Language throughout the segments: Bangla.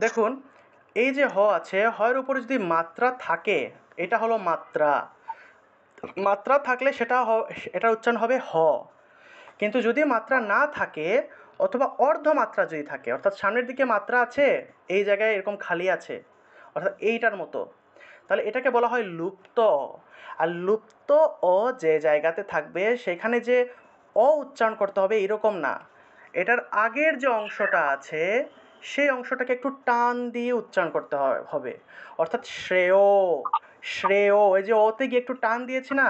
দেখুন, এই যে হ আছে, হয়ের উপরে যদি মাত্রা থাকে, এটা হলো মাত্রা। মাত্রা থাকলে এটার উচ্চারণ হবে হ। কিন্তু যদি মাত্রা না থাকে অথবা অর্ধ মাত্রা যদি থাকে, অর্থাৎ সামনের দিকে মাত্রা আছে, এই জায়গায় এরকম খালি আছে, অর্থাৎ এইটার মতো, তাহলে এটাকে বলা হয় লুপ্ত। আর লুপ্ত অ যে জায়গাতে থাকবে সেখানে যে অ উচ্চারণ করতে হবে এরকম না, এটার আগের যে অংশটা আছে সেই অংশটাকে একটু টান দিয়ে উচ্চারণ করতে হবে। অর্থাৎ শ্রেয়, শ্রেয়, এই যে অতে গিয়ে একটু টান দিয়েছি না,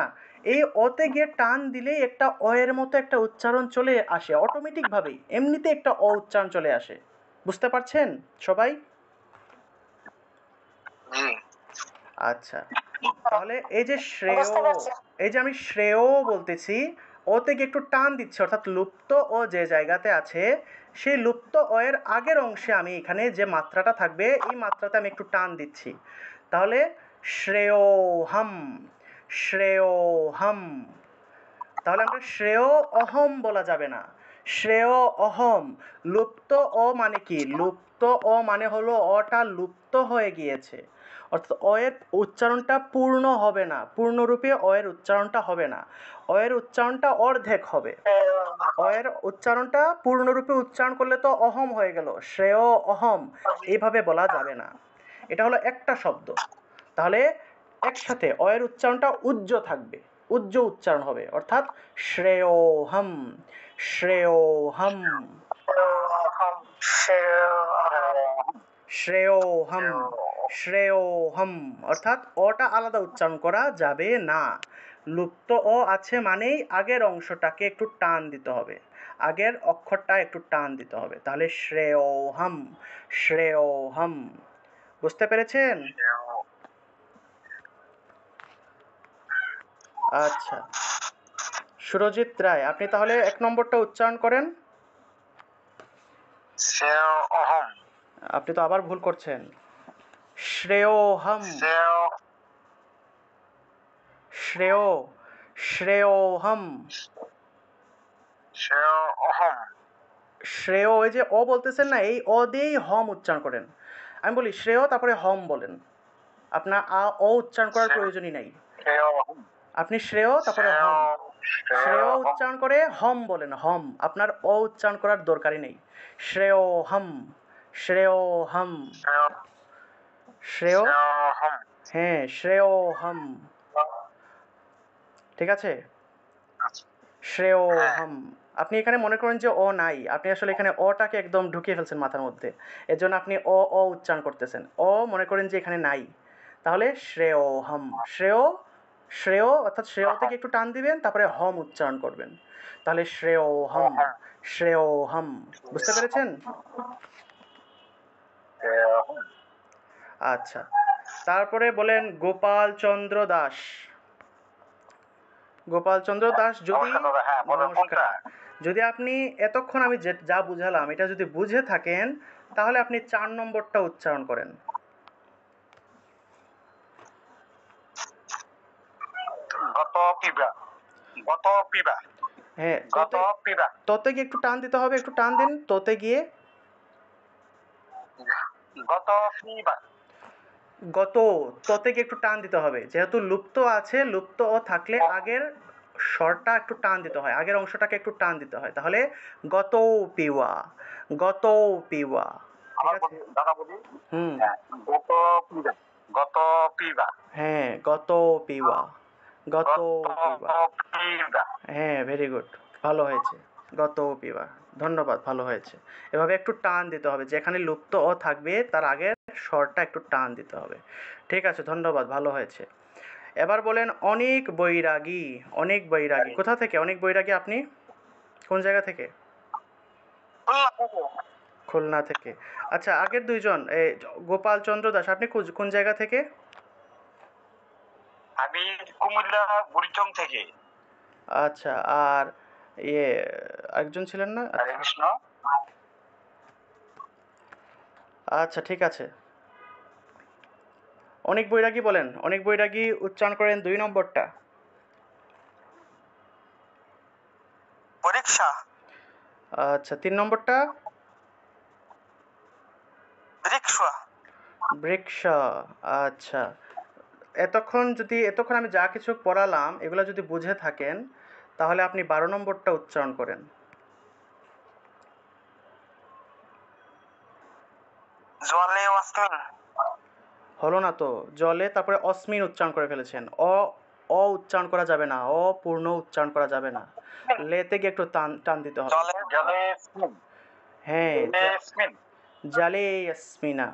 এই অতে গিয়ে টান দিলেই একটা অ এর মতো একটা উচ্চারণ চলে আসে অটোমেটিকভাবেই, এমনিতে একটা অ উচ্চারণ চলে আসে। বুঝতে পারছেন সবাই? জি। আচ্ছা, তাহলে এই যে শ্রেয়, বুঝতে পারছি। এই যে আমি শ্রেয় বলতেছি, ওতে গিয়ে একটু টান দিচ্ছি, অর্থাৎ লুপ্ত ও যে জায়গাতে আছে সেই লুপ্ত অ এর আগের অংশে আমি এখানে যে মাত্রাটা থাকবে এই মাত্রাতে আমি একটু টান দিচ্ছি। তাহলে শ্রেয়োহম, শ্রেয়োহম। তাহলে আমরা শ্রেয় অহম বলা যাবে না, শ্রেয় অহম। লুপ্ত অ মানে কি? লুপ্ত অ মানে হলো অটা লুপ্ত হয়ে গিয়েছে, অর্থাৎ অ এর উচ্চারণটা পূর্ণ হবে না, পূর্ণরূপে অ এর উচ্চারণটা হবে না, অ এর উচ্চারণটা অর্ধেক হবে। অ এর উচ্চারণটা পূর্ণরূপে উচ্চারণ করলে তো অহম হয়ে গেল, শ্রেয় অহম এইভাবে বলা যাবে না। এটা হলো একটা শব্দ। তাহলে একসাথে অ এর উচ্চারণটা উজ্জ থাকবে, উজ্জ উচ্চারণ হবে, অর্থাৎ শ্রেয়োহম, শ্রেয়োহম, শ্রেয়োহম, শ্রেয়োহম। অর্থাৎ অটা আলাদা উচ্চারণ করা যাবে না। লুপ্ত অ আছে মানেই আগের অংশটাকে একটু টান দিতে হবে, আগের অক্ষরটা একটু টান দিতে হবে, তাহলে শ্রেয়োহম, শ্রেয়োহম। বুঝতে পেরেছেন? আচ্ছা, সুরজিৎ রায়, আপনি তাহলে ১ নম্বরটা উচ্চারণ করেন। শ্রেয়হম। আপনি তো আবার ভুল করছেন। শ্রেয়োহম, শ্রেয়, শ্রেয়োহম, শ্রেয়হম। শ্রেয়, ওই যে অ বলতেছেন না, এই অ দিয়েই হম উচ্চারণ করেন। আমি বলি শ্রেয় তারপরে হম বলেন, আপনার অ উচ্চারণ করার প্রয়োজনই নাই। শ্রেয়হম। আপনি শ্রেয় তারপরে হম, শ্রেয় উচ্চারণ করে হম বলেন, হম, আপনার অ উচ্চারণ করার দরকারই নেই। শ্রেয়োহম, শ্রেয়োহম, শ্রেয়, শ্রেয়হম। হ্যাঁ শ্রেয়োহম, ঠিক আছে? শ্রেয়োহম। আপনি এখানে মনে করেন যে অ নাই, আপনি আসলে এখানে অটাকে একদম ঢুকিয়ে ফেলছেন মাথার মধ্যে, এর জন্য আপনি অ উচ্চারণ করতেছেন, অ মনে করেন যে এখানে নাই। তাহলে শ্রেয়োহম, শ্রেয়, শ্রেয় অর্থাৎ শ্রেয় থেকে একটু টান দিবেন, তারপরে হম উচ্চারণ করবেন, তাহলে শ্রেয়োহম, শ্রেয়োহম। বুঝতে পেরেছেন? আচ্ছা, তারপরে বলেন গোপাল চন্দ্র দাস। গোপাল চন্দ্র দাস, যদি নমস্কার, যদি আপনি এতক্ষণ আমি যা বুঝালাম এটা যদি বুঝে থাকেন তাহলে আপনি ৪ নম্বরটা উচ্চারণ করেন। গত পিবা, গত পিবা, হ্যাঁ, গত পিবা। তোতে গিয়ে একটু টান দিতে হবে, একটু টান দিন তোতে গিয়ে। গত পিবা। গত, তোতে গিয়ে একটু টান দিতে হবে, যেহেতু লুপ্ত আছে, লুপ্ত ও থাকলে আগের স্বরটা একটু টান দিতে হয়, আগের অংশটাকে একটু টান দিতে হয়, তাহলে গত পিওয়া, গত পিওয়া। ঠিক আছে? দাদা বলি, হুম, গত পিবা, গত পিবা। হ্যাঁ গত পিওয়া, গত পিওয়া। পিবা। হ্যাঁ, ভেরি গুড, ভালো হয়েছে, গত পিওয়া। ধন্যবাদ, ভালো হয়েছে। এভাবে একটু টান দিতে হবে, যেখানে লুপ্ত অ থাকবে তার আগের স্বরটা একটু টান দিতে হবে। ঠিক আছে, ধন্যবাদ, ভালো হয়েছে। এবার বলেন অনেক বৈরাগী। অনেক বৈরাগী কোথা থেকে? অনেক বৈরাগী আপনি কোন জায়গা থেকে? খুলনা থেকে। আচ্ছা, আগের দুইজন গোপাল চন্দ্র দাস, আপনি কোন জায়গা থেকে? আমি কুমিল্লা বুড়িচং থেকে। আচ্ছা, আর ইয়ে একজন ছিলেন না? হরে কৃষ্ণ। আচ্ছা, ঠিক আছে। অনেক বৈরাগী বলেন, অনেক বৈরাগী উচ্চারণ করেন ২ নম্বরটা। পরীক্ষা। আচ্ছা, ৩ নম্বরটা। বৃক্ষ। বৃক্ষ। আচ্ছা, এতক্ষণ আমি যা কিছু পড়ালাম এগুলো যদি বুঝে থাকেন তাহলে আপনি 12 নম্বরটা উচ্চারণ করেন। জলে অস্মিন। হলো না তো, জলে তারপরে অস্মিন উচ্চারণ করে ফেলেছেন। অ উচ্চারণ করা যাবে না, অপূর্ণ উচ্চারণ করা যাবে না, লেতে গিয়ে একটু টান টান দিতে হবে। জলেস্মিন হ্যাঁ, জলেস্মিন জালে ইয়াসমিনা,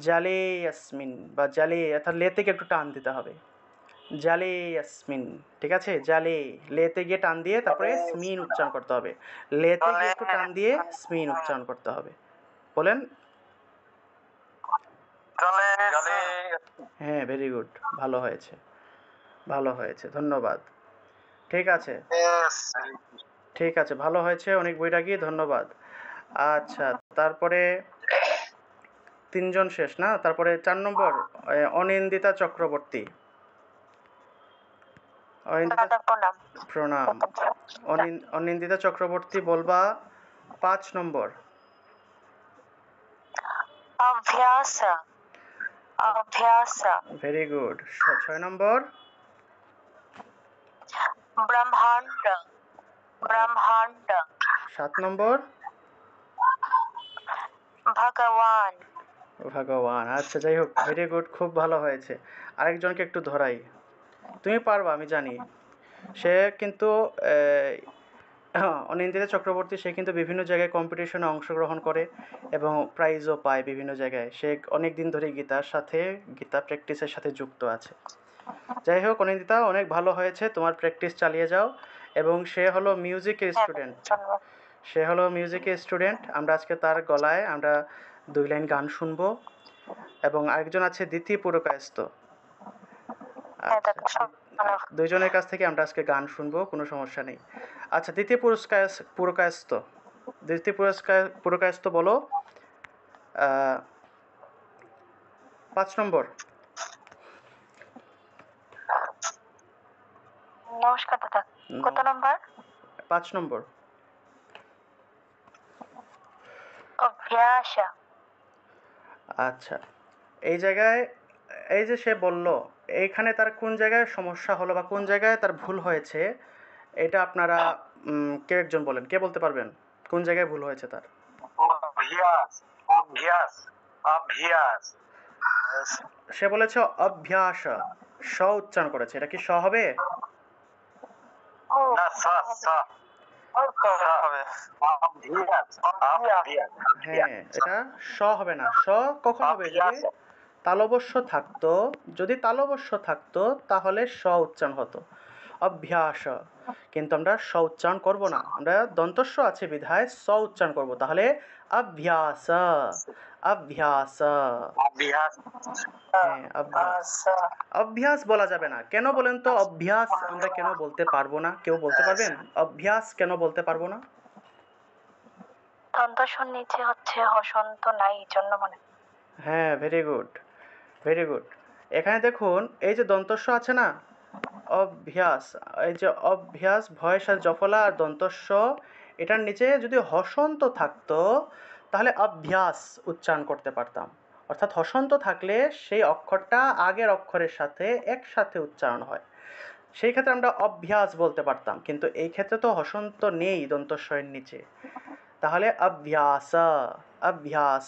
জালে ইয়াসমিন বা জালে, অর্থাৎ লেতে গিয়ে একটু টান দিতে হবে। জালে ইয়াসমিন, ঠিক আছে? জালে, লেতে গিয়ে টান দিয়ে তারপরে স্মিন উচ্চারণ করতে হবে। লেতে গিয়ে একটু টান দিয়ে স্মিন উচ্চারণ করতে হবে। বলেন। জলে জলে হ্যাঁ, ভেরি গুড, ভালো হয়েছে, ভালো হয়েছে, ধন্যবাদ। ঠিক আছে, ঠিক আছে, ভালো হয়েছে, অনেক বৈরাগী, ধন্যবাদ। আচ্ছা, তারপরে 3 জন শেষ না? তারপরে 4 নম্বর অনিন্দিতা চক্রবর্তী। অনিন্দিতা, প্রণাম। অনিন্দিতা চক্রবর্তী বলবা 5 নম্বর। अभ्यास अभ्यास ভেরি গুড। 6 নম্বর। ब्रह्मांड ब्रह्मांड 7 নম্বর। भगवान ভগবান। আচ্ছা, যাই হোক, ভেরি গুড, খুব ভালো হয়েছে। আরেকজনকে একটু ধরাই, তুমি পারবা আমি জানি। সে কিন্তু অনিন্দিতা চক্রবর্তী, সে কিন্তু বিভিন্ন জায়গায় কম্পিটিশনে অংশগ্রহণ করে এবং প্রাইজও পায় বিভিন্ন জায়গায়। সে অনেক দিন ধরে গীতা প্র্যাকটিসের সাথে যুক্ত আছে। যাই হোক, অনিন্দিতা, অনেক ভালো হয়েছে, তোমার প্র্যাকটিস চালিয়ে যাও। এবং সে হলো মিউজিকের স্টুডেন্ট, আমরা আজকে তার গলায় আমরা 2 লাইন গান শুনবো। এবং আরেকজন আছে দ্বিতীয় পুরকায়স্থ। আচ্ছা, 2 জনের কাছ থেকে আমরা আজকে গান শুনবো, কোনো সমস্যা নেই। আচ্ছা, দ্বিতীয় পুরকায়স্থ বলো 5 নম্বর। नमस्कार दादा कत नंबर 5 নম্বর। अभ्यास আচ্ছা, এই জায়গায় এই যে সে বলল, এইখানে তার কোন জায়গায় সমস্যা হলো বা কোন জায়গায় তার ভুল হয়েছে, এটা আপনারা কেউ একজন বলেন, কে বলতে পারবেন কোন জায়গায় ভুল হয়েছে তার? অভ্যাস অভ্যাস অভ্যাস সে বলেছে অভ্যাস, স উচ্চারণ করেছে, এটা কি স হবে? না সা সা হবে। অভ্যাস অভ্যাস হ্যাঁ, এটা স হবে না। স কখন হবে? যদি তালবস্য থাকতো, তাহলে স উচ্চারণ হতো, অভ্যাস। কিন্তু আমরা স উচ্চারণ করব না, আমরা দন্তস্ব আছে বিধায় স উচ্চারণ করব। তাহলে অভ্যাস, অভ্যাস। অভ্যাস হ্যাঁ, অভ্যাস। অভ্যাস বলা যাবে না, কেন বলেন তো? অভ্যাস আমরা কেন বলতে পারবো না? কেউ বলতে পারবেন অভ্যাস কেন বলতে পারবো না? দন্তস্বর নিচে হচ্ছে হসন্ত নাই এই জন্য মনে হ্যাঁ, ভেরি গুড, ভেরি গুড। এখানে দেখুন, এই যে দন্তস্ব আছে না, অভ্যাস, এই যে অভ্যাস, ভয়ের সাথে জফলা আর দন্তস্ব, এটার নিচে যদি হসন্ত থাকতো তাহলে অভ্যাস উচ্চারণ করতে পারতাম। অর্থাৎ হসন্ত থাকলে সেই অক্ষরটা আগের অক্ষরের সাথে একসাথে উচ্চারণ হয়, সেই ক্ষেত্রে আমরা অভ্যাস বলতে পারতাম। কিন্তু এই ক্ষেত্রে তো হসন্ত নেই দন্তস্বয়ের নিচে, তাহলে অভ্যাস, অভ্যাস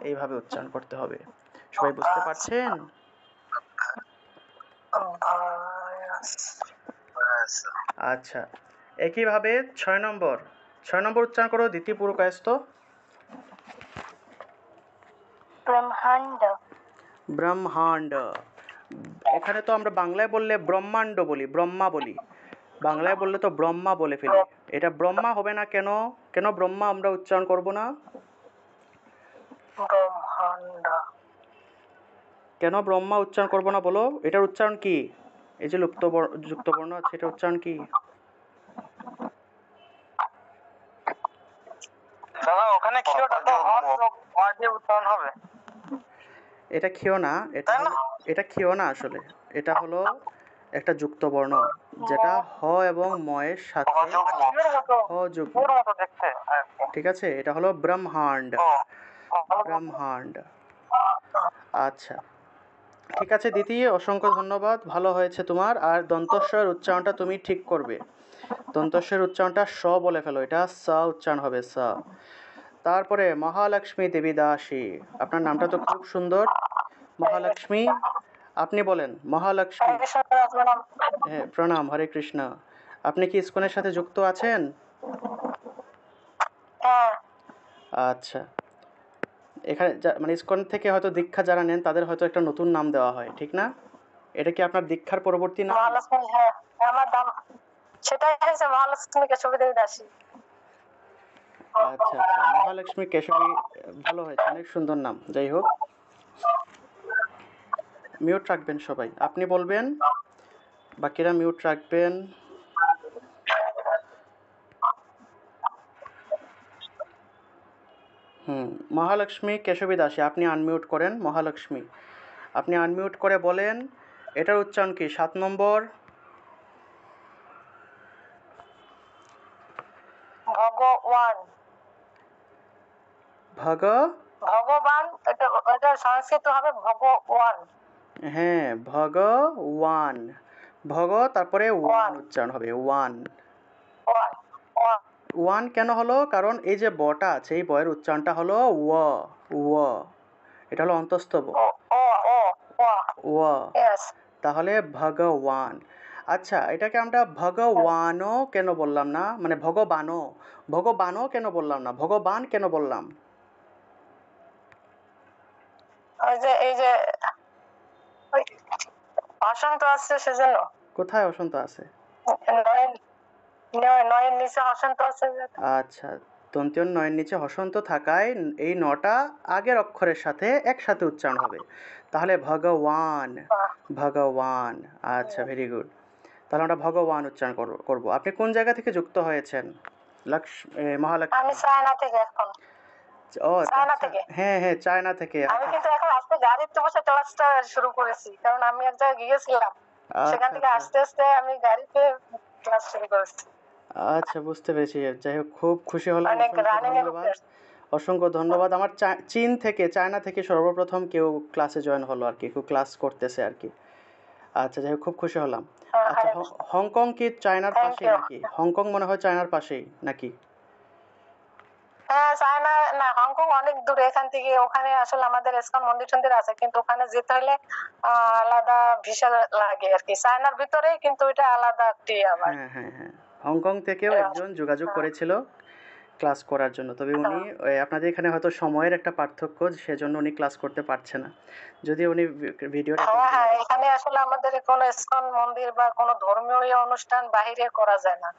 এইভাবে উচ্চারণ করতে হবে। সবাই বুঝতে পারছেন? আচ্ছা, একইভাবে 6 নম্বর উচ্চারণ করো, দ্বিতীয় পুরকায়স্থ। ব্রহ্মাণ্ড ব্রহ্মাণ্ড। এখানে তো আমরা বাংলায় বললে ব্রহ্মাণ্ড বলি, ব্রহ্মা বলি, বাংলায় বললে তো ব্রহ্মা বলে ফেলি। এটা ব্রহ্মা হবে না কেন? কেন ব্রহ্মা আমরা উচ্চারণ করব না? ব্রহ্মাণ্ড কেন ব্রহ্মা উচ্চারণ করব না বলো? এটার উচ্চারণ কি? এই যে যুক্ত বর্ণ আছে, এটা উচ্চারণ কি? দাদা ওখানে খিওটা তো ওয়ার্ডে উচ্চারণ হবে। এটা খিও না, এটা খিও না, আসলে এটা হলো একটা যুক্ত বর্ণ, যেটা হ এবং ময়ের সাথে হ যুগ্ম। ঠিক আছে, এটা হলো ব্রহ্মাণ্ড, ব্রহ্মাণ্ড। আচ্ছা, ঠিক আছে দিদি, অসংখ্য ধন্যবাদ, ভালো হয়েছে তোমার। আর দন্তস্বর উচ্চারণটা তুমি ঠিক করবে। দন্তস্বর উচ্চারণটা স বলে ফেলো, এটা স উচ্চারণ হবে, স। তারপরে মহালক্ষ্মী দেবী দাসী, আপনার নামটা তো খুব সুন্দর, মহালক্ষ্মী। আপনি বলেন মহালক্ষ্মী। হ্যাঁ, প্রণাম, হরে কৃষ্ণ। আপনি কি ইসকনের সাথে যুক্ত আছেন? হ্যাঁ, আচ্ছা, এখানে মানে ইসকন থেকে হয়তো দীক্ষা যারা নেন তাদের হয়তো একটা নতুন নাম দেওয়া হয়, ঠিক না? এটা কি আপনার দীক্ষার পরবর্তী নাম? মহালক্ষ্মী, হ্যাঁ আমার দাম সেটাই হয়েছে, মহালক্ষ্মী কেশবী দেবী দাসী। আচ্ছা আচ্ছা, মহালক্ষ্মী কেশবী, ভালো হয়েছে, অনেক সুন্দর নাম। যাই হোক, মিউট রাখবেন সবাই, আপনি বলবেন, বাকিরা মিউট রাখবেন। মহালক্ষ্মী কেশবী দাসী, আপনি আনমিউট করেন। মহালক্ষ্মী, আপনি আনমিউট করে বলেন এটার উচ্চারণ কি? 7 নম্বর। ভগবান, ভগ, ভগবান, এটা এটা সংস্কৃত হবে ভগবান। হ্যাঁ, ভগওয়ান। ভগ তারপরে ওয়ান উচ্চারণ হবে, ওয়ান। One, one. ওয়ান কেন হলো? কারণ এই যে বটা আছে, এই বয়ের উচ্চারণটা হলো ও, ও, এটা হলো অন্তস্থ ব, ও ও ও ও ও। ইয়েস। তাহলে ভগবান। আচ্ছা, এটাকে আমরা ভগবানও কেন বললাম না, মানে ভগবানও, ভগবানও কেন বললাম না, ভগবান কেন বললাম? ওই যে এই যে ওই বসন্ত আসছে সেজন্য। কোথায় অসন্ত আছে? নয়ের নয়ের নিচে বসন্ত আছে যে। আচ্ছা, দন্ত্য নয়ের নিচে হসন্ত থাকায় এই নটা আগের অক্ষরের সাথে একসাথে উচ্চারণ হবে, তাহলে ভগবান, ভগবান। আচ্ছা, ভেরি গুড। তাহলে আমরা ভগবান উচ্চারণ করব। আপনি কোন জায়গা থেকে যুক্ত হয়েছেন? আমি মহালক্ষ্মী। চায়না থেকে এখন। ও চায়না আচ্ছা, থেকে। হ্যাঁ হ্যাঁ, চায়না থেকে। আমি আচ্ছা কিন্তু এখন আজকে গাড়িতে বসে ক্লাসটা শুরু করেছি, কারণ আমি এক জায়গায় গিয়েছিলাম, সেখান আচ্ছা থেকে আচ্ছা আস্তে আস্তে আমি গাড়িতে ক্লাস শুরু করেছি। আচ্ছা, বুঝতে পেরেছি। যাই হোক, খুব খুশি হলাম, অনেক অসংখ্য রানিং এর ধন্যবাদ। উপরে। অসংখ্য ধন্যবাদ। আমার চীন থেকে, চায়না থেকে সর্বপ্রথম কেউ ক্লাসে জয়েন হলো আর কি, কেউ ক্লাস করতেছে আর কি। আচ্ছা, যাই হোক, খুব খুশি হলাম। আচ্ছা, হংকং কি চায়নার থ্যাংক পাশেই ইউ। নাকি? হংকং মনে হয় চায়নার পাশেই নাকি? হ্যাঁ, চায়না না, হংকং অনেক দূরে এখান থেকে। ওখানে আসলে আমাদের ইসকন মন্দির টন্দির আছে, কিন্তু ওখানে যেতে হলে আলাদা ভিসা লাগে আর কি। চায়নার ভিতরেই, কিন্তু এটা আলাদা একটি আবার। হ্যাঁ হ্যাঁ হ্যাঁ, হংকং থেকেও একজন যোগাযোগ করেছিল ক্লাস করার জন্য, তবে উনি আপনাদের এখানে হয়তো সময়ের একটা পার্থক্য, সেজন্য উনি ক্লাস করতে পারছে না। যদি উনি ভিডিও হ্যাঁ হ্যাঁ, এখানে আসলে আমাদের কোনো ইসকন মন্দির বা কোনো ধর্মীয় অনুষ্ঠান বাহিরে করা যায় না।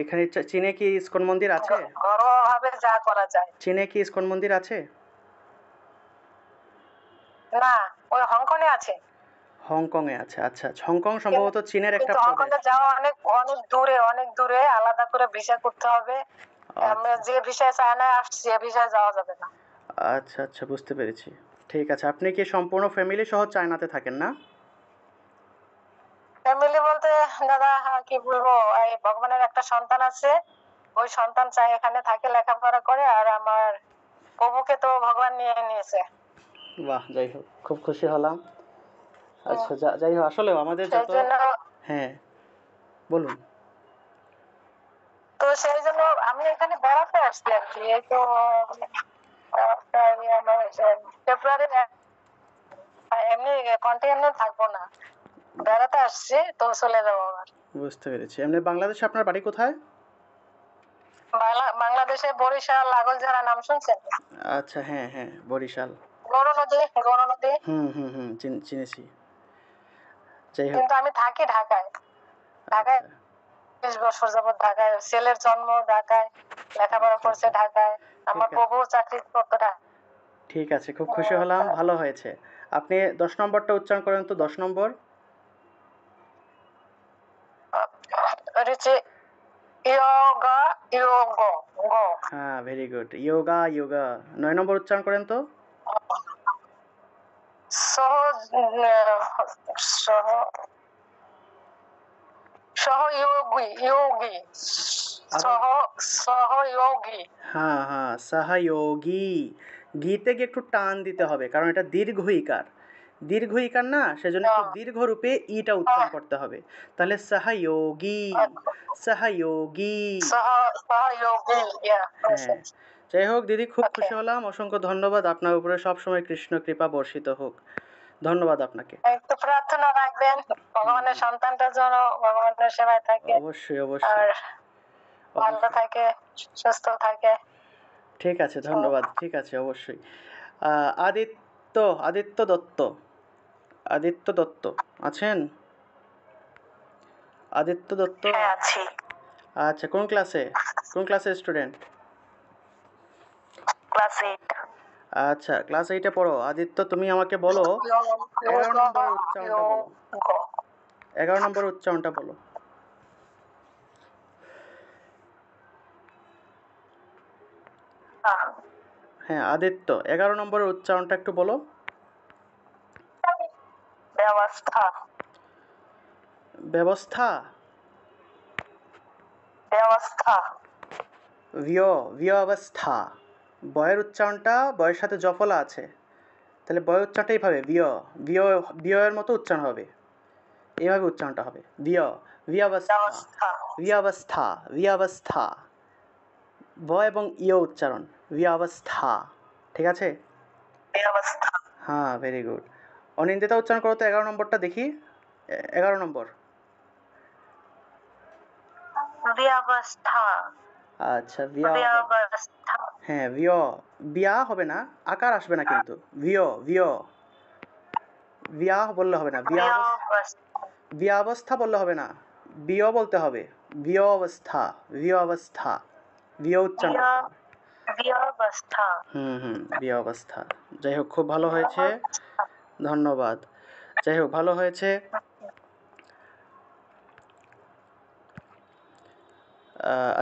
এখানে চীনে কি ইসকন মন্দির আছে? ঘরোয়া ভাবে যা করা যায়। চীনে কি ইসকন মন্দির আছে? না, ওই হংকং এ আছে। হংকং এ আছে, আচ্ছা। হংকং সম্ভবত চীনের একটা কিন্তু হংকং প্রদেশ। এ যাওয়া অনেক অনেক দূরে, অনেক দূরে, আলাদা করে ভিসা করতে হবে। আমরা যে ভিসায় চায়নায় আসছি, সে ভিসায় যাওয়া যাবে না। আচ্ছা আচ্ছা, বুঝতে পেরেছি। ঠিক আছে, আপনি কি সম্পূর্ণ ফ্যামিলি সহ চায়নাতে থাকেন না? ফ্যামিলি বলতে দাদা, কি বলবো, এই ভগবানের একটা সন্তান আছে, ওই সন্তান চাই এখানে থাকে, লেখাপড়া করে। আর আমার প্রভুকে তো ভগবান নিয়ে নিয়েছে। বাহ, যাই হোক, খুব খুশি হলাম। আচ্ছা, যাই হোক, আসলে আমাদের সেই যত, জন্য হ্যাঁ বলুন। তো সেই জন্য আমি এখানে বেড়াতে আসছি আর কি। এই তো ফেব্রুয়ারি, এমনি কন্টিনিউ থাকবো না, বেড়াতে আসছি, তো চলে যাবো আবার। বুঝতে পেরেছি। এমনি বাংলাদেশে আপনার বাড়ি কোথায়? বাংলাদেশে বরিশাল, লাগলঝাড়া নাম শুনছেন? আচ্ছা, হ্যাঁ হ্যাঁ, বরিশাল। গৌর নদী, গৌর নদী। চিনেছি। যাই হোক, কিন্তু আমি থাকি ঢাকায়। ঢাকায় আচ্ছা 20 বছর যাবত ঢাকায়। ছেলের জন্ম ঢাকায়, লেখাপড়া আচ্ছা করছে আচ্ছা, ঢাকায়। আমার ঠিক আছে প্রভু চাকরি করতো ঢাকায়। ঠিক আছে, খুব খুশি হলাম, ভালো হয়েছে। আপনি 10 নম্বরটা উচ্চারণ করেন তো, 10 নম্বর। রয়েছে ইয়োগা, ইয়োগ, গ। হ্যাঁ, ভেরি গুড, ইয়োগা, ইয়োগা। 9 নম্বর উচ্চারণ করেন তো। সহ, সহ, সহযোগী, যোগী, সহ, সহযোগী। হ্যাঁ হ্যাঁ, সহযোগী। গিতে গিয়ে একটু টান দিতে হবে, কারণ এটা দীর্ঘ ইকার। দীর্ঘ ইকার না, সেজন্য একটু দীর্ঘ রূপে ইটা উচ্চারণ করতে হবে। তাহলে সহযোগী, সহযোগী। সহযোগী, yeah, হ্যাঁ, yes. যাই হোক দিদি, খুব Okay. খুশি হলাম। অসংখ্য ধন্যবাদ। আপনার উপরে সবসময় কৃষ্ণ কৃপা বর্ষিত হোক। ধন্যবাদ আপনাকে। একটু প্রার্থনা রাখবেন ভগবানের সন্তানটা যেন ভগবানের সেবায় থাকে অবশ্যই আর অবশ্যই ভালো অবশ্যই। থাকে, সুস্থ থাকে। ঠিক আছে, ধন্যবাদ। ঠিক আছে, অবশ্যই। আদিত্য, আদিত্য দত্ত, আদিত্য দত্ত আছেন? আদিত্য দত্ত, হ্যাঁ, আছি। আচ্ছা, কোন ক্লাসে, কোন ক্লাসের স্টুডেন্ট? ক্লাস 8। আচ্ছা, ক্লাস 8-এ পড়ো। আদিত্য, তুমি আমাকে বলো 11 নম্বরের উচ্চারণটা বলো। 11 নম্বরের উচ্চারণটা বলো। হ্যাঁ আদিত্য, 11 নম্বরের উচ্চারণটা একটু বলো। ব্যবস্থা, ব্যবস্থা, ব্যবস্থা, ব্যবস্থা। বয়ের উচ্চারণটা, বয়ের সাথে জফলা আছে, তাহলে বয়ের উচ্চারণটা এইভাবে বিয়ের মতো উচ্চারণ হবে, এইভাবে উচ্চারণটা হবে। ব্যবস্থা, ব্যবস্থা, ব্যবস্থা। ব এবং ইয় উচ্চারণ, ব্যবস্থা। ঠিক আছে? ব্যবস্থা, হ্যাঁ, ভেরি গুড। অনিন্দিতা উচ্চারণ করো তো 11 নম্বরটা দেখি। 11 নম্বর। ব্যবস্থা, আচ্ছা, ব্যবস্থা, হ্যাঁ, বিয়া হবে না, আকার আসবে না কিন্তু। বিয়া বললে হবে না, ব্যবস্থা বললে হবে না, বিয় বলতে হবে। ব্যবস্থা, ব্যবস্থা, বিয় উচ্চারণ করতে হবে। ব্যবস্থা। ব্যবস্থা। যাই হোক, খুব ভালো হয়েছে, ধন্যবাদ। যাই হোক, ভালো হয়েছে।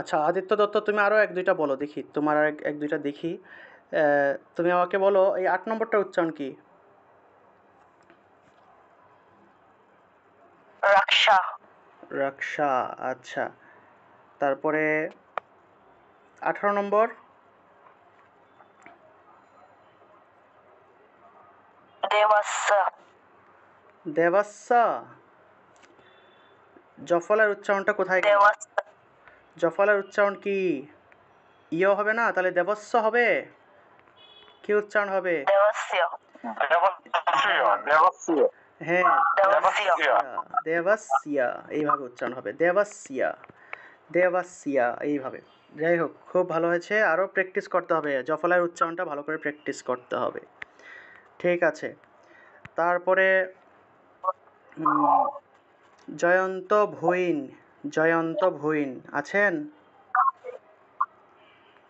আচ্ছা আদিত্য দত্ত, তুমি আরও 1-2টা বলো দেখি, তোমার আর 1-2টা দেখি। তুমি আমাকে বলো এই 8 নম্বরটার উচ্চারণ কি? রক্ষা, রক্ষা। আচ্ছা, তারপরে 18 নম্বর। দেবস্য, দেবস্য। জফলার উচ্চারণটা কোথায় গেল? দেবস্য, জফলার উচ্চারণ কি? ইয় হবে না, তাহলে দেবস্য হবে। কি উচ্চারণ হবে? দেবস্য, দেবস্য, হ্যাঁ, দেবস্য, দেবস্য, এইভাবে উচ্চারণ হবে। দেবস্য, দেবস্য, এইভাবে। যাই হোক, খুব ভালো হয়েছে। আরও প্র্যাকটিস করতে হবে, জফলার উচ্চারণটা ভালো করে প্র্যাকটিস করতে হবে। ঠিক আছে, তারপরে জয়ন্ত ভুইন, জয়ন্ত ভুইন আছেন?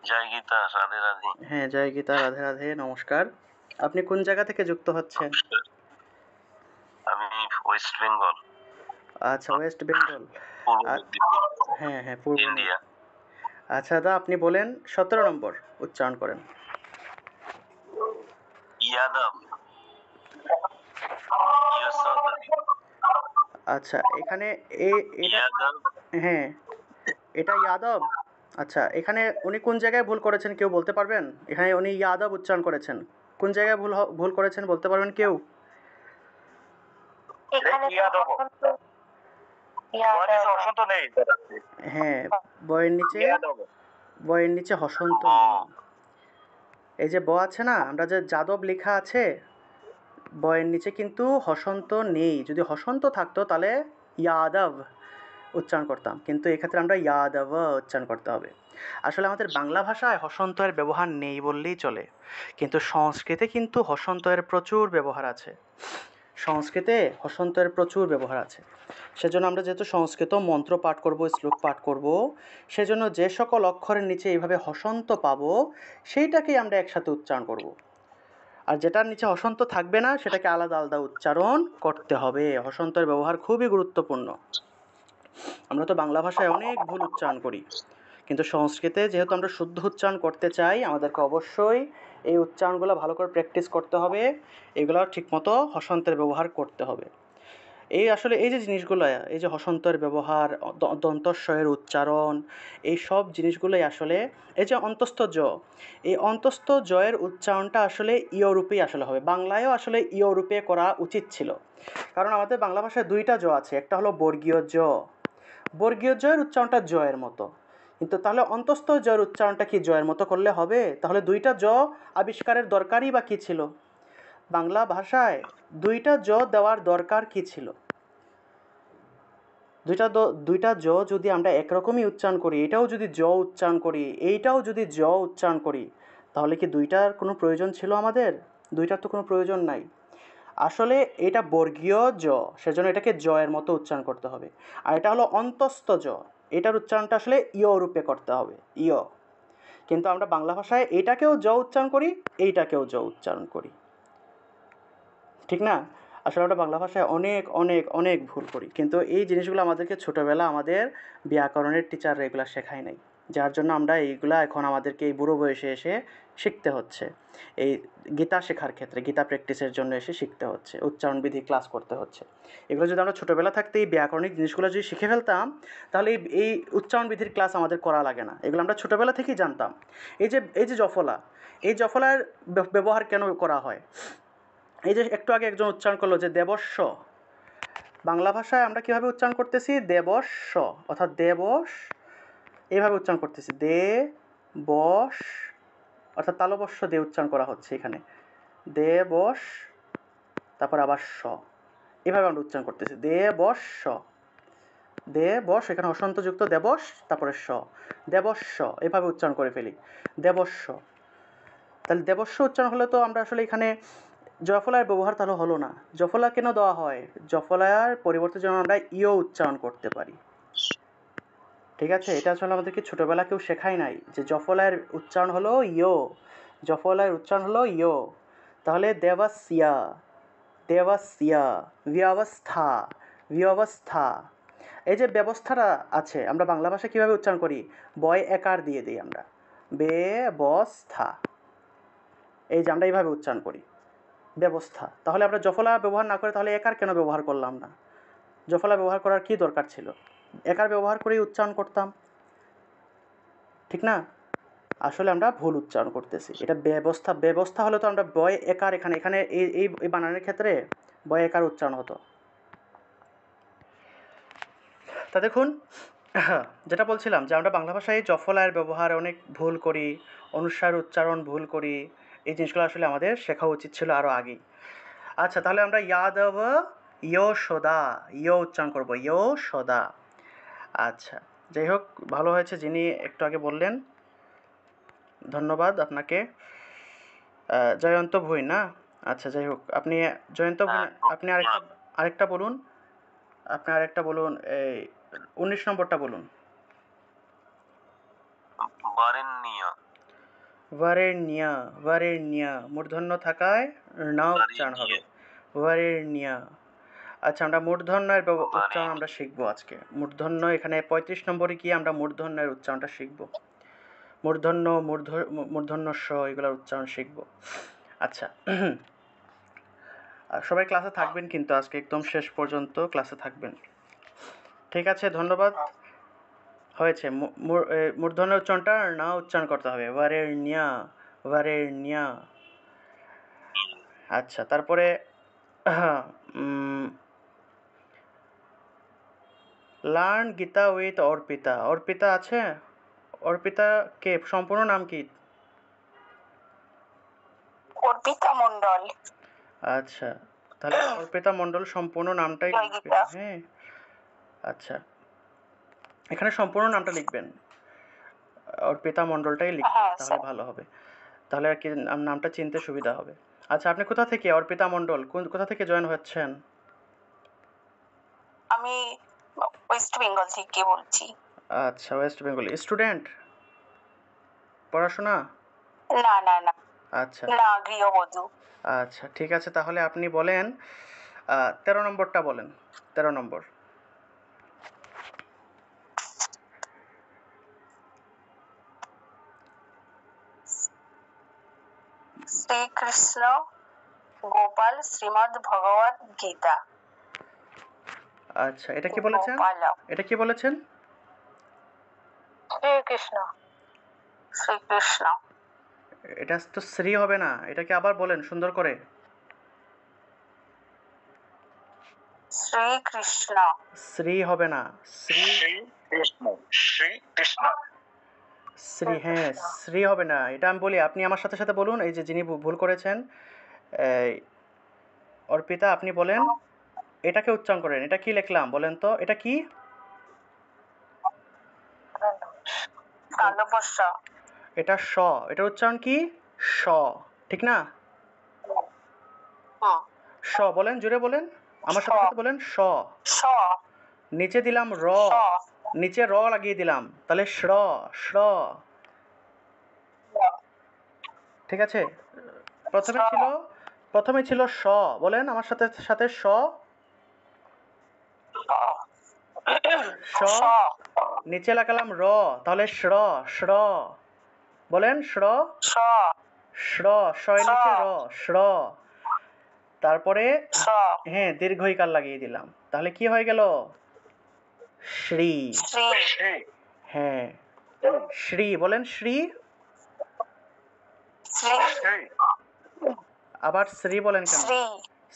জয় গীতা, রাধে রাধে। হ্যাঁ, জয় গীতা, রাধে রাধে, নমস্কার। আপনি কোন জায়গা থেকে যুক্ত হচ্ছেন? আমি ওয়েস্ট বেঙ্গল। আচ্ছা, ওয়েস্ট বেঙ্গল। পূর্ব মেদিনীপুর, হ্যাঁ হ্যাঁ, পূর্ব ইন্ডিয়া। আচ্ছা দাদা, আপনি বলেন 17 নম্বর উচ্চারণ করেন। ইয়াদব, ইয়শোদা, আচ্ছা, এখানে এটা, ইয়াদব, হ্যাঁ, এটা যাদব। আচ্ছা, এখানে উনি কোন জায়গায় ভুল করেছেন কেউ বলতে পারবেন? এখানে উনি যাদব উচ্চারণ করেছেন, কোন জায়গায় ভুল করেছেন বলতে পারবেন কেউ? এখানে ইয়াদব, অসন্ত নেই। হ্যাঁ, বয়ের নিচে, ইয়াদব, বয়ের নিচে হসন্ত নেই। এই যে ব আছে না, আমরা যে যাদব লেখা আছে, বয়ের নিচে কিন্তু হসন্ত নেই। যদি হসন্ত থাকতো তাহলে যাদব উচ্চারণ করতাম, কিন্তু এক্ষেত্রে আমরা যাদব উচ্চারণ করতে হবে। আসলে আমাদের বাংলা ভাষায় হসন্ত এর ব্যবহার নেই বললেই চলে, কিন্তু সংস্কৃতে কিন্তু হসন্ত এর প্রচুর ব্যবহার আছে। সংস্কৃতে হসন্ত এর প্রচুর ব্যবহার আছে। সেজন্য আমরা যেহেতু সংস্কৃত মন্ত্র পাঠ করব, শ্লোক পাঠ করব, সেজন্য যে সকল অক্ষরের নিচে এইভাবে হসন্ত পাবো, সেইটাকেই আমরা একসাথে উচ্চারণ করব। আর যেটার নিচে হসন্ত থাকবে না, সেটাকে আলাদা আলাদা উচ্চারণ করতে হবে। হসন্তের ব্যবহার খুবই গুরুত্বপূর্ণ। আমরা তো বাংলা ভাষায় অনেক ভুল উচ্চারণ করি, কিন্তু সংস্কৃতে যেহেতু আমরা শুদ্ধ উচ্চারণ করতে চাই, আমাদেরকে অবশ্যই এই উচ্চারণগুলো ভালো করে প্র্যাকটিস করতে হবে। এগুলো ঠিকমতো হসন্তের ব্যবহার করতে হবে। এই আসলে এই যে জিনিসগুলো, এই যে হসন্তের ব্যবহার, দন্তস্বয়ের উচ্চারণ, এই সব জিনিসগুলোই আসলে এই যে অন্তস্থ জ, এই অন্তস্থ জয়ের উচ্চারণটা আসলে ইয় রূপেই আসলে হবে। বাংলায়ও আসলে ইয় রূপে করা উচিত ছিল, কারণ আমাদের বাংলা ভাষায় দুইটা জ আছে, একটা হলো বর্গীয় জ, বর্গীয় জয়ের উচ্চারণটা জয়ের মতো, কিন্তু তাহলে অন্তস্থ জয়ের উচ্চারণটা কি জয়ের মতো করলে হবে? তাহলে দুইটা জ আবিষ্কারের দরকারই বা কী ছিল? বাংলা ভাষায় দুইটা জ দেওয়ার দরকার কি ছিল? দুইটা জ যদি আমরা একরকমই উচ্চারণ করি, এটাও যদি জ উচ্চারণ করি, এইটাও যদি জ উচ্চারণ করি, তাহলে কি দুইটার কোনো প্রয়োজন ছিল আমাদের? দুইটার তো কোনো প্রয়োজন নাই। আসলে এটা বর্গীয় জ, সেজন্য এটাকে জ এর মতো উচ্চারণ করতে হবে। আর এটা হলো অন্তস্থ জ, এটার উচ্চারণটা আসলে ইয় রূপে করতে হবে, ইয়। কিন্তু আমরা বাংলা ভাষায় এটাকেও জ উচ্চারণ করি, এইটাকেও জ উচ্চারণ করি, ঠিক না? আসলে আমরা বাংলা ভাষায় অনেক অনেক অনেক ভুল করি, কিন্তু এই জিনিসগুলো আমাদেরকে ছোটোবেলা আমাদের ব্যাকরণের টিচাররা এগুলো শেখায় নাই, যার জন্য আমরা এইগুলা এখন আমাদেরকে এই বুড়ো বয়সে এসে শিখতে হচ্ছে। এই গীতা শেখার ক্ষেত্রে, গীতা প্র্যাকটিসের জন্য এসে শিখতে হচ্ছে, উচ্চারণবিধি ক্লাস করতে হচ্ছে। এগুলো যদি আমরা ছোটোবেলা থাকতে এই ব্যাকরণিক জিনিসগুলো যদি শিখে ফেলতাম, তাহলে এই উচ্চারণবিধির ক্লাস আমাদের করা লাগে না, এগুলো আমরা ছোটোবেলা থেকেই জানতাম। এই যে জফলা, এই জফলার ব্যবহার কেন করা হয়? এই যে একটু আগে একজন উচ্চারণ করলো যে দেবস্ব, বাংলা ভাষায় আমরা কীভাবে উচ্চারণ করতেছি? দেবস্ব, অর্থাৎ দেবস, এইভাবে উচ্চারণ করতেছি, দে বস, অর্থাৎ তালবস্য দিয়ে উচ্চারণ করা হচ্ছে এখানে, দেবস, তারপর আবার স, এভাবে আমরা উচ্চারণ করতেছি, দেবস্ব, দেবস, এখানে হসন্তযুক্ত দেবস, তারপরে স, দেবস্ব, এভাবে উচ্চারণ করে ফেলি, দেবস্ব। তাহলে দেবস্ব উচ্চারণ হলে তো আমরা আসলে এখানে জফলার ব্যবহার তাহলে হলো না। জফলা কেন দেওয়া হয়? জফলার পরিবর্তে যেন আমরা ইয় উচ্চারণ করতে পারি, ঠিক আছে? এটা আসলে আমাদেরকে ছোটোবেলা কেউ শেখায় নাই যে জফলার উচ্চারণ হলো ইয়, জফলার উচ্চারণ হলো ইয়। তাহলে দেবাসিয়া, দেবাসিয়া, ব্যবস্থা, ব্যবস্থা, এই যে ব্যবস্থাটা আছে আমরা বাংলা ভাষায় কীভাবে উচ্চারণ করি? বয় একার দিয়ে দিই আমরা, ব্যবস্থা, এই যে আমরা এইভাবে উচ্চারণ করি, ব্যবস্থা। তাহলে আমরা জফলা ব্যবহার না করে তাহলে একার কেন ব্যবহার করলাম না? জফলা ব্যবহার করার কি দরকার ছিল? একার ব্যবহার করেই উচ্চারণ করতাম, ঠিক না? আসলে আমরা ভুল উচ্চারণ করতেছি। এটা ব্যবস্থা, ব্যবস্থা হলে তো আমরা বয় একার, এখানে এখানে এই এই বানানের ক্ষেত্রে বয় একার উচ্চারণ হতো। তা দেখুন, যেটা বলছিলাম যে আমরা বাংলা ভাষায় জফলার ব্যবহার অনেক ভুল করি, অনুস্বার উচ্চারণ ভুল করি, এই জিনিসগুলো আসলে আমাদের শেখা উচিত ছিল আরও আগেই। আচ্ছা, তাহলে আমরা ইয়াদব ইয় সদা, ইয় উচ্চারণ করবো, ইয় সদা। আচ্ছা, যাই হোক, ভালো হয়েছে যিনি একটু আগে বললেন, ধন্যবাদ আপনাকে। জয়ন্ত ভুঁই না? আচ্ছা, যাই হোক, আপনি জয়ন্ত ভুঁই, আপনি আরেকটা বলুন, আপনি আরেকটা বলুন, এই 19 নম্বরটা বলুন। বরেণ্য, ভারেণ্য, ভারেণ্য, মূর্ধন্য থাকায় না উচ্চারণ হবে, ভারেণ্য। আচ্ছা, আমরা মূর্ধন্যের উচ্চারণ আমরা শিখবো আজকে। মূর্ধন্য এখানে 35 নম্বরে গিয়ে আমরা মূর্ধন্যের উচ্চারণটা শিখবো, মূর্ধন্য, মূর্ধন্য স, এগুলোর উচ্চারণ শিখবো। আচ্ছা, আর সবাই ক্লাসে থাকবেন কিন্তু আজকে একদম শেষ পর্যন্ত ক্লাসে থাকবেন, ঠিক আছে? ধন্যবাদ। হয়েছে, মূর্ধন্যের উচ্চারণটা না উচ্চারণ করতে হবে, ভারেণ্য, ভারেণ্য। আচ্ছা, তারপরে লার্ন গীতা উইথ অর্পিতা। অর্পিতা আছে? অর্পিতা কে? সম্পূর্ণ নাম কি? অর্পিতা মণ্ডল। আচ্ছা, তাহলে অর্পিতা মণ্ডল সম্পূর্ণ নামটাই লিখবেন, হ্যাঁ? আচ্ছা, এখানে সম্পূর্ণ নামটা লিখবেন, অর্পিতা মণ্ডলটাই লিখবেন, তাহলে ভালো হবে, তাহলে আর কি নামটা চিনতে সুবিধা হবে। আচ্ছা, আপনি কোথা থেকে? অর্পিতা মণ্ডল কোথা থেকে জয়েন হচ্ছেন? আমি ওয়েস্ট বেঙ্গল থেকে বলছি। আচ্ছা, ওয়েস্ট বেঙ্গল স্টুডেন্ট, পড়াশোনা? না না না, আচ্ছা না, গৃহবধূ। আচ্ছা, ঠিক আছে, তাহলে আপনি বলেন 13 নম্বরটা বলেন, 13 নম্বর। শ্রীকৃষ্ণ গোপাল শ্রীমদ্ ভগবদ গীতা। আচ্ছা, এটা কি বলেছেন? গোপাল এটা কি বলেছেন? শ্রীকৃষ্ণ। শ্রীকৃষ্ণ এটা তো শ্রী হবে না, এটাকে আবার বলেন সুন্দর করে। শ্রীকৃষ্ণ শ্রী হবে না, শ্রী শ্রীকৃষ্ণ শ্রীকৃষ্ণ শ্রী, হ্যাঁ শ্রী হবে না। এটা আমি বলি, আপনি আমার সাথে সাথে বলুন, এই যে যিনি ভুল করেছেন, এই, অর্পিতা আপনি বলেন, এটাকে উচ্চারণ করেন। এটা কি লিখলাম বলেন তো, এটা কি? তালবস্য এটা স, এটার উচ্চারণ কি? স, ঠিক না? হুম স বলেন, জোরে বলেন, আমার সাথে সাথে বলেন স। স নিচে দিলাম র, স নিচে র লাগিয়ে দিলাম, তাহলে শ্র, শ্র, ঠিক আছে? প্রথমে ছিল, প্রথমে ছিল স, বলেন আমার সাথে সাথে স, স, স নিচে লাগালাম র, তাহলে শ্র, শ্র, বলেন শ্র, স শ্র, শয়ের নিচে র, শ্র, তারপরে স হ্যাঁ দীর্ঘইকার লাগিয়ে দিলাম, তাহলে কি হয়ে গেল? শ্রী। শ্রী শ্রী হ্যাঁ, শ্রী বলেন, শ্রী, শ্রী শ্রী আবার শ্রী বলেন কেন? শ্রী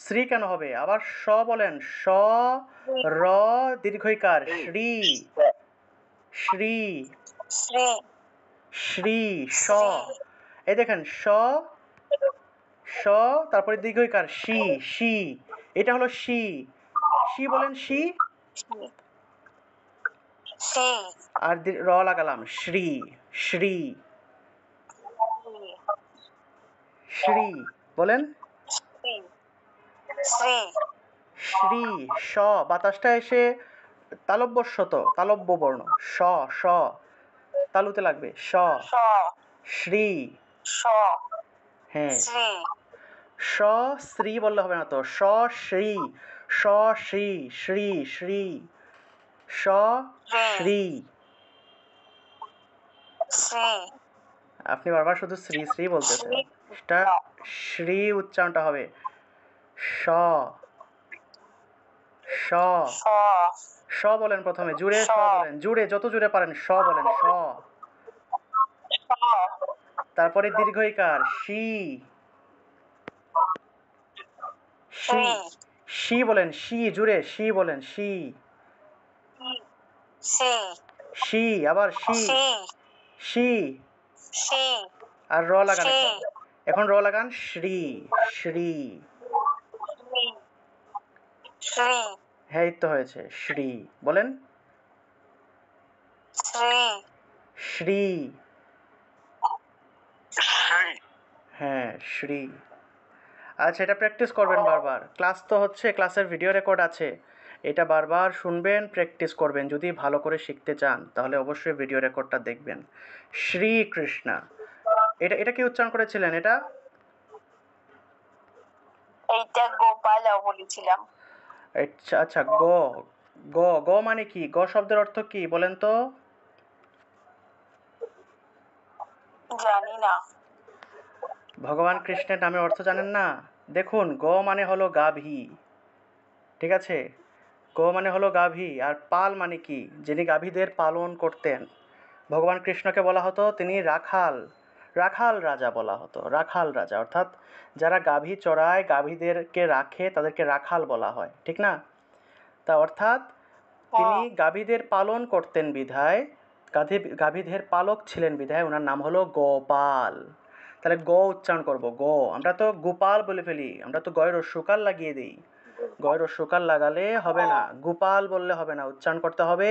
শ্রী কেন হবে? আবার স বলেন, স, র, দীর্ঘইকার, শ্রী, শ্রী, শ্রী শ্রী, স, শ্রী এই দেখেন স, স, তারপরে দীর্ঘইকার শি, শি, এটা হলো শি, শি বলেন, শি, শ্রী আর র লাগালাম শ্রী, শ্রী, শ্রী, বলেন শ্রী শ্রী শ্রী, স, বাতাসটা এসে তালব্যস্য তো, তালব্য বর্ণ, স, স, তালুতে লাগবে, স, স শ্রী, স হ্যাঁ, শ্রী স, শ্রী বললে হবে না তো, স, শ্রী, স, শ্রী, শ্রী, শ্রী, স, শ্রী, শ্রী আপনি বারবার শুধু শ্রী শ্রী বলতেছেন, এটা শ্রী উচ্চারণটা হবে স, স, স স বলেন প্রথমে, জুড়ে স স বলেন, জুড়ে যত জুড়ে পারেন স বলেন, স, তারপরে দীর্ঘইকার শি, শি, শি বলেন, শি, জুড়ে শি বলেন, শি, শ্রী শি, আবার শি, শ্রী শি, শ্রী আর র লাগান শ্রী এখন, এখন র লাগান, শ্রী, শ্রী, শ্রী হ্যাঁ এই তো হয়েছে, শ্রী, বলেন শ্রী শ্রী, শ্রী হ্যাঁ শ্রী। আচ্ছা, এটা প্র্যাকটিস করবেন বারবার, ক্লাস তো হচ্ছে, ক্লাসের ভিডিও রেকর্ড আছে, এটা বারবার শুনবেন, প্র্যাকটিস করবেন, যদি ভালো করে শিখতে চান তাহলে অবশ্যই ভিডিও রেকর্ডটা দেখবেন। শ্রীকৃষ্ণ, এটা এটা কি উচ্চারণ করেছিলেন? এটা এইটা গোপাল বলেছিলাম আচ্ছা আচ্ছা, গ, গ, গ মানে কি? গ শব্দের অর্থ কি বলেন তো? জানি না ভগবান কৃষ্ণের নামের অর্থ জানেন না? দেখুন, গ মানে হলো গাভী, ঠিক আছে? গ মানে হলো গাভী, আর পাল মানে কি? যিনি গাভীদের পালন করতেন, ভগবান কৃষ্ণকে বলা হতো তিনি রাখাল, রাখাল রাজা বলা হতো, রাখাল রাজা, অর্থাৎ যারা গাভী চড়ায়, গাভীদেরকে রাখে, তাদেরকে রাখাল বলা হয়, ঠিক না? তা অর্থাৎ তিনি গাভীদের পালন করতেন বিধায়, গাভীদের পালক ছিলেন বিধায় ওনার নাম হলো গোপাল। তাহলে গ উচ্চারণ করব, গ, আমরা তো গোপাল বলে ফেলি, আমরা তো গয়ের রস্যকার লাগিয়ে দিই, গয়ের রস্যকার লাগালে হবে না, গোপাল বললে হবে না, উচ্চারণ করতে হবে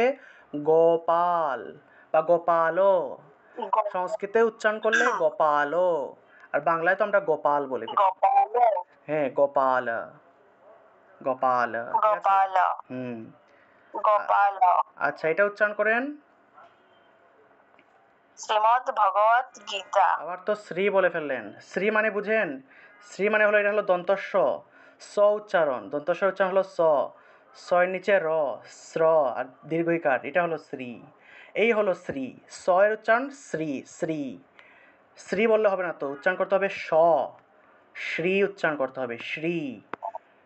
গোপাল বা গোপালো, সংস্কৃতে উচ্চারণ করলে গোপালো, আর বাংলায় তো আমরা গোপাল বলে ফেলি, গোপাল হ্যাঁ গোপাল, গোপাল, ঠিক আছে? গোপাল হুম, গোপাল আচ্ছা এটা উচ্চারণ করেন। শ্রীমদ্ ভগবত গীতা আবার তো শ্রী বলে ফেললেন, শ্রী মানে বুঝেন? শ্রী মানে হলো, এটা হলো দন্তস্ব, স উচ্চারণ, দন্তস্ব উচ্চারণ হলো স, সয়ের নিচে র, স্র, আর দীর্ঘইকার, এটা হলো শ্রী, এই হলো শ্রী, স এর উচ্চারণ শ্রী, শ্রী, শ্রী বললে হবে না তো, উচ্চারণ করতে হবে স, শ্রী উচ্চারণ করতে হবে, শ্রী,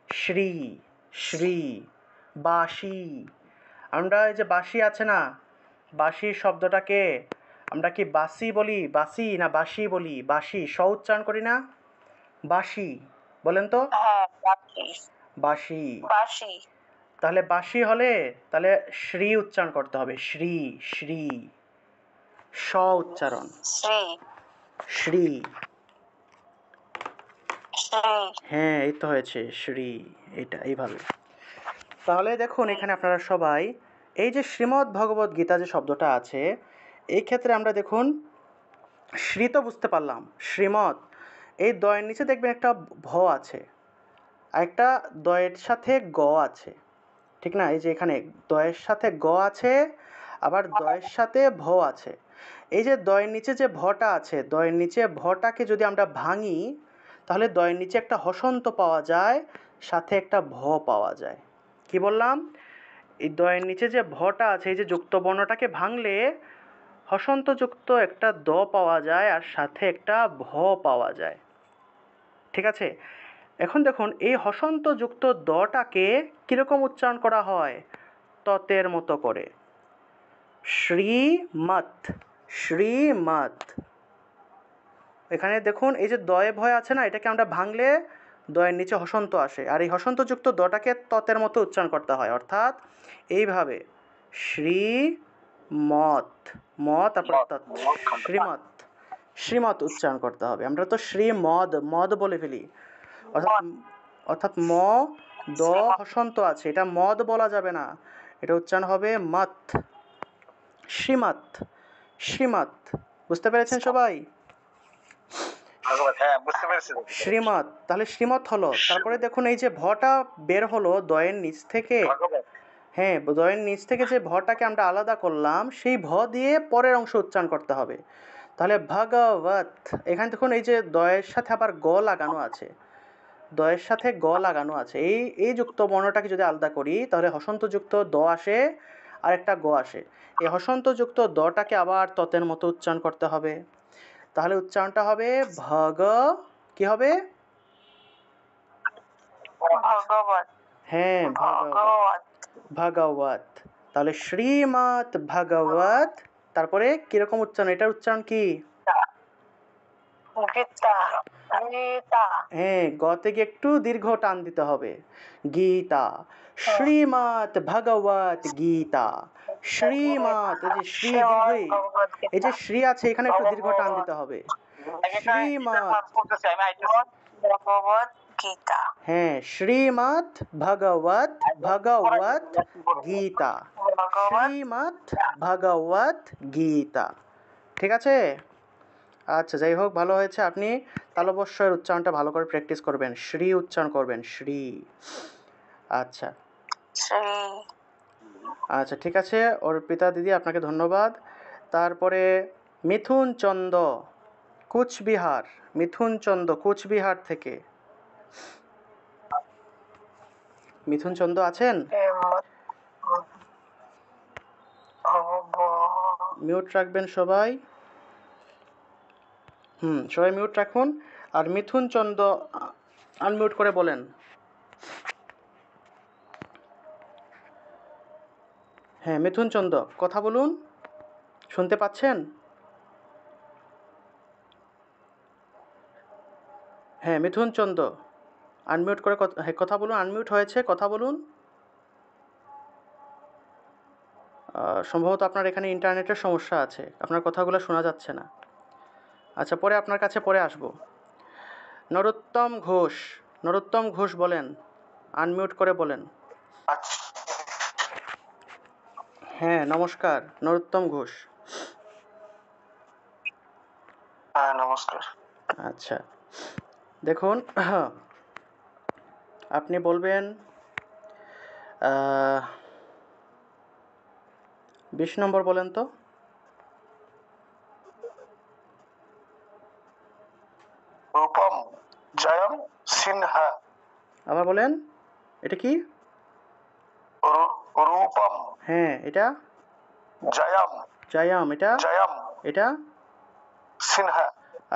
শ্রী, শ্রী, বাঁশি। আমরা এই যে বাঁশি আছে না, বাঁশি শব্দটাকে আমরা কি বাসি বলি, বাসি না বাঁশি বলি? বাঁশি, স উচ্চারণ করি না? বাঁশি বলেন তো। হ্যাঁ, বাঁশি। বাঁশি। বাঁশি। তাহলে বাঁশি হলে তাহলে শ্রী উচ্চারণ করতে হবে, শ্রী, শ্রী, স উচ্চারণ, শ্রী। শ্রী। শ্রী। হ্যাঁ, এই তো হয়েছে শ্রী, এটা এইভাবে। তাহলে দেখুন এখানে আপনারা সবাই এই যে শ্রীমদ্ ভগবদ্ গীতা যে শব্দটা আছে, এই ক্ষেত্রে আমরা দেখুন শ্রী তো বুঝতে পারলাম, শ্রীমৎ, এই দয়ের নিচে দেখবেন একটা ভ আছে, আর একটা দয়ের সাথে গ আছে, ঠিক না? এই যে এখানে দয়ের সাথে গ আছে, আবার দয়ের সাথে ভ আছে। এই যে দয়ের নিচে যে ভটা আছে, দয়ের নিচে ভটাকে যদি আমরা ভাঙি, তাহলে দয়ের নিচে একটা হসন্ত পাওয়া যায়, সাথে একটা ভ পাওয়া যায়। কি বললাম? এই দয়ের নিচে যে ভটা আছে, এই যে যুক্ত বর্ণটাকে ভাঙলে হসন্তযুক্ত একটা দ পাওয়া যায়, আর সাথে একটা ভ পাওয়া যায়। ঠিক আছে? এখন দেখুন এই হসন্তযুক্ত দটাকে কীরকম উচ্চারণ করা হয়? ততের মতো করে, শ্রীমৎ, শ্রীমৎ। এখানে দেখুন এই যে দয়ে ভয় আছে না, এটাকে আমরা ভাঙলে দয়ের নিচে হসন্ত আসে, আর এই হসন্তযুক্ত দটাকে ততের মতো উচ্চারণ করতে হয়, অর্থাৎ এইভাবে শ্রীমৎ, মত তারপর তৎ, শ্রীমৎ, শ্রীমৎ উচ্চারণ করতে হবে। আমরা তো শ্রীমদ, মদ বলে ফেলি, অর্থাৎ অর্থাৎ ম দ হসন্ত আছে, এটা মদ বলা যাবে না, এটা উচ্চারণ হবে মত, শ্রীমৎ, শ্রীমৎ। বুঝতে পেরেছেন সবাই? হ্যাঁ, বুঝতে পেরেছি। শ্রীমৎ, তাহলে শ্রীমৎ হলো। তারপরে দেখুন এই যে ভটা বের হলো দয়ের নিচ থেকে, ভগবত। হ্যাঁ, দয়ের নিচ থেকে যে ভটাকে আমরা আলাদা করলাম, সেই ভ দিয়ে পরের অংশ উচ্চারণ করতে হবে। তাহলে ভগবত, এখানে দেখুন এই যে দয়ের সাথে আবার গ লাগানো আছে, দয়ের সাথে গ লাগানো আছে, এই এই যুক্ত বর্ণটাকে যদি আলাদা করি, তাহলে হসন্তযুক্ত দ আসে আর একটা গ আসে। এই হসন্তযুক্ত দটাকে আবার ততের মতো উচ্চারণ করতে হবে। তাহলে উচ্চারণটা হবে ভগ, কি হবে? ভগবত। হ্যাঁ, ভগবত, ভগবত। ভগবত। তাহলে শ্রীমৎ ভগবত, তারপরে কিরকম উচ্চারণ? এটার উচ্চারণ কি? গীতা। গীতা। হ্যাঁ, গ থেকে একটু দীর্ঘ টান দিতে হবে, গীতা, শ্রীমৎ ভগবত গীতা, শ্রীমৎ, এই যে শ্রী দীর্ঘই, এই যে শ্রী আছে এখানে একটু দীর্ঘ টান দিতে হবে, শ্রীমৎ। ভগবত গীতা। হ্যাঁ, শ্রীমৎ ভগবত, ভগবত গীতা, শ্রীমৎ ভগবত গীতা। ঠিক আছে? আচ্ছা, যাই হোক, ভালো হয়েছে। আপনি তালবস্যের উচ্চারণটা ভালো করে প্র্যাকটিস করবেন, শ্রী উচ্চারণ করবেন, শ্রী। আচ্ছা শ্রী। আচ্ছা, ঠিক আছে অর্পিতা দিদি, আপনাকে ধন্যবাদ। তারপরে মিথুন চন্দ, কুচবিহার, মিথুন চন্দ কুচবিহার থেকে। মিথুন চন্দ আছেন? মিউট রাখবেন সবাই। সবাই মিউট রাখুন। আর মিথুন চন্দ আনমিউট করে বলেন। হ্যাঁ, মিথুন চন্দ কথা বলুন, শুনতে পাচ্ছেন? হ্যাঁ, মিথুন চন্দ আনমিউট করে কথা বলুন, আনমিউট হয়েছে, কথা বলুন। সম্ভবত আপনার এখানে ইন্টারনেটের সমস্যা আছে, আপনার কথাগুলো শোনা যাচ্ছে না। আচ্ছা, পরে আপনার কাছে পরে আসবো। নরোত্তম ঘোষ, নরোত্তম ঘোষ বলেন, আনমিউট করে বলেন। হ্যাঁ, নমস্কার, নরোত্তম ঘোষ। হ্যাঁ, নমস্কার। আচ্ছা, দেখুন আপনি বলবেন 20 নম্বর বলেন তো। রূপম জয়ম সিনহা। আবার বলেন, এটা কি? রূপম। হ্যাঁ, এটা জয়ম। জয়ম, এটা জয়ম। এটা সিনহা।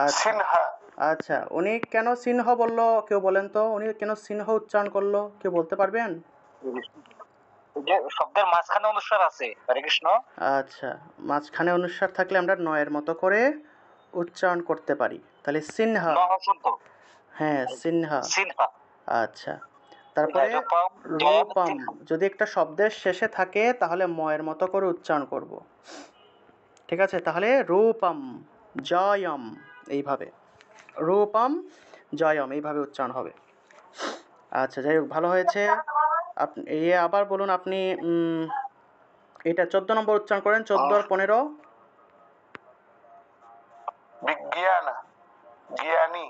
আচ্ছা সিনহা। আচ্ছা, উনি কেন সিংহ বললো কেউ বলেন তো, উনি কেন সিংহ উচ্চারণ করলো, কেউ বলতে পারবেন? যে শব্দের মাঝখানে অনুস্বার আছে। হরে কৃষ্ণ। আচ্ছা, মাঝখানে অনুস্বার থাকলে আমরা নয়ের মতো করে উচ্চারণ করতে পারি। তাহলে সিনহা। ন হসন্ত। হ্যাঁ, সিনহা। সিনহা। আচ্ছা, তারপরে রূপম জয়ম রূপম। সিনহা। যদি একটা শব্দের শেষে থাকে তাহলে ময়ের মতো করে উচ্চারণ করব। ঠিক আছে, তাহলে রূপম জয়ম, এইভাবে রূপম জয়ম এইভাবে উচ্চারণ হবে। আচ্ছা, যাই হোক, ভালো হয়েছে। আপনি আবার বলুন, আপনি এটা 14 নম্বর উচ্চারণ করেন, 14 আর 15। বিজ্ঞান জ্ঞানী।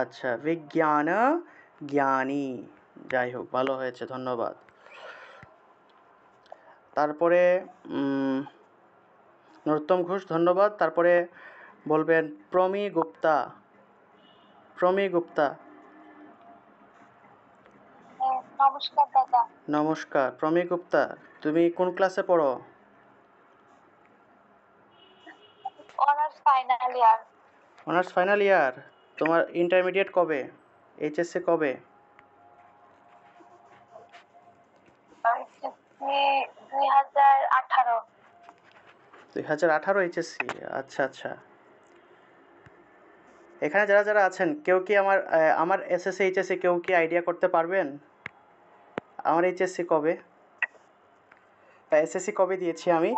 আচ্ছা, বিজ্ঞান জ্ঞানী। যাই হোক, ভালো হয়েছে, ধন্যবাদ। তারপরে নরোত্তম ঘোষ, ধন্যবাদ। তারপরে বলবেন প্রমি গুপ্তা। প্রমি গুপ্তা। নমস্কার দাদা। নমস্কার প্রমি গুপ্তা, তুমি কোন ক্লাসে পড়ো? Honours final year. Honours final year. তোমার ইন্টারমিডিয়েট কবে? এইচএসসি কবে? 2018। 2018 এইচএসসি। আচ্ছা আচ্ছা। এখানে যারা যারা আছেন, কেউ কি আমার এসএসসি এইচএসসি কেউ কি আইডিয়া করতে পারবেন আমার এইচএসসি কবে বা এসএসসি কবে দিয়েছি আমি?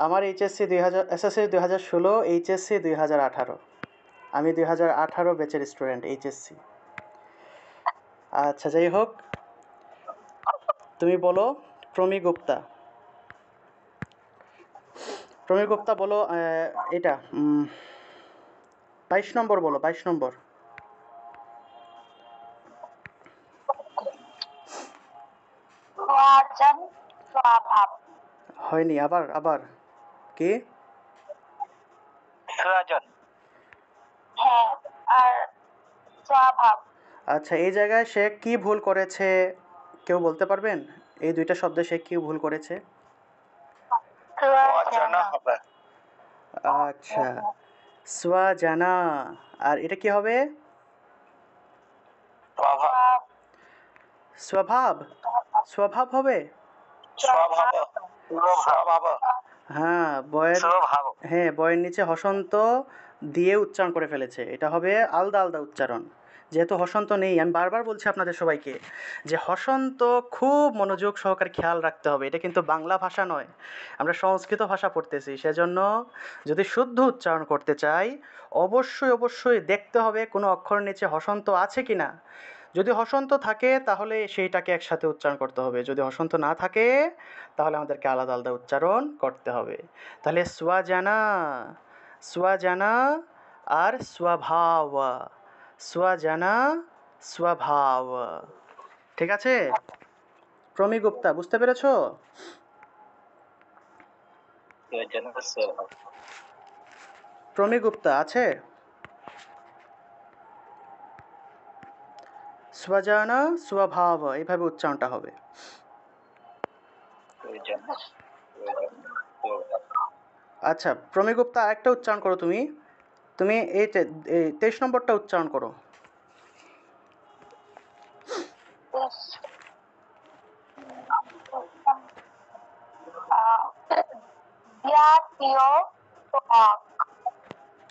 আমার এইচএসসি 2000, এসএসসি 2016, এইচএসসি 2018। আমি 2018 ব্যাচের স্টুডেন্ট এইচএসসি। আচ্ছা, যাই হোক, তুমি বলো প্রমি গুপ্তা। প্রমি গুপ্তা বলো এটা 22 নম্বর বলো, 22 নম্বর। স্বজন স্বভাব। হয়নি, আবার আবার কি? সুরাজন। হ্যাঁ, আর স্বভাব। আচ্ছা, এই জায়গায় সে কি ভুল করেছে কেউ বলতে পারবেন? এই দুইটা শব্দে সে কি ভুল করেছে? অজানা হবে। আচ্ছা, স্বজানা। আর এটা কি হবে? স্বভাব। স্বভাব। স্বভাব হবে। স্বভাব। স্বভাব। হ্যাঁ, বয়ের, স্বভাব। হ্যাঁ, বয়ের নিচে হসন্ত দিয়ে উচ্চারণ করে ফেলেছে। এটা হবে আলাদা আলাদা উচ্চারণ। যেহেতু হসন্ত নেই, আমি বারবার বলছি আপনাদের সবাইকে যে হসন্ত খুব মনোযোগ সহকারে খেয়াল রাখতে হবে। এটা কিন্তু বাংলা ভাষা নয়, আমরা সংস্কৃত ভাষা পড়তেছি। সেজন্য যদি শুদ্ধ উচ্চারণ করতে চাই, অবশ্যই অবশ্যই দেখতে হবে কোনো অক্ষরের নিচে হসন্ত আছে কি না। যদি হসন্ত থাকে তাহলে সেইটাকে একসাথে উচ্চারণ করতে হবে, যদি হসন্ত না থাকে তাহলে আমাদেরকে আলাদা আলাদা উচ্চারণ করতে হবে। তাহলে স্বজানা, স্বজানা আর স্বভাব। স্বজানা স্বভাব। ঠিক আছে প্রমি গুপ্তা, বুঝতে পেরেছো? সুরাজন স্বভাব। প্রমি গুপ্তা আছে? স্বজানা স্বভাব এইভাবে উচ্চারণটা হবে। সুরাজন। আচ্ছা প্রমি গুপ্তা, আরেকটা উচ্চারণ করো তুমি। তুমি এই 23 নম্বরটা উচ্চারণ করো। জাতীয় পতাকা।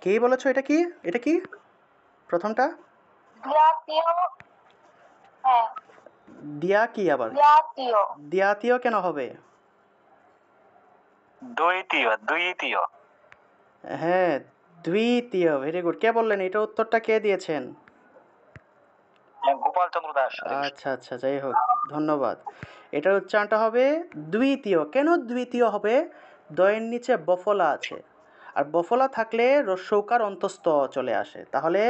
কি বলেছো? এটা কি? এটা কি প্রথমটা? জাতীয়। হ্যাঁ, দিয়া কি আবার? জাতীয়। দিয়াতীয় কেন হবে? দ্বৈতীয়। দ্বিতীয়। হ্যাঁ, দ্বিতীয়। Very good. কে বললেন? এটা উত্তরটা কে দিয়েছেন? গোপাল চন্দ্র দাস। আচ্ছা আচ্ছা, যাই হোক, ধন্যবাদ। এটার উচ্চারণটা হবে দ্বিতীয়। কেন দ্বিতীয় হবে? দয়ের নিচে বফলা আছে, আর বফলা থাকলে রস্যৌকার অন্তস্থ চলে আসে। তাহলে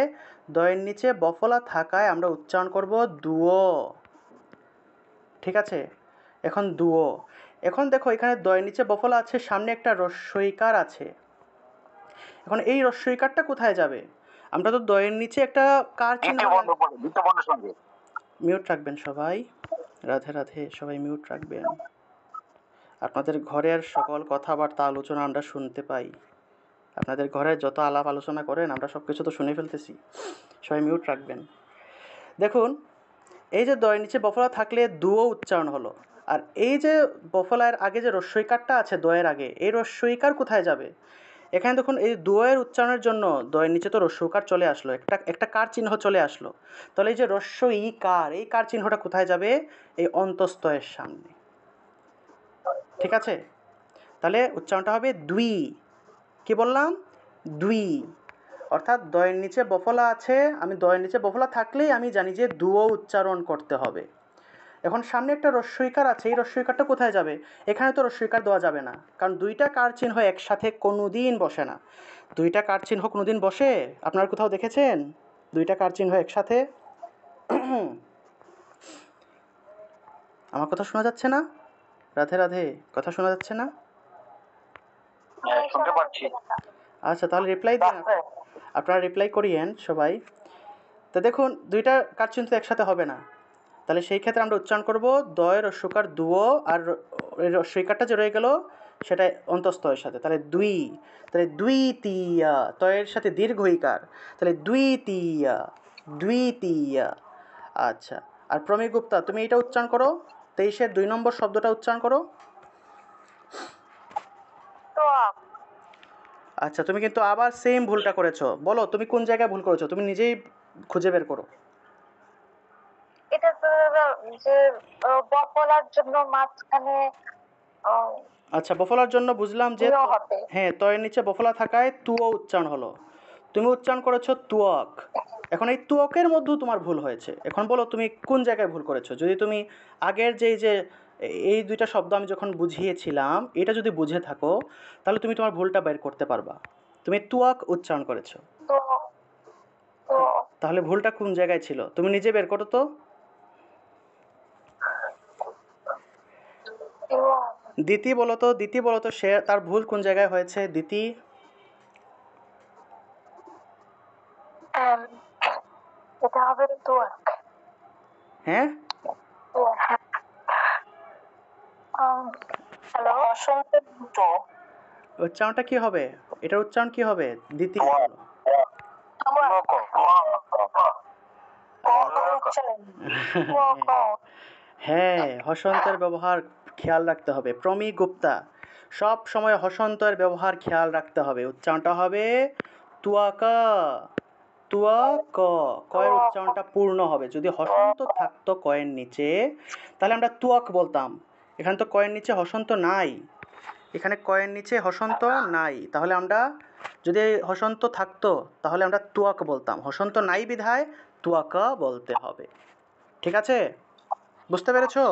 দয়ের নিচে বফলা থাকায় আমরা উচ্চারণ করব দুও। ঠিক আছে, এখন দুও। এখন দেখো, এখানে দয়ের নিচে বফলা আছে, সামনে একটা রস্যইকার আছে। এখন এই রস্যইকারটা কোথায় যাবে? আমরা তো দয়ের নিচে একটা কার চিহ্ন। দ্বিতীয় বর্ণ পড়ে, দ্বিতীয় বর্ণের সঙ্গে। মিউট রাখবেন সবাই, রাধে রাধে, সবাই মিউট রাখবেন। আপনাদের ঘরের সকল কথাবার্তা আলোচনা আমরা শুনতে পাই। আপনাদের ঘরে যত আলাপ আলোচনা করেন আমরা সব কিছু তো শুনে ফেলতেছি, সবাই মিউট রাখবেন। দেখুন, এই যে দয়ের নিচে বফলা থাকলে দুও উচ্চারণ হলো, আর এই যে বফলার আগে যে রস্যইকারটা আছে দয়ের আগে, এই রস্যইকার কোথায় যাবে? এখানে দেখুন, এই দুয়ের উচ্চারণের জন্য দয়ের নিচে তো রস্যইকার চলে আসলো, একটা কার চিহ্ন চলে আসলো। তাহলে এই যে রস্যইকার, এই কার চিহ্নটা কোথায় যাবে? এই অন্তস্তয়ের সামনে। ঠিক আছে, তাহলে উচ্চারণটা হবে দুই। কি বললাম? দুই। অর্থাৎ দয়ের নিচে বফলা আছে, আমি দয়ের নিচে বফলা থাকলেই আমি জানি যে দুও উচ্চারণ করতে হবে। এখন সামনে একটা রস্যইকার আছে, এই রস্যইকারটা কোথায় যাবে? এখানে তো রস্যইকার দেওয়া যাবে না, কারণ দুইটা কার চিহ্ন একসাথে কোনোদিন বসে না। দুইটা কার চিহ্ন কোনোদিন বসে? আপনারা কোথাও দেখেছেন দুইটা কার চিহ্ন একসাথে? আমার কথা শোনা যাচ্ছে না? রাধে রাধে, কথা শোনা যাচ্ছে না? শুনতে পাচ্ছি। আচ্ছা, তাহলে রিপ্লাই দিন, আপনারা রিপ্লাই করিয়েন সবাই। তো দেখুন, দুইটা কার চিহ্ন তো একসাথে হবে না, তাহলে সেই ক্ষেত্রে আমরা উচ্চারণ করব দয় রস্যকার দুও, আর রস্যইকারটা যে রয়ে গেল সেটা অন্তস্তয়ের সাথে, তাহলে দুই। তাহলে দুই তিয়া, তয়ের সাথে দীর্ঘইকার, তাহলে দুই তিয়া, দুই তিয়া। আচ্ছা, আর প্রমি গুপ্তা, তুমি এটা উচ্চারণ করো, 23-এর 2 নম্বর শব্দটা উচ্চারণ করো। তোয়াক। আচ্ছা, তুমি কিন্তু আবার সেম ভুলটা করেছো। বলো তুমি কোন জায়গায় ভুল করেছো, তুমি নিজেই খুঁজে বের করো। এটা তো যে বফলার জন্য মাঝখানে আচ্ছা, বফলার জন্য বুঝলাম যে ইয়ে হবে। হ্যাঁ, তয়ের নিচে বফলা থাকায় তুও উচ্চারণ হলো, তুমি উচ্চারণ করেছো তুয়ক। এখন এই তুয়কের মধ্যেও তোমার ভুল হয়েছে। এখন বলো তুমি কোন জায়গায় ভুল করেছো। যদি তুমি আগের যে এই দুইটা শব্দ আমি যখন বুঝিয়েছিলাম এটা যদি বুঝে থাকো, তাহলে তুমি তোমার ভুলটা বের করতে পারবা। তুমি তুয়ক উচ্চারণ করেছো, তো তো তাহলে ভুলটা কোন জায়গায় ছিল তুমি নিজে বের করো তো। দিতি বলো তো, দিতি বলো তো, সে তার ভুল কোন জায়গায় হয়েছে দিতি? এটা হবে তোয়াক। হ্যাঁ, হ্যালো, শুনতে তো উচ্চারণটা কি হবে? এটার উচ্চারণ কি হবে দিতি? বলো। হ্যাঁ, হসন্তের ব্যবহার খেয়াল রাখতে হবে। প্রমি গুপ্তা, সব সময় হসন্তের ব্যবহার খেয়াল রাখতে হবে। উচ্চারণটা হবে তুয়াকা, তুয়াক। কয়ের উচ্চারণটা পূর্ণ হবে। যদি হসন্ত থাকতো কয়ের নিচে তাহলে আমরা তুয়াক বলতাম। এখানে তো কয়ের নিচে হসন্ত নাই, এখানে কয়ের নিচে হসন্ত নাই, তাহলে আমরা যদি হসন্ত থাকতো তাহলে আমরা তুয়াক বলতাম। হসন্ত নাই বিধায় তুয়াকা বলতে হবে। ঠিক আছে, বুঝতে পেরেছো?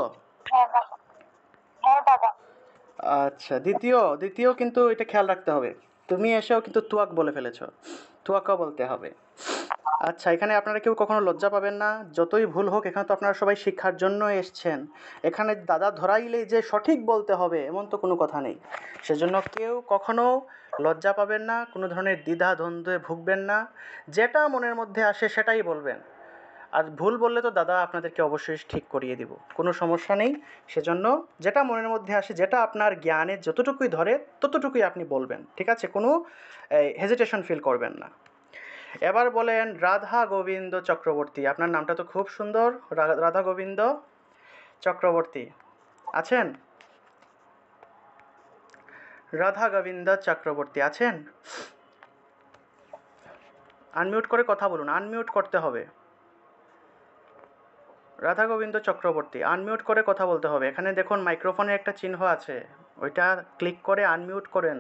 হ্যাঁ বাবা, হ্যাঁ বাবা। আচ্ছা, দ্বিতীয় কিন্তু এটা খেয়াল রাখতে হবে। তুমি এসেও কিন্তু তুয়াক বলে ফেলেছো, তুয়াকা বলতে হবে। আচ্ছা, এখানে আপনারা কেউ কখনো লজ্জা পাবেন না। যতই ভুল হোক, এখানে তো আপনারা সবাই শিক্ষার জন্য এসছেন। এখানে দাদা ধরাইলেই যে সঠিক বলতে হবে এমন তো কোনো কথা নেই। সেজন্য কেউ কখনো লজ্জা পাবেন না, কোনো ধরনের দ্বিধা দ্বন্দ্বে ভুগবেন না। যেটা মনের মধ্যে আসে সেটাই বলবেন। আর ভুল বললে তো দাদা আপনাদেরকে অবশ্যই ঠিক করিয়ে দিব, কোনো সমস্যা নেই। সেজন্য যেটা মনের মধ্যে আসে, যেটা আপনার জ্ঞানে যতটুকুই ধরে ততটুকুই আপনি বলবেন। ঠিক আছে, কোনো হেজিটেশন ফিল করবেন না। এবার বলেন রাধা গোবিন্দ চক্রবর্তী। আপনার নামটা তো খুব সুন্দর, রাধা গোবিন্দ চক্রবর্তী আছেন? রাধা গোবিন্দ চক্রবর্তী আছেন? আনমিউট করে কথা বলুন, আনমিউট করতে হবে। রাধা গোবিন্দ চক্রবর্তী, আনমিউট করে কথা বলতে হবে। এখানে দেখুন মাইক্রোফোনের একটা চিহ্ন আছে, ওইটা ক্লিক করে আনমিউট করেন।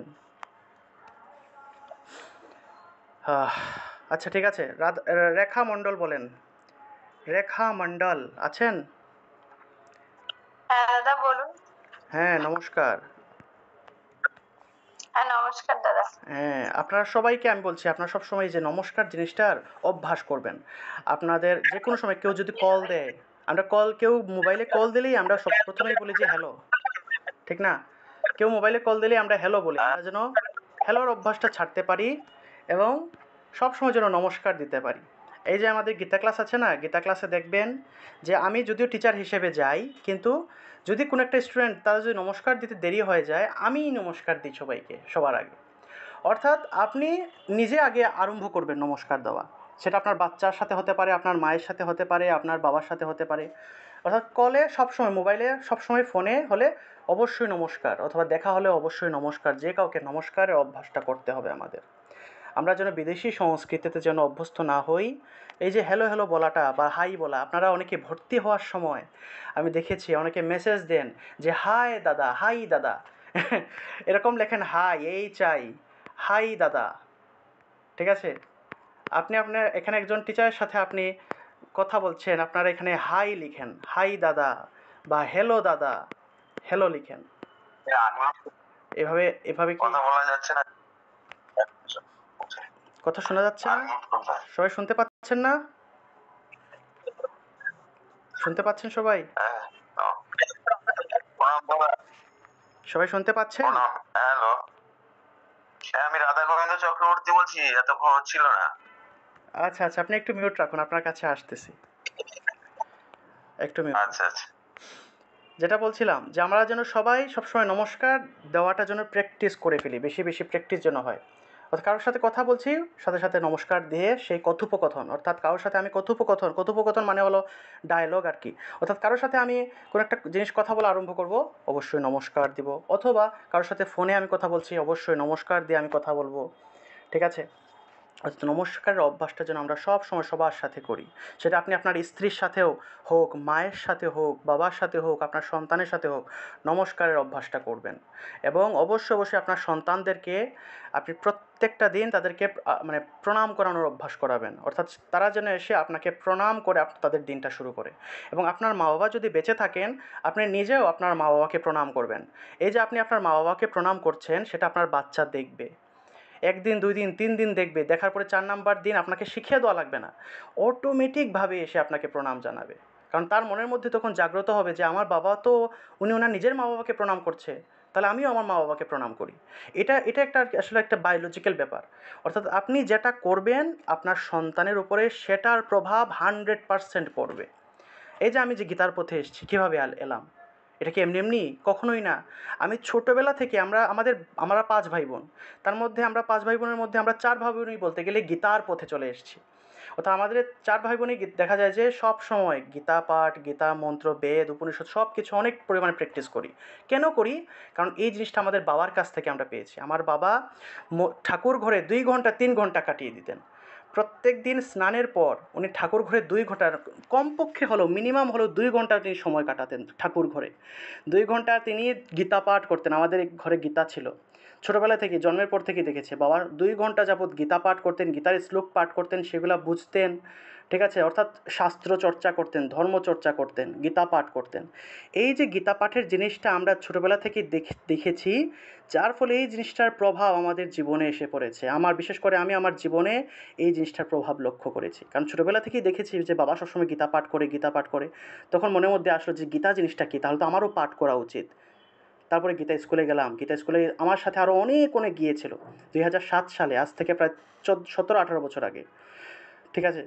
আচ্ছা ঠিক আছে, রেখা মণ্ডল বলেন। রেখা মণ্ডল আছেন? হ্যাঁ দাদা বলুন। হ্যাঁ নমস্কার। হ্যাঁ নমস্কার দাদা। হ্যাঁ, আপনারা সবাইকে আমি বলছি, আপনারা সবসময় যে নমস্কার জিনিসটার অভ্যাস করবেন। আপনাদের যে কোনো সময় কেউ যদি কল দেয়, আমরা কেউ মোবাইলে কল দিলেই আমরা সব প্রথমেই বলি যে হ্যালো, ঠিক না? কেউ মোবাইলে কল দিলেই আমরা হ্যালো বলি। আমরা যেন হ্যালোর অভ্যাসটা ছাড়তে পারি এবং সবসময় যেন নমস্কার দিতে পারি। এই যে আমাদের গীতা ক্লাস আছে না, গীতা ক্লাসে দেখবেন যে আমি যদিও টিচার হিসেবে যাই, কিন্তু যদি কোনো একটা স্টুডেন্ট তারা যদি নমস্কার দিতে দেরি হয়ে যায়, আমিই নমস্কার দিই সবাইকে সবার আগে। অর্থাৎ আপনি নিজে আগে আরম্ভ করবেন নমস্কার দেওয়া। সেটা আপনার বাচ্চার সাথে হতে পারে, আপনার মায়ের সাথে হতে পারে, আপনার বাবার সাথে হতে পারে। অর্থাৎ কলে সবসময়, মোবাইলে সবসময়, ফোনে হলে অবশ্যই নমস্কার, অথবা দেখা হলে অবশ্যই নমস্কার, যে কাউকে নমস্কারের অভ্যাসটা করতে হবে আমাদের। আমরা যেন বিদেশি সংস্কৃতিতে যেন অভ্যস্ত না হই। এই যে হ্যালো হ্যালো বলাটা বা হাই বলা, আপনারা অনেকে ভর্তি হওয়ার সময় আমি দেখেছি অনেকে মেসেজ দেন যে হাই দাদা, হাই দাদা এরকম লেখেন, হাই এই চাই, হাই দাদা। ঠিক আছে, আপনি আপনার এখানে একজন টিচারের সাথে আপনি কথা বলছেন, আপনারা এখানে হাই লিখেন, হাই দাদা, বা হ্যালো দাদা, হ্যালো লিখেন। এভাবে এভাবে কি কথা বলা যাচ্ছে না? কথা শোনা যাচ্ছে না? Unmute করতে হয়। সবাই শুনতে পাচ্ছেন না? শুনতে পাচ্ছেন সবাই? হ্যাঁ, প্রণাম দাদা। সবাই শুনতে পাচ্ছেন? প্রণাম। হ্যালো। হ্যাঁ, আমি রাধা গোবিন্দ চক্রবর্তী বলছি, এতক্ষণ হচ্ছিল না। আচ্ছা আচ্ছা, আপনি একটু মিউট রাখুন, আপনার কাছে আসতেছি। একটু মিউট। আচ্ছা আচ্ছা। যেটা বলছিলাম যে আমরা যেন সবাই সবসময় নমস্কার দেওয়াটা যেন প্র্যাকটিস করে ফেলি, বেশি বেশি প্র্যাকটিস যেন হয়। অর্থাৎ কারোর সাথে কথা বলছি, সাথে সাথে নমস্কার দিয়ে সেই কথোপকথন, অর্থাৎ কারোর সাথে আমি কথোপকথন মানে হলো ডায়লগ আর কি। অর্থাৎ কারোর সাথে আমি কোনো একটা জিনিস কথা বলা আরম্ভ করব, অবশ্যই নমস্কার দিব। অথবা কারোর সাথে ফোনে আমি কথা বলছি, অবশ্যই নমস্কার দিয়ে আমি কথা বলবো। ঠিক আছে, অর্থাৎ নমস্কারের অভ্যাসটা যেন আমরা সব সময় সবার সাথে করি। সেটা আপনি আপনার স্ত্রীর সাথেও হোক, মায়ের সাথে হোক, বাবার সাথে হোক, আপনার সন্তানের সাথে হোক, নমস্কারের অভ্যাসটা করবেন। এবং অবশ্যই অবশ্যই আপনার সন্তানদেরকে আপনি প্রত্যেকটা দিন তাদেরকে মানে প্রণাম করানোর অভ্যাস করাবেন। অর্থাৎ তারা যেন এসে আপনাকে প্রণাম করে তাদের দিনটা শুরু করে। এবং আপনার মা বাবা যদি বেঁচে থাকেন, আপনি নিজেও আপনার মা বাবাকে প্রণাম করবেন। এই যে আপনি আপনার মা বাবাকে প্রণাম করছেন, সেটা আপনার বাচ্চা দেখবে। একদিন, 2 দিন, 3 দিন দেখবে, দেখার পরে 4 নাম্বার দিন আপনাকে শিখিয়ে দেওয়া লাগবে না, অটোমেটিকভাবে এসে আপনাকে প্রণাম জানাবে। কারণ তার মনের মধ্যে তখন জাগ্রত হবে যে আমার বাবা তো উনি ওনার নিজের মা বাবাকে প্রণাম করছে, তাহলে আমিও আমার মা বাবাকে প্রণাম করি। এটা এটা একটা আসলে একটা বায়োলজিক্যাল ব্যাপার। অর্থাৎ আপনি যেটা করবেন আপনার সন্তানের উপরে সেটার প্রভাব 100% পড়বে। এই যে আমি যে গীতার পথে এসেছি, কীভাবে এলাম? এটা কি এমনি এমনি? কখনোই না। আমি ছোটোবেলা থেকে আমরা 5 ভাই বোন। তার মধ্যে আমরা 5 ভাই বোনের মধ্যে আমরা 4 ভাই বোনই বলতে গেলে গীতার পথে চলে এসেছি। অর্থাৎ আমাদের 4 ভাই বোনই দেখা যায় যে সব সময় গীতা পাঠ, গীতা মন্ত্র, বেদ, উপনিষদ সব কিছু অনেক পরিমাণে প্র্যাকটিস করি। কেন করি? কারণ এই জিনিসটা আমাদের বাবার কাছ থেকে আমরা পেয়েছি। আমার বাবা ঠাকুর ঘরে 2 ঘন্টা 3 ঘন্টা কাটিয়ে দিতেন। প্রত্যেক দিন স্নানের পর উনি ঠাকুর ঘরে 2 ঘন্টা, কমপক্ষে হলেও মিনিমাম হলেও 2 ঘন্টা তিনি সময় কাটাতেন ঠাকুর ঘরে। 2 ঘন্টা তিনি গীতা পাঠ করতেন। আমাদের ঘরে গীতা ছিল। ছোটোবেলা থেকে, জন্মের পর থেকেই দেখেছি বাবা 2 ঘন্টা যাবৎ গীতা পাঠ করতেন, গীতার শ্লোক পাঠ করতেন, সেগুলা বুঝতেন। ঠিক আছে, অর্থাৎ শাস্ত্র চর্চা করতেন, ধর্ম চর্চা করতেন, গীতা পাঠ করতেন। এই যে গীতা পাঠের জিনিসটা আমরা ছোটোবেলা থেকেই দেখেছি, যার ফলে এই জিনিসটার প্রভাব আমাদের জীবনে এসে পড়েছে। বিশেষ করে আমি আমার জীবনে এই জিনিসটার প্রভাব লক্ষ্য করেছি। কারণ ছোটোবেলা থেকেই দেখেছি যে বাবা সবসময় গীতা পাঠ করে। তখন মনের মধ্যে আসলো যে গীতা জিনিসটা কী, তাহলে তো আমারও পাঠ করা উচিত। তারপরে গীতা স্কুলে গেলাম। গীতা স্কুলে আমার সাথে আরও অনেক গিয়েছিল। 2007 সালে, আজ থেকে প্রায় 17-18 বছর আগে। ঠিক আছে,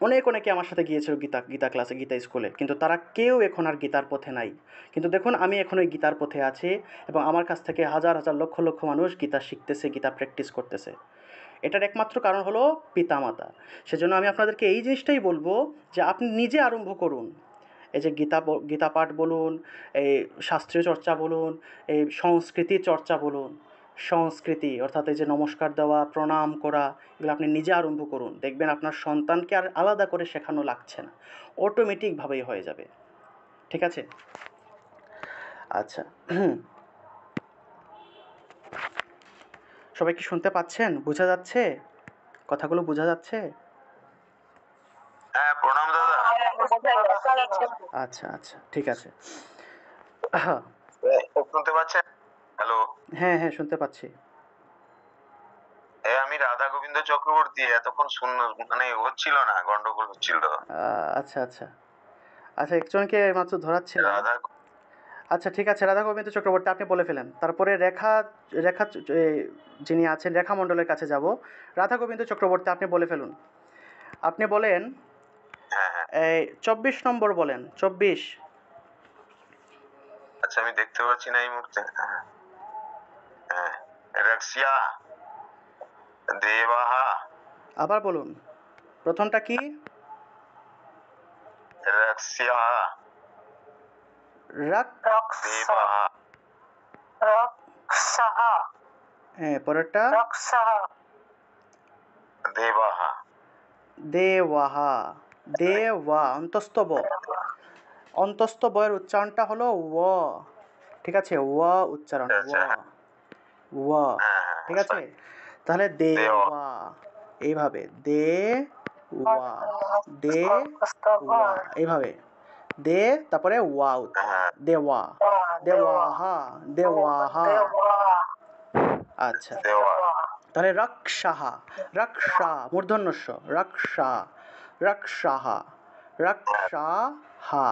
অনেকে আমার সাথে গিয়েছিল গীতা ক্লাসে, গীতা স্কুলে। কিন্তু তারা কেউ এখন আর গীতার পথে নাই। কিন্তু দেখুন আমি এখন ওই গীতার পথে আছি, এবং আমার কাছ থেকে হাজার হাজার লক্ষ লক্ষ মানুষ গীতা শিখতেছে, গীতা প্র্যাকটিস করতেছে। এটার একমাত্র কারণ হলো পিতামাতা। সেজন্য আমি আপনাদেরকে এই জিনিসটাই বলবো যে আপনি নিজে আরম্ভ করুন। এই যে গীতা পাঠ বলুন, এই শাস্ত্রীয় চর্চা বলুন, এই সংস্কৃতি চর্চা বলুন, সংস্কৃতি অর্থাৎ এই যে নমস্কার দেওয়া, প্রণাম করা, এগুলো আপনি নিজে আরম্ভ করুন। দেখবেন আপনার সন্তানকে আর আলাদা করে শেখানো লাগছে না, অটোমেটিকভাবেই হয়ে যাবে। ঠিক আছে, আচ্ছা। সবাই কি শুনতে পাচ্ছেন? বোঝা যাচ্ছে? কথাগুলো বোঝা যাচ্ছে? হ্যাঁ, প্রণাম দাদা। আচ্ছা আচ্ছা, ঠিক আছে। শুনতে পাচ্ছেন? হ্যালো। হ্যাঁ হ্যাঁ, শুনতে পাচ্ছি। আমি রাধা গোবিন্দ চক্রবর্তী, এতক্ষণ মানে হচ্ছিল না, গন্ডগোল হচ্ছিল। আচ্ছা আচ্ছা আচ্ছা, একজনকে মাত্র ধরাচ্ছিলাম। রাধা আচ্ছা ঠিক আছে, রাধা গোবিন্দ চক্রবর্তী আপনি বলে ফেলেন। তারপরে রেখা রেখা যিনি আছেন রেখা মণ্ডলের কাছে যাব। রাধা গোবিন্দ চক্রবর্তী আপনি বলে ফেলুন। আপনি বলেন হ্যাঁ হ্যাঁ। এই 24 নম্বর বলেন, 24। আচ্ছা, আমি দেখতে পাচ্ছি না এই মুহূর্তে। হ্যাঁ, রাক্সিয়া। দেবাহা, আবার বলুন, প্রথমটা কি? রক্ষ্যাহা, রাক। রক্সা দেবাহা, রক্সাহা হ্যাঁ, পরেরটা রক্সাহা দেবাহা, দেওয়াহা। দেওয়া, অন্তস্থ ব। অন্তস্থ বয়ের উচ্চারণটা হলো ও, ঠিক আছে? ও উচ্চারণ, ও আচ্ছা। ও, ঠিক আছে? তাহলে দেওয়া, এইভাবে দে ওয়া, দে ওয়া, এইভাবে দে, তারপরে ওয়া উচ্চারণ, দেওয়া, দেওয়াহা, দেওয়াহা। আচ্ছা, দেওয়া, তাহলে রক্ষাহা, রক্ষা মূর্ধন্যস্ব, রক্ষা, রক্ষাহা, রক্ষাহা,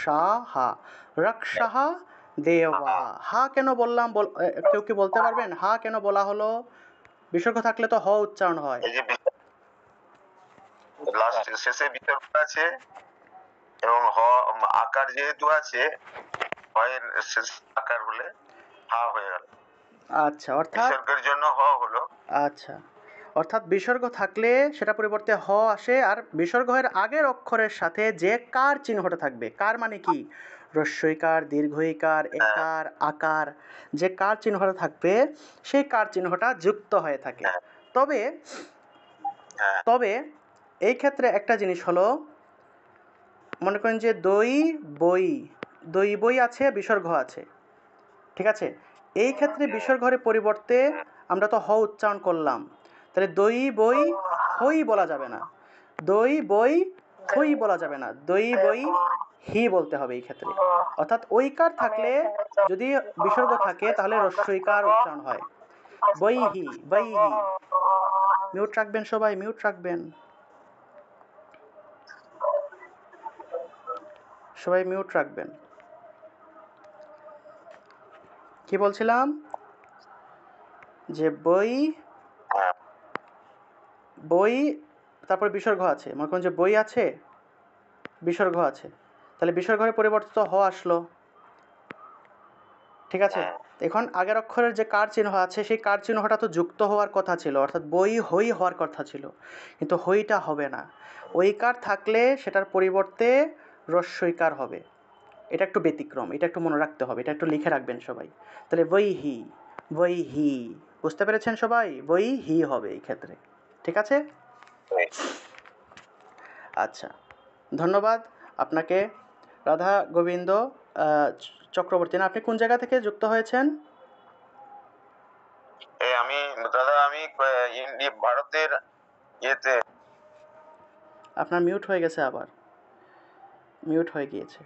সাহা, রক্ষাহা, দেওয়াহা। হা কেন বললাম, কেউ কি বলতে পারবেন হা কেন বলা হলো? বিসর্গ থাকলে তো হ উচ্চারণ হয়। এই যে লাস্ট শেষে বিসর্গ আছে এবং আকার যেহেতু আছে, হয়ের শেষ আকার হলে হা হয়ে গেল, আচ্ছা, অর্থাৎ বিসর্গের জন্য হ হলো। আচ্ছা, অর্থাৎ বিসর্গ থাকলে সেটা পরিবর্তে হ আসে, আর বিসর্গের আগের অক্ষরের সাথে যে কার চিহ্নটা থাকবে, কার মানে কি? হ্রস্বইকার, দীর্ঘইকার, একার, আকার, যে কার চিহ্নটা থাকবে সেই কার চিহ্নটা যুক্ত হয়ে থাকে। তবে হ্যাঁ, তবে এই ক্ষেত্রে একটা জিনিস হলো, মনে করেন যে দই বই, দই বই আছে, বিসর্গ আছে, ঠিক আছে? এই ক্ষেত্রে বিসর্গের পরিবর্তে আমরা তো হ উচ্চারণ করলাম, তাহলে দই বই হই বলা যাবে না, দই বই হই বলা যাবে না, দই বই হি বলতে হবে এই ক্ষেত্রে। অর্থাৎ ঐকার থাকলে, যদি বিসর্গ থাকে তাহলে হ্রস্বইকার উচ্চারণ হয়, বই হি, বই হি। মিউট রাখবেন সবাই, মিউট রাখবেন সবাই, মিউট রাখবেন। কি বলছিলাম? যে বই, বই, তারপর বিসর্গ আছে, মনে করুন যে বই আছে, বিসর্গ আছে, তাহলে বিসর্গের পরিবর্তে তো হ আসলো, ঠিক আছে? এখন আগের অক্ষরের যে কার চিহ্ন আছে সেই কার চিহ্নটা তো যুক্ত হওয়ার কথা ছিল, অর্থাৎ বই হই হওয়ার কথা ছিল, কিন্তু হইটা হবে না। ওই কার থাকলে সেটার পরিবর্তে হ্রস্বইকার হবে। এটা একটু ব্যতিক্রম, এটা একটু মনে রাখতে হবে, এটা একটু লিখে রাখবেন সবাই। তাহলে বই হি, বই হি, বুঝতে পেরেছেন সবাই? বই হি হবে এই ক্ষেত্রে, ঠিক আছে? আচ্ছা, ধন্যবাদ আপনাকে রাধা গোবিন্দ চক্রবর্তী। না, আপনি কোন জায়গা থেকে যুক্ত হয়েছেন? এই আমি দাদা, আমি ভারতের ইয়েতে। আপনার মিউট হয়ে গেছে, আবার মিউট হয়ে গিয়েছে,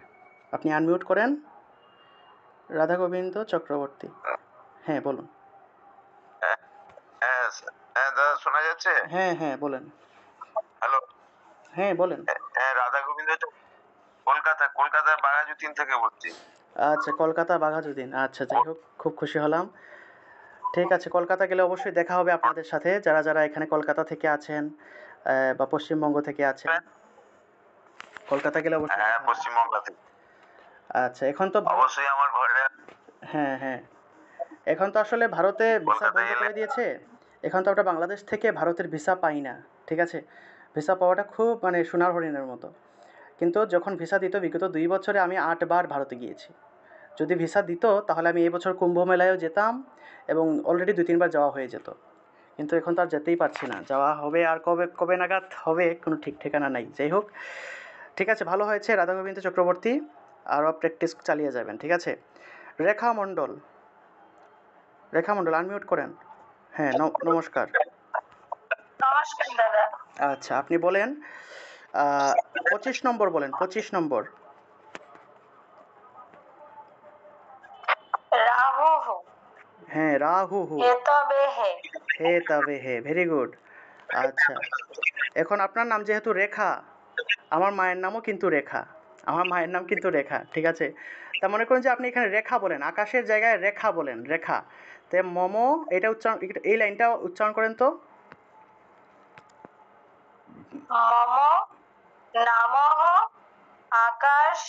আপনি আনমিউট করেন। রাধা গোবিন্দ চক্রবর্তী, হ্যাঁ বলুন। হ্যাঁ, হ্যাঁ, হ্যাঁ দাদা, শোনা যাচ্ছে? হ্যাঁ হ্যাঁ বলেন, হ্যালো। হ্যাঁ বলেন। হ্যাঁ, রাধা গোবিন্দ কলকাতার বাঘাযতীন থেকে বলছি। আচ্ছা, কলকাতা বাঘাযতীন, আচ্ছা, যাই হোক, খুব খুশি হলাম। ঠিক আছে, কলকাতা গেলে অবশ্যই দেখা হবে আপনাদের সাথে, যারা যারা এখানে কলকাতা থেকে আছেন বা পশ্চিমবঙ্গ থেকে আছেন, কলকাতা গেলে অবশ্যই হ্যাঁ, দেখা হবে। পশ্চিমবঙ্গ থেকে। আচ্ছা, এখন তো অবশ্যই আমার ঘরে। হ্যাঁ হ্যাঁ, এখন তো আসলে ভারতে ভিসা কলকাতায় বন্ধ এলে। করে দিয়েছে। এখন তো আমরা বাংলাদেশ থেকে ভারতের ভিসা পাই না, ঠিক আছে? ভিসা পাওয়াটা খুব মানে সোনার হরিণের মতো। কিন্তু যখন ভিসা দিত, বিগত 2 বছরে আমি 8 বার ভারতে গিয়েছি। যদি ভিসা দিত তাহলে আমি এই বছর কুম্ভ মেলায়ও যেতাম, এবং অলরেডি 2-3 বার যাওয়া হয়ে যেত। কিন্তু এখন তো আর যেতেই পারছি না, যাওয়া হবে আর কবে কবে নাগাদ হবে কোনো ঠিক ঠিকানা নাই। যাই হোক, ঠিক আছে, ভালো হয়েছে রাধা গোবিন্দ চক্রবর্তী, আরও প্র্যাকটিস চালিয়ে যাবেন, ঠিক আছে? রেখা মণ্ডল, রেখা মণ্ডল আনমিউট করেন। হ্যাঁ, নমস্কার। নমস্কার দাদা। আচ্ছা, আপনি বলেন 25 নম্বর বলেন, 25 নম্বর। রাহু হু হ্যাঁ, রাহু হু, হে তবে হে হে তবে হে, ভেরি গুড। আচ্ছা, এখন আপনার নাম যেহেতু রেখা, আমার মায়ের নামও কিন্তু রেখা, আমার মায়ের নাম কিন্তু রেখা, ঠিক আছে? তা মনে করুন যে আপনি এখানে রেখা বলেন, আকাশের জায়গায় রেখা বলেন, রেখা। তে মম, এটা উচ্চারণ, এই লাইনটা উচ্চারণ করেন তো। মম নামঃ আকাশ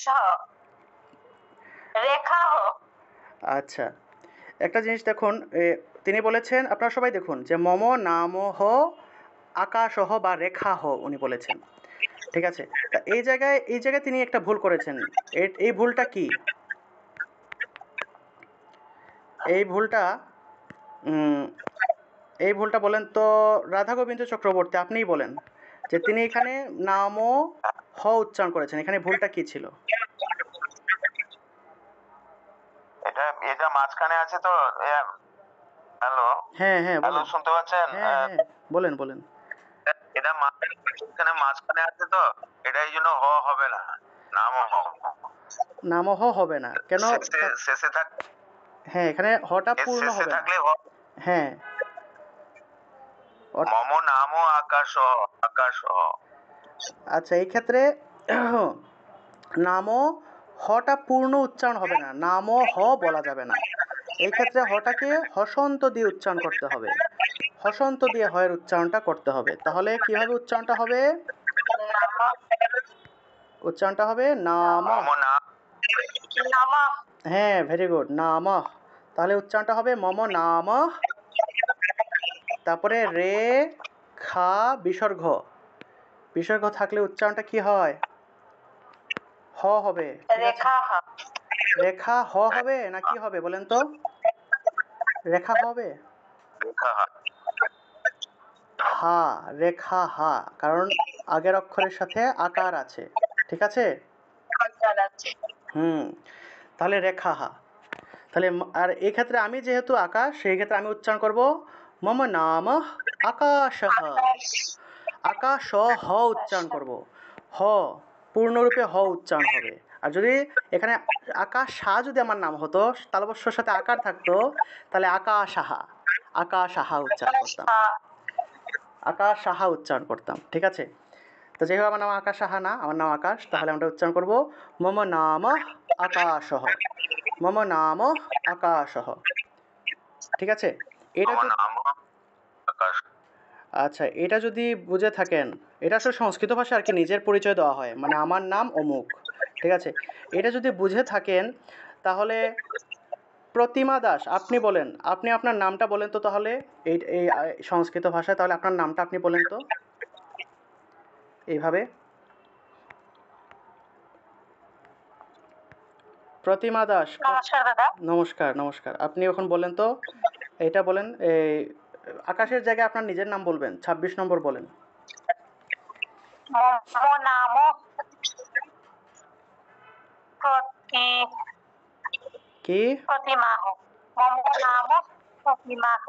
রেখা হ। আচ্ছা, একটা জিনিস দেখুন, তিনি বলেছেন, আপনারা সবাই দেখুন যে মম নামহ আকাশহ বা রেখাহ উনি বলেছেন, ঠিক আছে? তা এই জায়গায় তিনি একটা ভুল করেছেন। এই ভুলটা কি? এই ভুলটা উম, এই ভুলটা বলেন তো রাধা গোবিন্দ চক্রবর্তী, আপনিই বলেন যে তিনি এখানে নাম হ উচ্চারণ করেছেন, এখানে ভুলটা কি ছিল? এটা মাঝখানে আছে তো। হ্যালো, হ্যাঁ হ্যাঁ হ্যালো, বলেন। শুনতে পাচ্ছেন? হ্যাঁ হ্যাঁ বলেন বলেন। এটা এখানে মাঝখানে আছে তো, এটা এই জন্য হবে না, নাম নামহ হবে না কেন? শেষে থাক, হ্যাঁ, এখানে হটা পূর্ণ শেষে হবে না। থাকলে হ্যাঁ, মম নাম আকাশ, আকাশ। আচ্ছা, এই ক্ষেত্রে নাম হটা পূর্ণ উচ্চারণ হবে না, নাম হ বলা যাবে না। এই ক্ষেত্রে হটাকে হসন্ত দিয়ে উচ্চারণ করতে হবে, হসন্ত দিয়ে হয়ের উচ্চারণটা করতে হবে। তাহলে কিভাবে উচ্চারণটা হবে? উচ্চারণটা হবে নাম। মম নাম, হ্যাঁ, ভেরি গুড, নাম। তাহলে উচ্চারণটা হবে মম নাম, তারপরে রে খা বিসর্গ, বিসর্গ থাকলে উচ্চারণটা কি হয়? হ হবে, ঠিক আছে? রেখা হ হবে না কি হবে বলেন তো? রেখা হবে? রেখা, হা, রেখা হা, কারণ আগের অক্ষরের সাথে আকার আছে, ঠিক আছে? হুম, তাহলে রেখা হা। তাহলে আর এই ক্ষেত্রে আমি যেহেতু আকাশ, সেই ক্ষেত্রে আমি উচ্চারণ করব মম নাম আকাশহ। আকাশ হ উচ্চারণ করব, হ পূর্ণরূপে হ উচ্চারণ হবে। আর যদি এখানে আকাশ শাহ যদি আমার নাম হতো, তালবস্যর সাথে আকার থাকতো, তাহলে আকাশাহা, আকাশাহা উচ্চারণ করতাম, আকাশ সাহা উচ্চারণ করতাম, ঠিক আছে? তো যেহেতু আমার নাম আকাশ সাহা না, আমার নাম আকাশ, তাহলে আমরা উচ্চারণ করব মম নাম আকাশহ, মম নাম আকাশহ, ঠিক আছে? এটা মম যদি, নাম আকাশ। আচ্ছা, এটা যদি বুঝে থাকেন, এটা আসলে সংস্কৃত ভাষা আর কি, নিজের পরিচয় দেওয়া হয়, মানে আমার নাম অমুক, ঠিক আছে? এটা যদি বুঝে থাকেন, তাহলে প্রতিমা দাস আপনি বলেন, আপনি আপনার নামটা বলেন তো তাহলে, এই এই সংস্কৃত ভাষায়, তাহলে আপনার নামটা আপনি বলেন তো এইভাবে। প্রতিমা দাস, নমস্কার দাদা। নমস্কার নমস্কার। আপনি এখন বলেন তো, এটা বলেন, এই আকাশের জায়গায় আপনার নিজের নাম বলবেন, 26 নম্বর বলেন। মম নাম প্রতি কি? প্রতিমাহ। মম নাম প্রতিমাহ।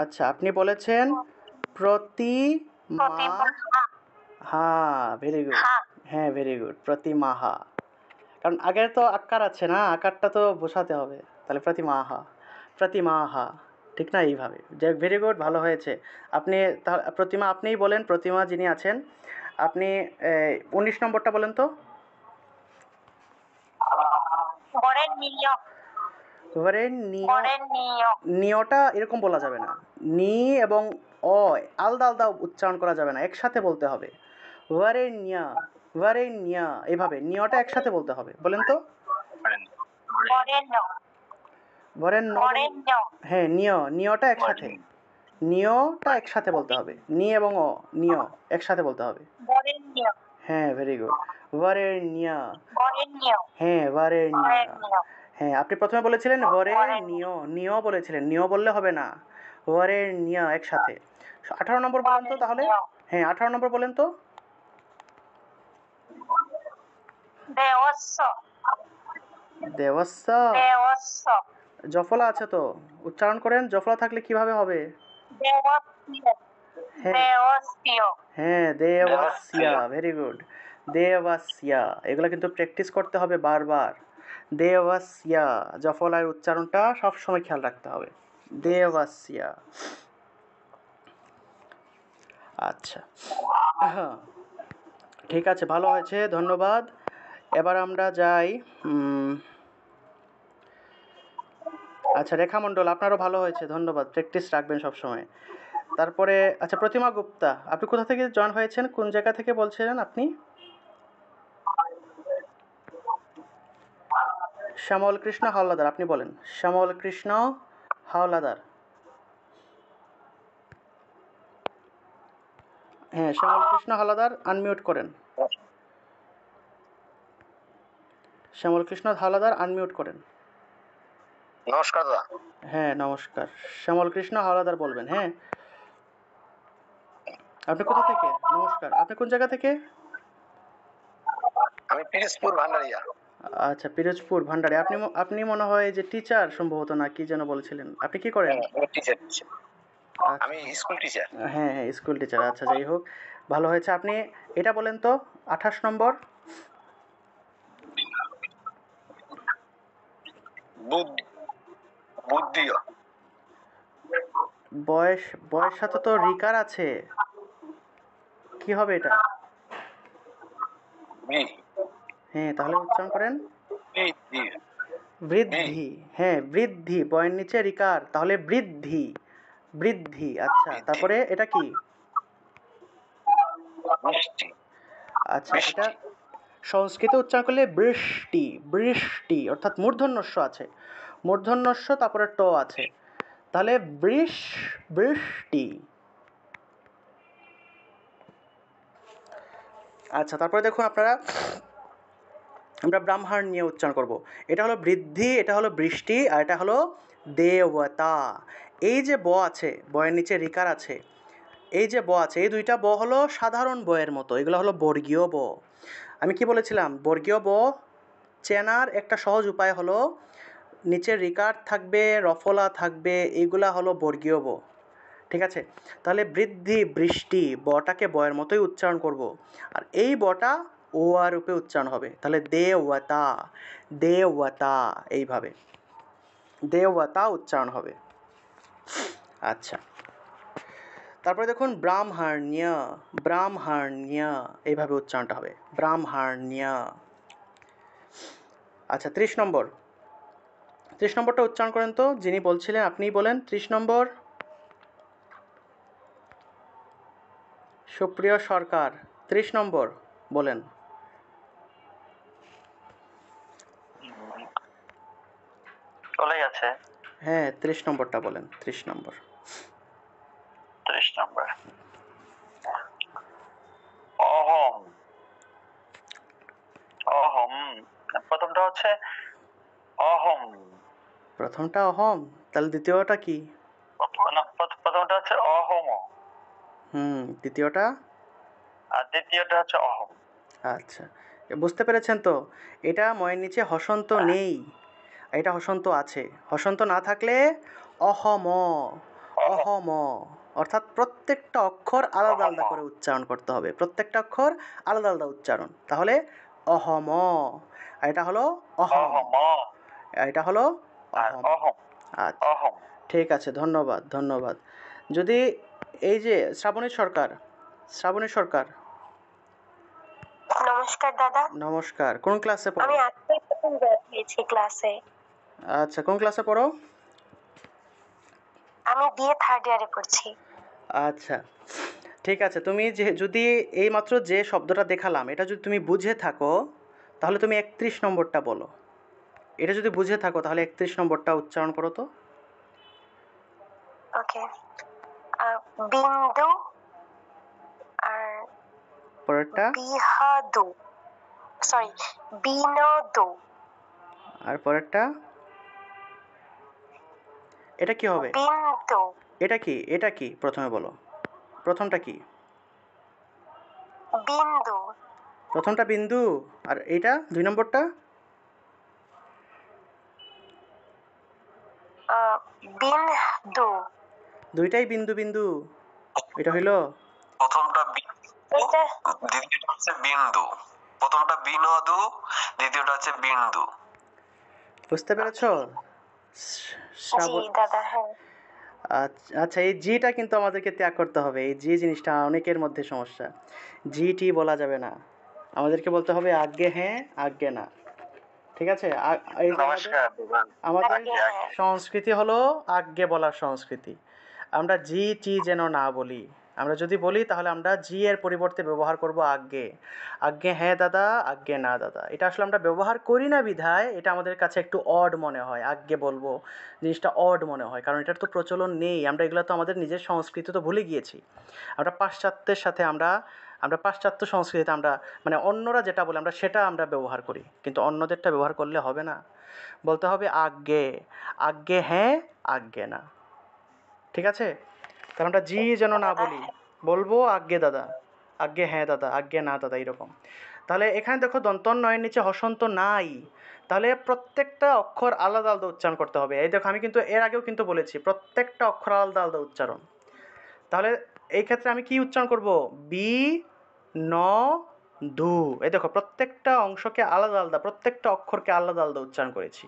আচ্ছা, আপনি বলেছেন প্রতিমা। প্রতিমা। হ্যাঁ, ভেরি গুড। হ্যাঁ। হ্যাঁ, ভেরি গুড, প্রতিমাহা। কারণ আগের তো আকার আছে না, আকারটা তো বসাতে হবে, তাহলে প্রতিমাহা, প্রতিমাহা, ঠিক না? এইভাবে যে, ভেরি গুড, ভালো হয়েছে। আপনি তাহলে প্রতিমা আপনিই বলেন, প্রতিমা যিনি আছেন, আপনি 19 নম্বরটা বলেন তো। বরেণ্য। এবারে নিয়, বরেণ্য। নিয়টা এরকম বলা যাবে না, নি এবং অ আলাদা আলাদা উচ্চারণ করা যাবে না, একসাথে বলতে হবে। ওয়ারেন্যা, ওয়ারেন্যা, এইভাবে নিয়টা একসাথে বলতে হবে, বলেন তো। বরেণ্য। বরেণ্য, বরেণ্য। হ্যাঁ, নিয়টা একসাথে, নিয়টা একসাথে বলতে হবে, নি এবং অ, নিয় একসাথে বলতে হবে। বরেণ্য। হ্যাঁ, ভেরি গুড, ওয়ারেন্যা। বরেণ্য। হ্যাঁ, ওয়ারেন্যা। বরেণ্য। হ্যাঁ, আপনি প্রথমে বলেছিলেন বরে নিয়, নিয় বলেছিলেন, নিয় বললে হবে না, ওয়ারে নিয়া একসাথে। 18 নম্বর বলেন তো তাহলে। হ্যাঁ, 18 নম্বর বলেন তো। দেবস্য। দেবস্য, দেবস্য। জফলা আছে তো, উচ্চারণ করেন, জফলা থাকলে কিভাবে হবে? দেবস্য। হ্যাঁ দেবস্য। হ্যাঁ, দেবস্যা, ভেরি গুড, দেবস্যা। এগুলো কিন্তু প্র্যাকটিস করতে হবে বারবার। দেবস্যা, জফলার উচ্চারণটা সব সময় খেয়াল রাখতে হবে, দেবস্যা। আচ্ছা, হ্যাঁ, ঠিক আছে, ভালো হয়েছে, ধন্যবাদ। এবার আমরা যাই, আচ্ছা, রেখা মণ্ডল, আপনারও ভালো হয়েছে, ধন্যবাদ, প্র্যাকটিস রাখবেন সবসময়। তারপরে আচ্ছা, প্রতিমা গুপ্তা, আপনি কোথা থেকে জয়েন হয়েছেন, কোন জায়গা থেকে বলছিলেন আপনি? শ্যামল কৃষ্ণ হাওলাদার, আপনি বলেন, শ্যামল কৃষ্ণ হাওলাদার। হ্যাঁ, শ্যামল কৃষ্ণ হাওলাদার, আনমিউট করেন। শ্যামল কৃষ্ণ হাওলাদার, আনমিউট করেন। নমস্কার দাদা। হ্যাঁ নমস্কার, শ্যামল কৃষ্ণ হাওলাদার বলবেন। হ্যাঁ, আপনি কোথা থেকে? নমস্কার, আপনি কোন জায়গা থেকে? আমি পিরিজপুর ভান্ডারিয়া। আচ্ছা, পিরোজপুর ভান্ডারে। আপনি মনে হয় যে টিচার সম্ভবত, না কি যেন বলছিলেন। আপনি কি করেন? টিচার। আচ্ছা, আমি স্কুল টিচার। হ্যাঁ হ্যাঁ, স্কুল টিচার। আচ্ছা, যাই হোক, ভালো হয়েছে। আপনি এটা বলেন তো, 28 নম্বর। বুদ্ধি। বয়স, বয়স সাথে তো রিকার আছে, কি হবে এটা? হ্যাঁ, তাহলে উচ্চারণ করেন বৃদ্ধি। হ্যাঁ, বৃদ্ধি, বয়ের নিচে রিকার, তাহলে বৃদ্ধি, বৃদ্ধি। আচ্ছা, তারপরে এটা কি? আচ্ছা, এটা সংস্কৃত উচ্চারণ করলে বৃষ্টি, বৃষ্টি, অর্থাৎ মূর্ধন্যস্ব আছে, মূর্ধন্যস্ব, তারপরে ট আছে, তাহলে বৃষ্টি। আচ্ছা, তারপরে দেখুন আপনারা, আমরা ব্রাহ্মণ নিয়ে উচ্চারণ করব। এটা হলো বৃদ্ধি, এটা হলো বৃষ্টি, আর এটা হলো দেবতা। এই যে ব আছে, বয়ের নিচে রিকার আছে, এই যে ব আছে, এই দুইটা ব হলো সাধারণ বয়ের মতো, এগুলো হলো বর্গীয় ব। আমি কি বলেছিলাম? বর্গীয় ব চেনার একটা সহজ উপায় হলো, নিচে রিকার থাকবে, রফলা থাকবে, এইগুলা হলো বর্গীয় ব। ঠিক আছে? তাহলে বৃদ্ধি, বৃষ্টি, বটাকে বয়ের মতোই উচ্চারণ করব, আর এই বটা ও আর রূপে উচ্চারণ হবে, তাহলে দেবতা, দেবতা, এইভাবে দেবতা উচ্চারণ হবে। আচ্ছা, তারপরে দেখুন ব্রাহ্মণ্য, ব্রাহ্মণ্য, এইভাবে উচ্চারণটা হবে, ব্রাহ্মণ্য। আচ্ছা, 30 নম্বর, 30 নম্বরটা উচ্চারণ করেন তো, যিনি বলছিলেন আপনিই বলেন। 30 নম্বর, সুপ্রিয় সরকার, 30 নম্বর বলেন। চলে গেছে। হ্যাঁ, 30 নম্বরটা বলেন, 30 নম্বর। 30 নম্বর, অহম। অহম, প্রথমটা হচ্ছে অহম। প্রথমটা অহম, তাহলে দ্বিতীয়টা কি? প্রথমটা হচ্ছে অহম, দ্বিতীয়টা? আর দ্বিতীয়টা হচ্ছে অহম। আচ্ছা, বুঝতে পেরেছেন তো? এটা ময়ের নিচে হসন্ত নেই, এটা হসন্ত আছে। হসন্ত না থাকলে অহম, অহম, অর্থাৎ প্রত্যেকটা অক্ষর আলাদা আলাদা করে উচ্চারণ করতে হবে, প্রত্যেকটা অক্ষর আলাদা আলাদা উচ্চারণ, তাহলে অহম। আর এটা হলো অহম, এটা হলো অহম। আচ্ছা, ঠিক আছে, ধন্যবাদ, ধন্যবাদ। যদি এই যে শ্রাবণী সরকার, শ্রাবণী সরকার, নমস্কার দাদা। নমস্কার, কোন ক্লাসে পড়ো? আমি আজকে প্রথম গিয়েছি ক্লাসে। আচ্ছা, কোন ক্লাসে পড়ো? আমি বিএ থার্ড ইয়ারে পড়ছি। আচ্ছা, ঠিক আছে। তুমি যদি এইমাত্র যে শব্দটা দেখালাম এটা যদি তুমি বুঝে থাকো, তাহলে তুমি 31 নম্বরটা বলো। এটা যদি বুঝে থাকো তাহলে 31 নম্বরটা উচ্চারণ করো তো। ওকে, বিন্দু আর পরেরটা? বিহাদু, সরি, বিনোদু। আর পরেরটা? এটা কি হবে? বিন্দু। এটা কি? এটা কি প্রথমে বলো, প্রথমটা কি? বিন্দু। প্রথমটা বিন্দু, আর এইটা 2 নম্বরটা? বিন্দু। দুইটাই বিন্দু বিন্দু, এটা হইলো? প্রথমটা এটা দ্বিতীয়টা হচ্ছে বিন্দু। প্রথমটা বিনোদু, দ্বিতীয়টা হচ্ছে বিন্দু। বুঝতে পেরেছো? জি দাদা, হ্যাঁ। আচ্ছা, এই জিটা কিন্তু আমাদেরকে ত্যাগ করতে হবে। এই জি জিনিসটা অনেকের মধ্যে সমস্যা, জি টি বলা যাবে না, আমাদেরকে বলতে হবে আজ্ঞে হ্যাঁ, আজ্ঞে না। ঠিক আছে? এই যে আমাদের সংস্কৃতি হলো আজ্ঞে বলার সংস্কৃতি, আমরা জি টি যেন না বলি, আমরা যদি বলি তাহলে আমরা জি এর পরিবর্তে ব্যবহার করব আজ্ঞে। আজ্ঞে হ্যাঁ দাদা, আজ্ঞে না দাদা। এটা আসলে আমরা ব্যবহার করি না বিধায় এটা আমাদের কাছে একটু অড মনে হয়। আজ্ঞে বলবো, জিনিসটা অড মনে হয়, কারণ এটার তো প্রচলন নেই। আমরা এগুলো তো আমাদের নিজের সংস্কৃতি তো ভুলে গিয়েছি। আমরা পাশ্চাত্যের সাথে আমরা পাশ্চাত্য সংস্কৃতিতে আমরা মানে অন্যরা যেটা বলে আমরা সেটা আমরা ব্যবহার করি, কিন্তু অন্যদেরটা ব্যবহার করলে হবে না। বলতে হবে আজ্ঞে, আজ্ঞে হ্যাঁ, আজ্ঞে না। ঠিক আছে? তাহলে আমরা জি যেন না বলি, বলবো আজ্ঞে দাদা, আজ্ঞে হ্যাঁ দাদা, আজ্ঞে না দাদা, এরকম। তাহলে এখানে দেখো দন্তন্বয়ের নিচে হসন্ত নাই, তাহলে প্রত্যেকটা অক্ষর আলাদা আলাদা উচ্চারণ করতে হবে। এই দেখো আমি কিন্তু এর আগেও কিন্তু বলেছি প্রত্যেকটা অক্ষর আলাদা আলাদা উচ্চারণ। তাহলে এই ক্ষেত্রে আমি কি উচ্চারণ করব? বি ন দু। এই দেখো প্রত্যেকটা অংশকে আলাদা আলাদা, প্রত্যেকটা অক্ষরকে আলাদা আলাদা উচ্চারণ করেছি।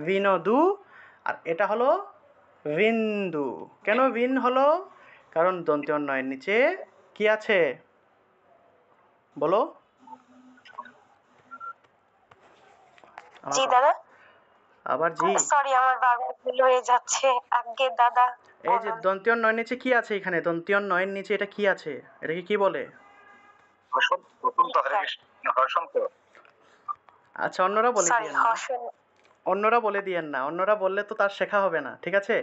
বিনদু, আর এটা হলো বিন্দু। কেন বিন হলো? কারণ দন্ত্য নয়ের নিচে কি আছে বলো? জি দাদা। আবার জি। সরি, আমার বারবার ভুল হয়ে যাচ্ছে। আজ্ঞে দাদা। এই যে দন্ত্য নয়ের নিচে কি আছে? এখানে দন্ত্য নয়ের নিচে এটা কি আছে? এটাকে কি বলে? আচ্ছা, অন্যরা বলে সরি, দিয়েন না, অন্যরা বলে দিয়েন না, অন্যরা বললে তো তার শেখা হবে না। ঠিক আছে?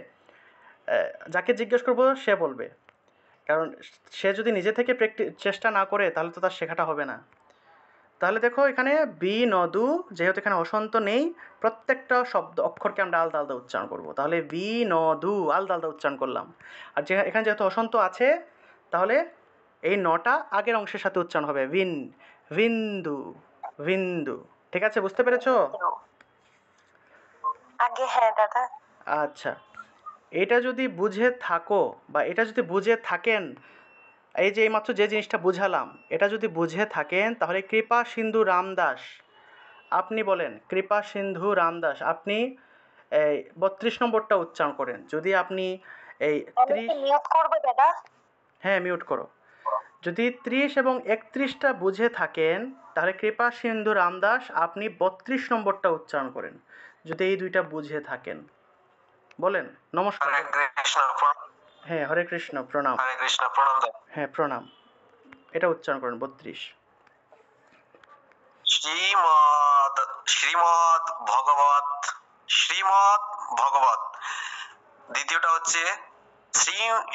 যাকে জিজ্ঞেস করবো সে বলবে, কারণ সে যদি নিজে থেকে চেষ্টা না করে তাহলে তো তার শেখাটা হবে না। তাহলে দেখো এখানে বি নদু, যেহেতু এখানে অসন্ত নেই, প্রত্যেকটা শব্দ অক্ষরকে আমরা আলাদা আলাদা উচ্চারণ করব। তাহলে বি নদু আলাদা আলাদা উচ্চারণ করলাম। আর এখানে যেহেতু অসন্ত আছে, তাহলে এই নটা আগের অংশের সাথে উচ্চারণ হবে। বিন, বিন্দু, বিন্দু। ঠিক আছে, বুঝতে পেরেছো? আজ্ঞে হ্যাঁ দাদা। আচ্ছা, এটা যদি বুঝে থাকো বা এটা যদি বুঝে থাকেন, এই যে এইমাত্র যে জিনিসটা বুঝালাম, এটা যদি বুঝে থাকেন তাহলে কৃপা সিন্ধু রামদাস, আপনি বলেন কৃপা সিন্ধু রামদাস, আপনি এই ৩২ নম্বরটা উচ্চারণ করেন। যদি আপনি এই আমি ৩০, মিউট করব দাদা? হ্যাঁ মিউট করো। যদি ৩০ এবং ৩১টা বুঝে থাকেন তাহলে কৃপা সিন্ধু রামদাস আপনি ৩২ নম্বরটা উচ্চারণ করেন, যদি এই দুইটা বুঝে থাকেন। বলেন নমস্কার। হ্যাঁ, হরে কৃষ্ণ, প্রণাম। হরে কৃষ্ণ, প্রণাম দাদা। হ্যাঁ, প্রণাম। এটা উচ্চারণ করেন ৩২। শ্রীমদ, শ্রীমদ ভগবত, শ্রীমদ ভগবত। দ্বিতীয়টা হচ্ছে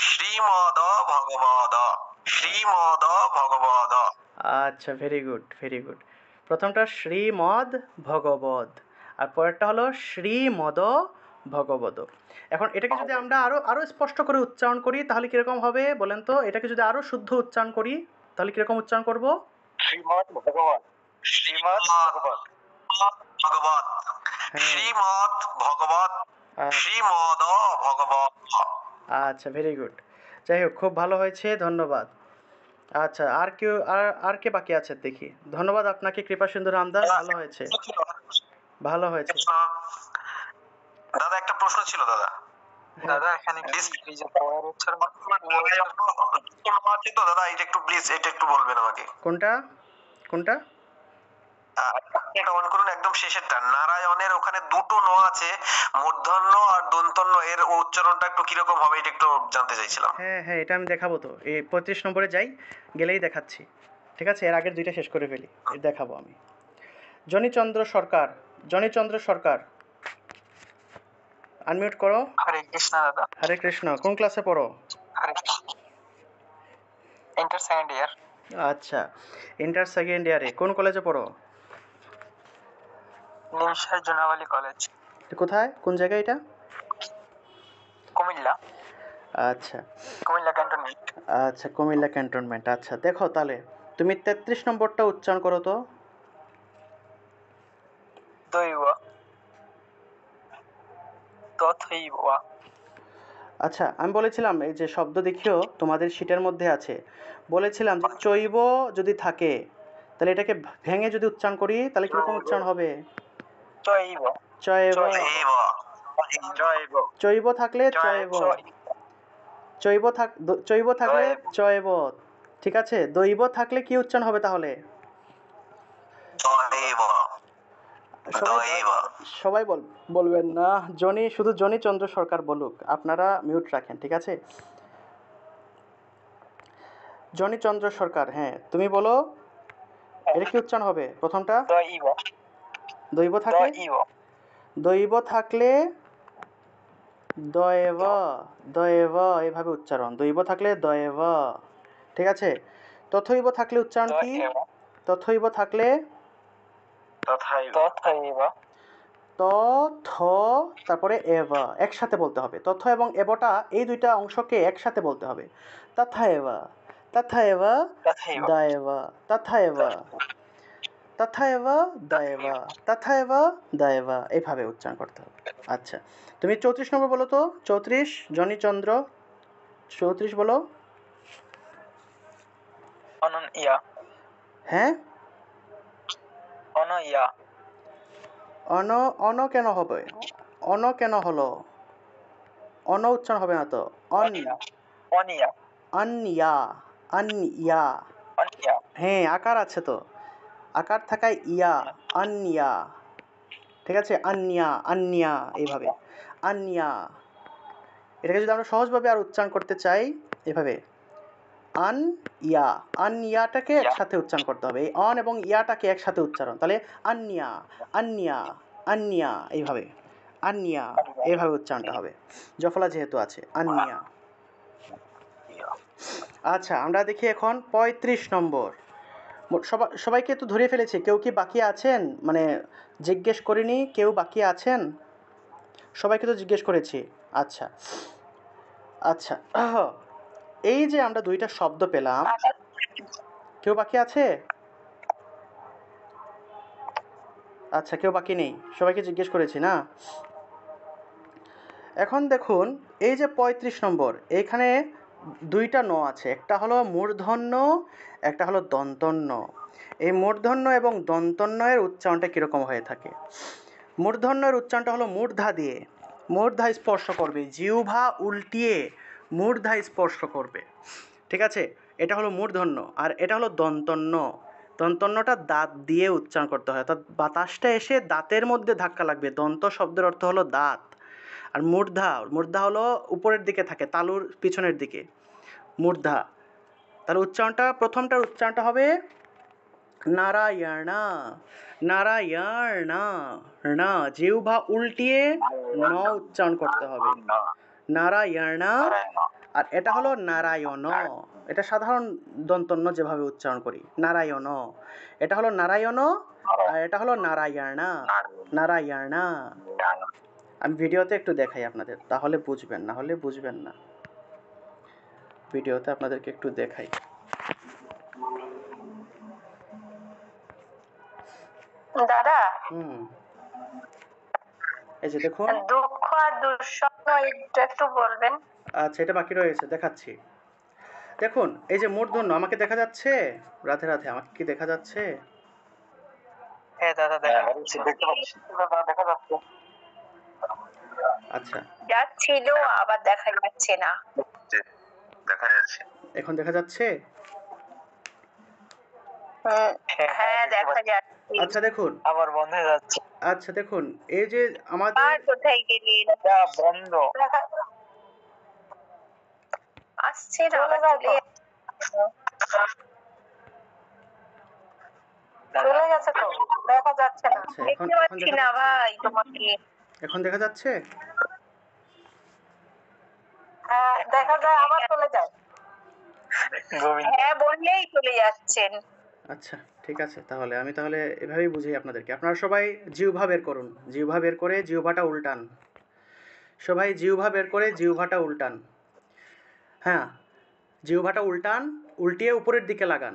শ্রীমদ ভগবদ, শ্রীমদ ভগবদ। আচ্ছা, ভেরি গুড, ভেরি গুড। প্রথমটা শ্রীমদ ভগবদ, আর পরেরটা হলো শ্রীমদ ভগবদ। এখন এটাকে যদি আমরা আরো আরো স্পষ্ট করে উচ্চারণ করি তাহলে কিরকম হবে বলেন তো? এটাকে যদি আরো শুদ্ধ উচ্চারণ করি তাহলে কিরকম উচ্চারণ করব? শ্রীমদ ভগবত, শ্রীমদ ভগবত, ভগবত, হ্যাঁ। শ্রীমদ ভগবত, শ্রীমদ ভগবত। আচ্ছা, ভেরি গুড। যাই হোক, খুব ভালো হয়েছে, ধন্যবাদ। আচ্ছা, আর কেউ আর কে বাকি আছে দেখি। ধন্যবাদ আপনাকে কৃপা সিন্ধু রামদাস, ভালো হয়েছে, ভালো হয়েছে। দাদা একটা প্রশ্ন ছিল দাদা। দাদা এখানে কি এই যে পরের উচ্চারণ আছে তো দাদা, এটা একটু প্লিজ, এটা একটু বলবেন আমাকে। কোনটা কোনটা? এটা অন করুন, একদম শেষেরটা নারায়ণের ওখানে দুটো ন আছে, মূর্ধন্য আর দন্তন্য, এর উচ্চারণটা একটু কিরকম হবে এটা একটু জানতে চাইছিলাম। হ্যাঁ হ্যাঁ, এটা আমি দেখাবো তো, এই ৩৫ নম্বরে যাই, গেলেই দেখাচ্ছি। ঠিক আছে, এর আগের দুইটা শেষ করে ফেলি, এর দেখাবো আমি। জনিচন্দ্র সরকার, জনিচন্দ্র সরকার, আনমিউট করো। হরে কৃষ্ণ দাদা। হরে কৃষ্ণ। কোন ক্লাসে পড়ো? হরে কৃষ্ণ, ইন্টার সেকেন্ড ইয়ার। আচ্ছা, ইন্টার সেকেন্ড ইয়ারে। কোন কলেজে পড়ো? নিমসার জোনাবালি কলেজ, কোথায়, কোন জায়গায় এটা? কুমিল্লা, আচ্ছা কুমিল্লা ক্যান্টনমেন্ট। আচ্ছা, কুমিল্লা ক্যান্টনমেন্ট। আচ্ছা, দেখো তাহলে তুমি ৩৩ নম্বরটা উচ্চারণ করো তো। দৈব, তথৈব। আচ্ছা, আমি বলেছিলাম এই যে শব্দ দেখিও তোমাদের শীটের মধ্যে আছে, বলেছিলাম যে চৈব যদি থাকে তাহলে এটাকে ভেঙে যদি উচ্চারণ করি তাহলে কিরকম উচ্চারণ হবে? চৈব, চৈব। জৈব, চৈব থাকলে চৈব, চৈব থাকলে চৈব। ঠিক আছে, দৈব থাকলে কি উচ্চারণ হবে তাহলে? সবাই বলবেন না, শুধু জনি চন্দ্র সরকার বলুক, আপনারা মিউট রাখেন। ঠিক আছে, জনি চন্দ্র সরকার, হ্যাঁ তুমি বলো এটা কি উচ্চারণ হবে প্রথমটা? দইব দৈব থাকলে দইব দৈব থাকলে দয়েব, দয়েব এইভাবে উচ্চারণ। দৈব থাকলে দয়েব, ঠিক আছে। তথৈব থাকলে উচ্চারণ কি? দইব তথৈব থাকলে তথৈব তথ তারপরে এব একসাথে বলতে হবে। তথ এবং এবটা এই দুইটা অংশকে একসাথে বলতে হবে। তথাএব, তথাএব তথৈব দয়েব, তথাএব, তথাএব দয়েব, তথাএব দয়েব এইভাবে উচ্চারণ করতে হবে। আচ্ছা, তুমি 34 নম্বর বলো তো। 34 জনিচন্দ্র 34 বলো। অনন ইয়া হ্যাঁ, অন ইয়া অন অন কেন হবে? অন কেন হলো? অন উচ্চারণ হবে না তো। অন, অনিয়া আনইয়া, আনইয়া, অনিয়া হ্যাঁ আকার আছে তো, আকার থাকায় ইয়া, আনইয়া, ঠিক আছে। আনইয়া, আনইয়া এইভাবে, আনইয়া। এটাকে যদি আমরা সহজভাবে আর উচ্চারণ করতে চাই এভাবে, আন ইয়া, আন ইয়াটাকে একসাথে উচ্চারণ করতে হবে। এই অন এবং ইয়াটাকে একসাথে উচ্চারণ, তাহলে আন্নিয়া, আন্নিয়া, আন্নিয়া এইভাবে, আন্নিয়া এইভাবে উচ্চারণটা হবে, জফলা যেহেতু আছে, আন্নিয়া। আচ্ছা, আমরা দেখি এখন 35 নম্বর। সবাইকে তো ধরে ফেলেছি, কেউ কি বাকি আছেন? মানে জিজ্ঞেস করিনি, কেউ বাকি আছেন? সবাইকে তো জিজ্ঞেস করেছি। আচ্ছা আচ্ছা, এই যে আমরা দুইটা শব্দ পেলাম, কেউ বাকি আছে? আচ্ছা, কেউ বাকি নেই, সবাইকে জিজ্ঞেস করেছি না। এখন দেখুন এই যে 35 নম্বর, এখানে দুইটা ন আছে, একটা হলো মূর্ধন্য, একটা হলো দন্তন্য। এই মূর্ধন্য এবং দন্তন্যের উচ্চারণটা কীরকম হয়ে থাকে? মূর্ধন্যের উচ্চারণটা হলো মূর্ধা দিয়ে, মূর্ধা স্পর্শ করবে, জিহ্বা উল্টিয়ে মূর্ধা স্পর্শ করবে, ঠিক আছে। এটা হলো মূর্ধন্য। আর এটা হলো দন্তন্য। দন্তন্যটা দাঁত দিয়ে উচ্চারণ করতে হয়, অর্থাৎ বাতাসটা এসে দাঁতের মধ্যে ধাক্কা লাগবে। দন্ত শব্দের অর্থ হলো দাঁত। আর মূর্ধা, মূর্ধা হলো উপরের দিকে থাকে, তালুর পিছনের দিকে মূর্ধা। তাহলে উচ্চারণটা, প্রথমটার উচ্চারণটা হবে নারায়ণা, নারায়ণা, না জিহ্বা উল্টিয়ে ন উচ্চারণ করতে হবে, নারায়ণা। আর এটা হলো নারায়ণ, এটা সাধারণ দন্তন্য যেভাবে উচ্চারণ করি, নারায়ণ। এটা হলো নারায়ণ, আর এটা হলো নারায়ণা, নারায়ণা। আমি ভিডিওতে একটু দেখাই আপনাদের, তাহলে বুঝবেন, না হলে বুঝবেন না। ভিডিওতে আপনাদেরকে একটু দেখাই। দাদা, এই যে দেখুন। দুঃখ আর দুঃস্বপ্ন একটু বলবেন? আচ্ছা, এটা বাকি রয়েছে, দেখাচ্ছি। দেখুন এই যে মূর্ধন্য, আমাকে দেখা যাচ্ছে? রাধে রাধে, আমাকে কি দেখা যাচ্ছে? হ্যাঁ দাদা দেখা যাচ্ছে, দেখতে পাচ্ছি দাদা, দেখা যাচ্ছে। আচ্ছা, যাচ্ছিল আবার দেখা যাচ্ছে না। দেখা যাচ্ছে, এখন দেখা যাচ্ছে? হ্যাঁ দেখা যাচ্ছে। আচ্ছা দেখুন, আবার বন্ধ হয়ে যাচ্ছে। আচ্ছা দেখুন, এই যে আমাদের, আর কোথায় গেলেন? এটা বন্ধ আসছে না, আবার চলে গেছে তো, দেখা যাচ্ছে না। আচ্ছা, এখন দেখতে পাচ্ছি দেখা না যাচ্ছে? ভাই তোমাকে। এখন দেখা যাচ্ছে? হ্যাঁ দেখা যায়, আবার চলে যায়। হ্যাঁ বললেই চলে যাচ্ছেন। আচ্ছা ঠিক আছে, তাহলে আমি তাহলে এভাবেই বুঝাই আপনাদেরকে। আপনারা সবাই জিহ্বা বের করুন, জিহ্বা বের করে জিহ্বাটা উল্টান, সবাই জিহ্বা বের করে জিহ্বাটা উল্টান। হ্যাঁ, জিহ্বাটা উল্টান, উল্টিয়ে উপরের দিকে লাগান,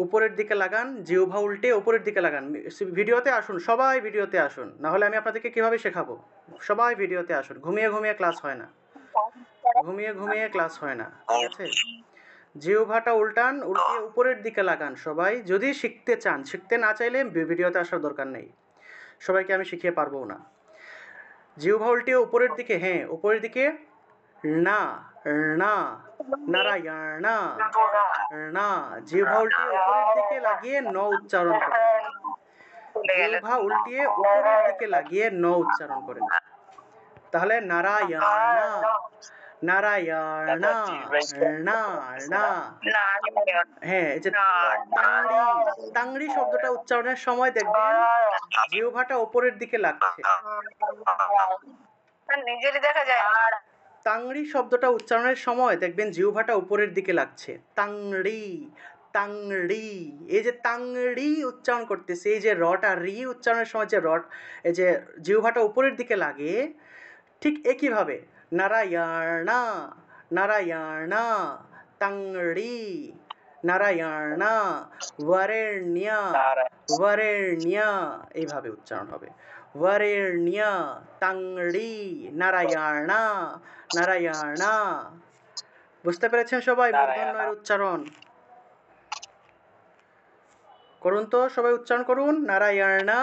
উপরের দিকে লাগান, জিহ্বা উল্টে উপরের দিকে লাগান। ভিডিওতে আসুন, সবাই ভিডিওতে আসুন, না হলে আমি আপনাদেরকে কীভাবে শেখাবো? সবাই ভিডিওতে আসুন, ঘুমিয়ে ঘুমিয়ে ক্লাস হয় না, ঘুমিয়ে ঘুমিয়ে ক্লাস হয় না, ঠিক আছে। জিহ্বাটা উল্টান, উল্টিয়ে উপরের দিকে লাগান সবাই, যদি শিখতে চান। শিখতে না চাইলে ভিডিওতে আসার দরকার নেই, সবাইকে আমি শিখিয়ে পারবো না। জিহ্বা উল্টিয়ে উপরের দিকে, হ্যাঁ উপরের দিকে, না না, নারায়ণ না, জিহ্বা উল্টিয়ে উপরের দিকে লাগিয়ে ন উচ্চারণ করেন, জিহ্বা উল্টিয়ে উপরের দিকে লাগিয়ে ন উচ্চারণ করেন, তাহলে নারায়ণ, নারায়ণ দাদা জিহ্বায় না না নারায়ণ হ্যাঁ এই যে তাংড়ি তাংড়ি শব্দটা উচ্চারণের সময় দেখবেন জিহ্বাটা উপরের দিকে লাগছে। নিজেরই দেখা যায় না। তাংড়ি শব্দটা উচ্চারণের সময় দেখবেন জিহ্বাটা উপরের দিকে লাগছে। তাংড়ি তাংড়ি এই যে তাংড়ি উচ্চারণ করতেছে, এই যে রটা রি উচ্চারণের সময় যে রট এই যে জিহ্বাটা উপরের দিকে লাগে, ঠিক একইভাবে নারায়ণা নারায়ণা তাংড়ি নারায়ণা বরেণ্য বরেণ্য এইভাবে উচ্চারণ হবে। বরেণ্য তাংড়ি নারায়ণা নারায়ণা। বুঝতে পেরেছেন সবাই মূর্ধন্যের উচ্চারণ? করুন তো সবাই, উচ্চারণ করুন নারায়ণা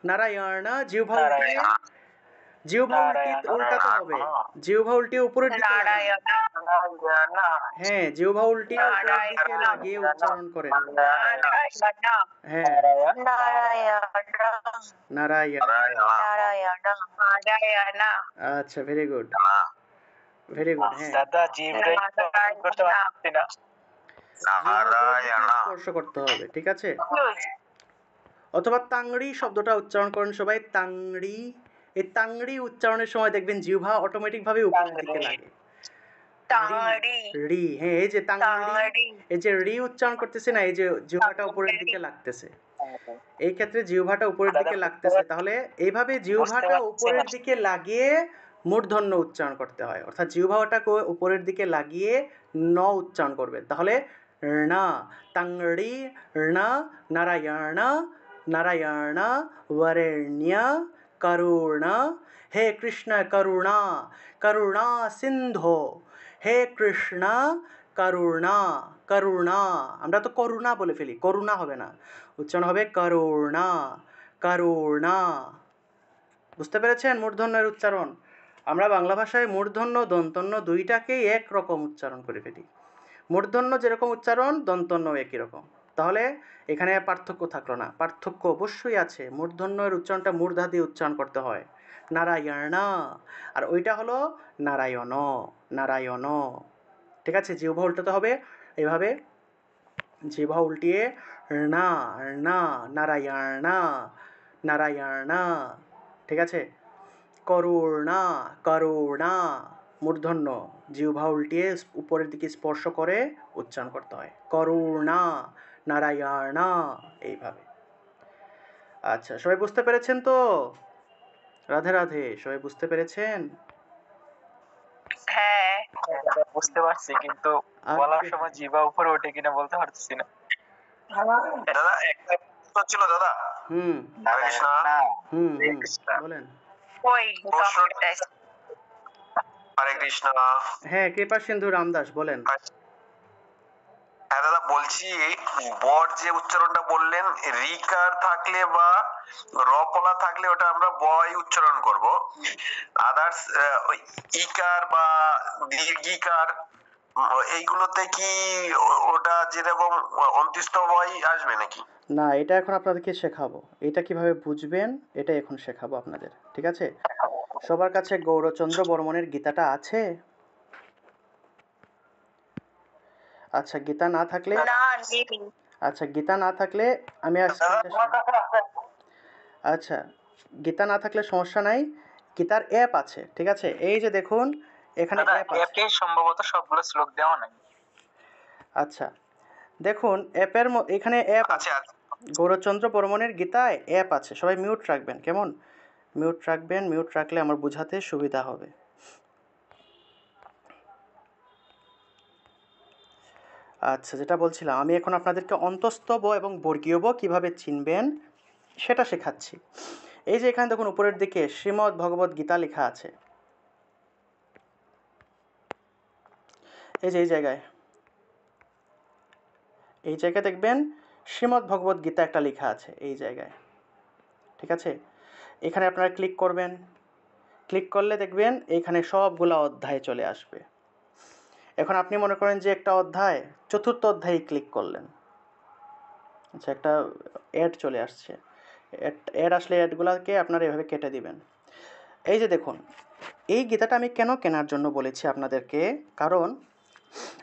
নারায়ণা। জিহ্বা উল্টিয়ে জিহ্বা উল্টাতে হবে, জিহ্বা উল্টিয়ে উপরের দিকে লাগান। নারায়ণ হ্যাঁ জিহ্বা উল্টিয়ে উপরের দিকে লাগিয়ে উচ্চারণ করেন। হ্যাঁ নারায়ণ। আচ্ছা ভেরি গুড ভেরি গুড। হ্যাঁ দাদা জিহ্বায় করতে পারছি না। স্পর্শ করতে হবে, ঠিক আছে? অথবা তাংড়ি শব্দটা উচ্চারণ করেন সবাই, তাংড়ি। এই তাংড়ি উচ্চারণের সময় দেখবেন জিহ্বা অটোমেটিক ভাবে উপরের দিকে লাগে। রি, হ্যাঁ এই যে তাংড়ি, এই যে রি উচ্চারণ করতেছে না, এই যে জিহ্বাটা উপরের দিকে লাগতেছে, এই ক্ষেত্রে জিহ্বাটা উপরের দিকে লাগতেছে। তাহলে এইভাবে জিহ্বাটা উপরের দিকে লাগিয়ে মূর্ধন্য উচ্চারণ করতে হয়, অর্থাৎ জিহ্বাটাকে উপরের দিকে লাগিয়ে ন উচ্চারণ করবেন। তাহলে না তাংড়ি না নারায়ণ নারায়ণ বরেণ্য করুণা। হে কৃষ্ণ করুণা করুণা সিন্ধু, হে কৃষ্ণ করুণা করুণা। আমরা তো করুণা বলে ফেলি, করুণা হবে না, উচ্চারণ হবে করুণা করুণা। বুঝতে পেরেছেন মূর্ধন্যের উচ্চারণ? আমরা বাংলা ভাষায় মূর্ধন্য দন্তন্য দুইটাকেই একরকম উচ্চারণ করে ফেলি। মূর্ধন্য যেরকম উচ্চারণ, দন্তন্য একই রকম। তাহলে এখানে পার্থক্য থাকলো না। পার্থক্য অবশ্যই আছে, মূর্ধন্যের উচ্চারণটা মূর্ধা দিয়ে উচ্চারণ করতে হয়, নারায়ণ, আর ওইটা হলো নারায়ণ নারায়ণ। ঠিক আছে? জিহ্বা উল্টাতে হবে এইভাবে, জিহ্বা উল্টিয়ে না না নারায়ণ নারায়ণ। ঠিক আছে? করুণা করুণা মূর্ধন্য, জিহ্বা উল্টিয়ে উপরের দিকে স্পর্শ করে উচ্চারণ করতে হয়, করুণা নারায়ণ, এইভাবে। আচ্ছা সবাই বুঝতে পেরেছেন তো? রাধে রাধে, সবাই বুঝতে পেরেছেন? হ্যাঁ বুঝতে পারছি, কিন্তু বলার সময় জিহ্বা উপরে ওঠে কিনা বলতে পারতেছি না। দাদা একটা প্রশ্ন ছিল দাদা। হুম হরে কৃষ্ণ। হুম বলেন। ওই হরে কৃষ্ণ। হ্যাঁ কৃপা সিন্ধু রামদাস বলেন। হ্যাঁ দাদা বলছি, বর যে উচ্চারণটা বললেন, রিকার থাকলে বা রপলা থাকলে ওটা আমরা বয় উচ্চারণ করব। আদার্স ওই ইকার বা দীর্ঘিকার এইগুলোতে কি ওটা যেরকম অন্ত্যেষ্ঠ বয় আসবে নাকি? না, এটা এখন আপনাদেরকে শেখাবো, এটা কিভাবে বুঝবেন এটা এখন শেখাবো আপনাদের, ঠিক আছে? সবার কাছে গৌরচন্দ্র বর্মনের গীতাটা আছে? আচ্ছা গীতা না থাকলে, আচ্ছা গীতা না থাকলে আমি আচ্ছা গীতা না থাকলে সমস্যা নাই, গীতার অ্যাপ আছে, ঠিক আছে? এই যে দেখুন এখানে অ্যাপ আছে, অ্যাপে সম্ভবত সবগুলো শ্লোক দেওয়া নাই। আচ্ছা দেখুন অ্যাপের এখানে অ্যাপ আছে, গৌরচন্দ্র বর্মনের গীতায় অ্যাপ আছে। সবাই মিউট রাখবেন, কেমন? মিউট রাখবেন, মিউট রাখলে আমার বোঝাতে সুবিধা হবে। আচ্ছা যেটা বলছিলাম, আমি এখন আপনাদেরকে অন্তস্থ ব এবং বর্গীয় ব কীভাবে চিনবেন সেটা শেখাচ্ছি। এই যে এখানে দেখুন উপরের দিকে শ্রীমদ্ ভগবত গীতা লেখা আছে, এই যে এই জায়গায় দেখবেন শ্রীমদ্ ভগবত গীতা একটা লেখা আছে এই জায়গায়, ঠিক আছে? এখানে আপনারা ক্লিক করবেন, ক্লিক করলে দেখবেন এইখানে সবগুলা অধ্যায় চলে আসবে। এখন আপনি মনে করেন যে একটা অধ্যায়, চতুর্থ অধ্যায়ে ক্লিক করলেন, আচ্ছা একটা অ্যাড চলে আসছে, অ্যাড আসলে অ্যাডগুলোকে আপনারা এভাবে কেটে দিবেন। এই যে দেখুন, এই গীতাটা আমি কেন কেনার জন্য বলেছি আপনাদেরকে, কারণ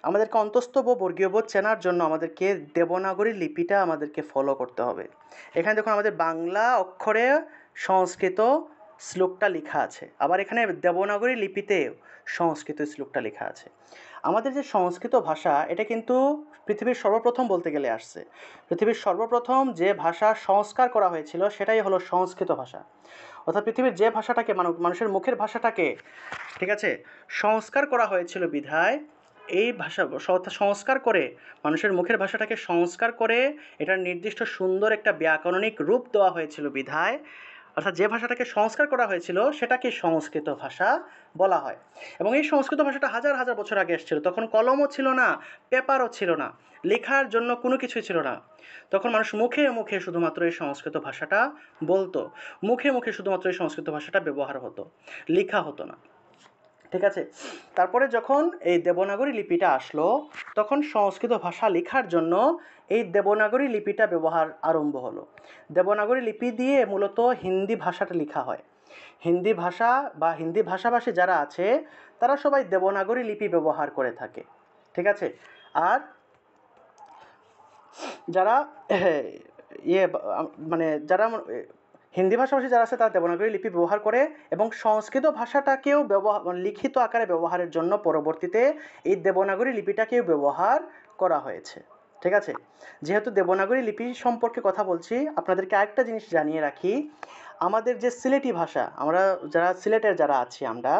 আমাদেরকে অন্তস্তব বর্গীয় বোধ চেনার জন্য আমাদেরকে দেবনাগরী লিপিটা আমাদেরকে ফলো করতে হবে। এখানে দেখুন আমাদের বাংলা অক্ষরে সংস্কৃত শ্লোকটা লেখা আছে, আবার এখানে দেবনাগরী লিপিতে সংস্কৃত শ্লোকটা লেখা আছে। আমাদের যে সংস্কৃত ভাষা, এটা কিন্তু পৃথিবীর সর্বপ্রথম বলতে গেলে আসছে। পৃথিবীর সর্বপ্রথম যে ভাষা সংস্কার করা হয়েছিল সেটাই হলো সংস্কৃত ভাষা। অর্থাৎ পৃথিবীর যে ভাষাটাকে মানুষের মুখের ভাষাটাকে, ঠিক আছে, সংস্কার করা হয়েছিল বিধায় এই ভাষা সংস্কার করে, মানুষের মুখের ভাষাটাকে সংস্কার করে এটার নির্দিষ্ট সুন্দর একটা ব্যাকরণিক রূপ দেওয়া হয়েছিল বিধায়, অর্থাৎ যে ভাষাটাকে সংস্কার করা হয়েছিল সেটাকে সংস্কৃত ভাষা বলা হয়। এবং এই সংস্কৃত ভাষাটা হাজার হাজার বছর আগে এসেছিল। তখন কলমও ছিল না, পেপারও ছিল না, লেখার জন্য কোনো কিছুই ছিল না। তখন মানুষ মুখে মুখে শুধুমাত্র এই সংস্কৃত ভাষাটা বলতো, মুখে মুখে শুধুমাত্র এই সংস্কৃত ভাষাটা ব্যবহার হতো, লেখা হতো না। ঠিক আছে, তারপরে যখন এই দেবনাগরী লিপিটা আসলো, তখন সংস্কৃত ভাষা লেখার জন্য এই দেবনাগরী লিপিটা ব্যবহার আরম্ভ হলো। দেবনাগরী লিপি দিয়ে মূলত হিন্দি ভাষাটা লেখা হয়। হিন্দি ভাষা বা হিন্দি ভাষাভাষী যারা আছে তারা সবাই দেবনাগরী লিপি ব্যবহার করে থাকে। ঠিক আছে, আর যারা মানে যারা হিন্দি ভাষাভাষী যারা আছে তারা দেবনাগরী লিপি ব্যবহার করে, এবং সংস্কৃত ভাষাটাকেও লিখিত আকারে ব্যবহারের জন্য পরবর্তীতে এই দেবনাগরী লিপিটাকেও ব্যবহার করা হয়েছে। ঠিক আছে, যেহেতু দেবনাগরী লিপি সম্পর্কে কথা বলছি, আপনাদেরকে আরেকটা জিনিস জানিয়ে রাখি। আমাদের যে সিলেটি ভাষা, আমরা যারা সিলেটের যারা আছি, আমরা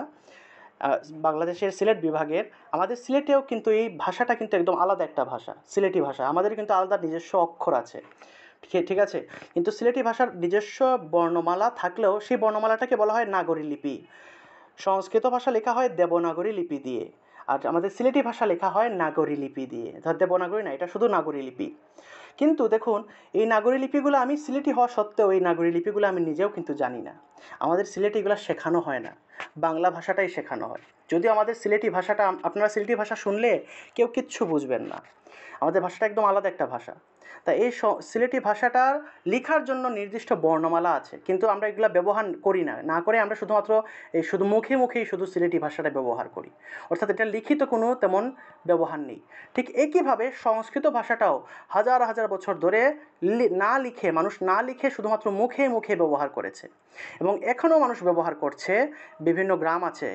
বাংলাদেশের সিলেট বিভাগের, আমাদের সিলেটেও কিন্তু এই ভাষাটা কিন্তু একদম আলাদা একটা ভাষা। সিলেটি ভাষা আমাদের কিন্তু আলাদা নিজস্ব অক্ষর আছে। ঠিক আছে, কিন্তু সিলেটি ভাষার নিজস্ব বর্ণমালা থাকলেও সেই বর্ণমালাটাকে বলা হয় নাগরী লিপি। সংস্কৃত ভাষা লেখা হয় দেবনাগরী লিপি দিয়ে, আর আমাদের সিলেটি ভাষা লেখা হয় নাগরী লিপি দিয়ে। দেবনাগরী না, এটা শুধু নাগরী লিপি। কিন্তু দেখুন, এই নাগরী লিপিগুলো, আমি সিলেটি হওয়া সত্ত্বেও এই নাগরী লিপিগুলো আমি নিজেও কিন্তু জানি না। আমাদের সিলেটে এগুলো শেখানো হয় না, বাংলা ভাষাটাই শেখানো হয়। যদিও আমাদের সিলেটি ভাষাটা, আপনারা সিলেটি ভাষা শুনলে কেউ কিচ্ছু বুঝবেন না, আমাদের ভাষাটা একদম আলাদা একটা ভাষা। তাই এই সিলেটি ভাষাটার লেখার জন্য নির্দিষ্ট বর্ণমালা আছে, কিন্তু আমরা এগুলো ব্যবহার করি না। না করে আমরা শুধুমাত্র এই শুধু মুখে মুখেই শুধু সিলেটি ভাষাটা ব্যবহার করি, অর্থাৎ এটা লিখিত কোনো তেমন ব্যবহার নেই। ঠিক একইভাবে সংস্কৃত ভাষাটাও হাজার হাজার বছর ধরে না লিখে, মানুষ না লিখে শুধুমাত্র মুখে মুখে ব্যবহার করেছে, এবং এখনও মানুষ ব্যবহার করছে। বিভিন্ন গ্রাম আছে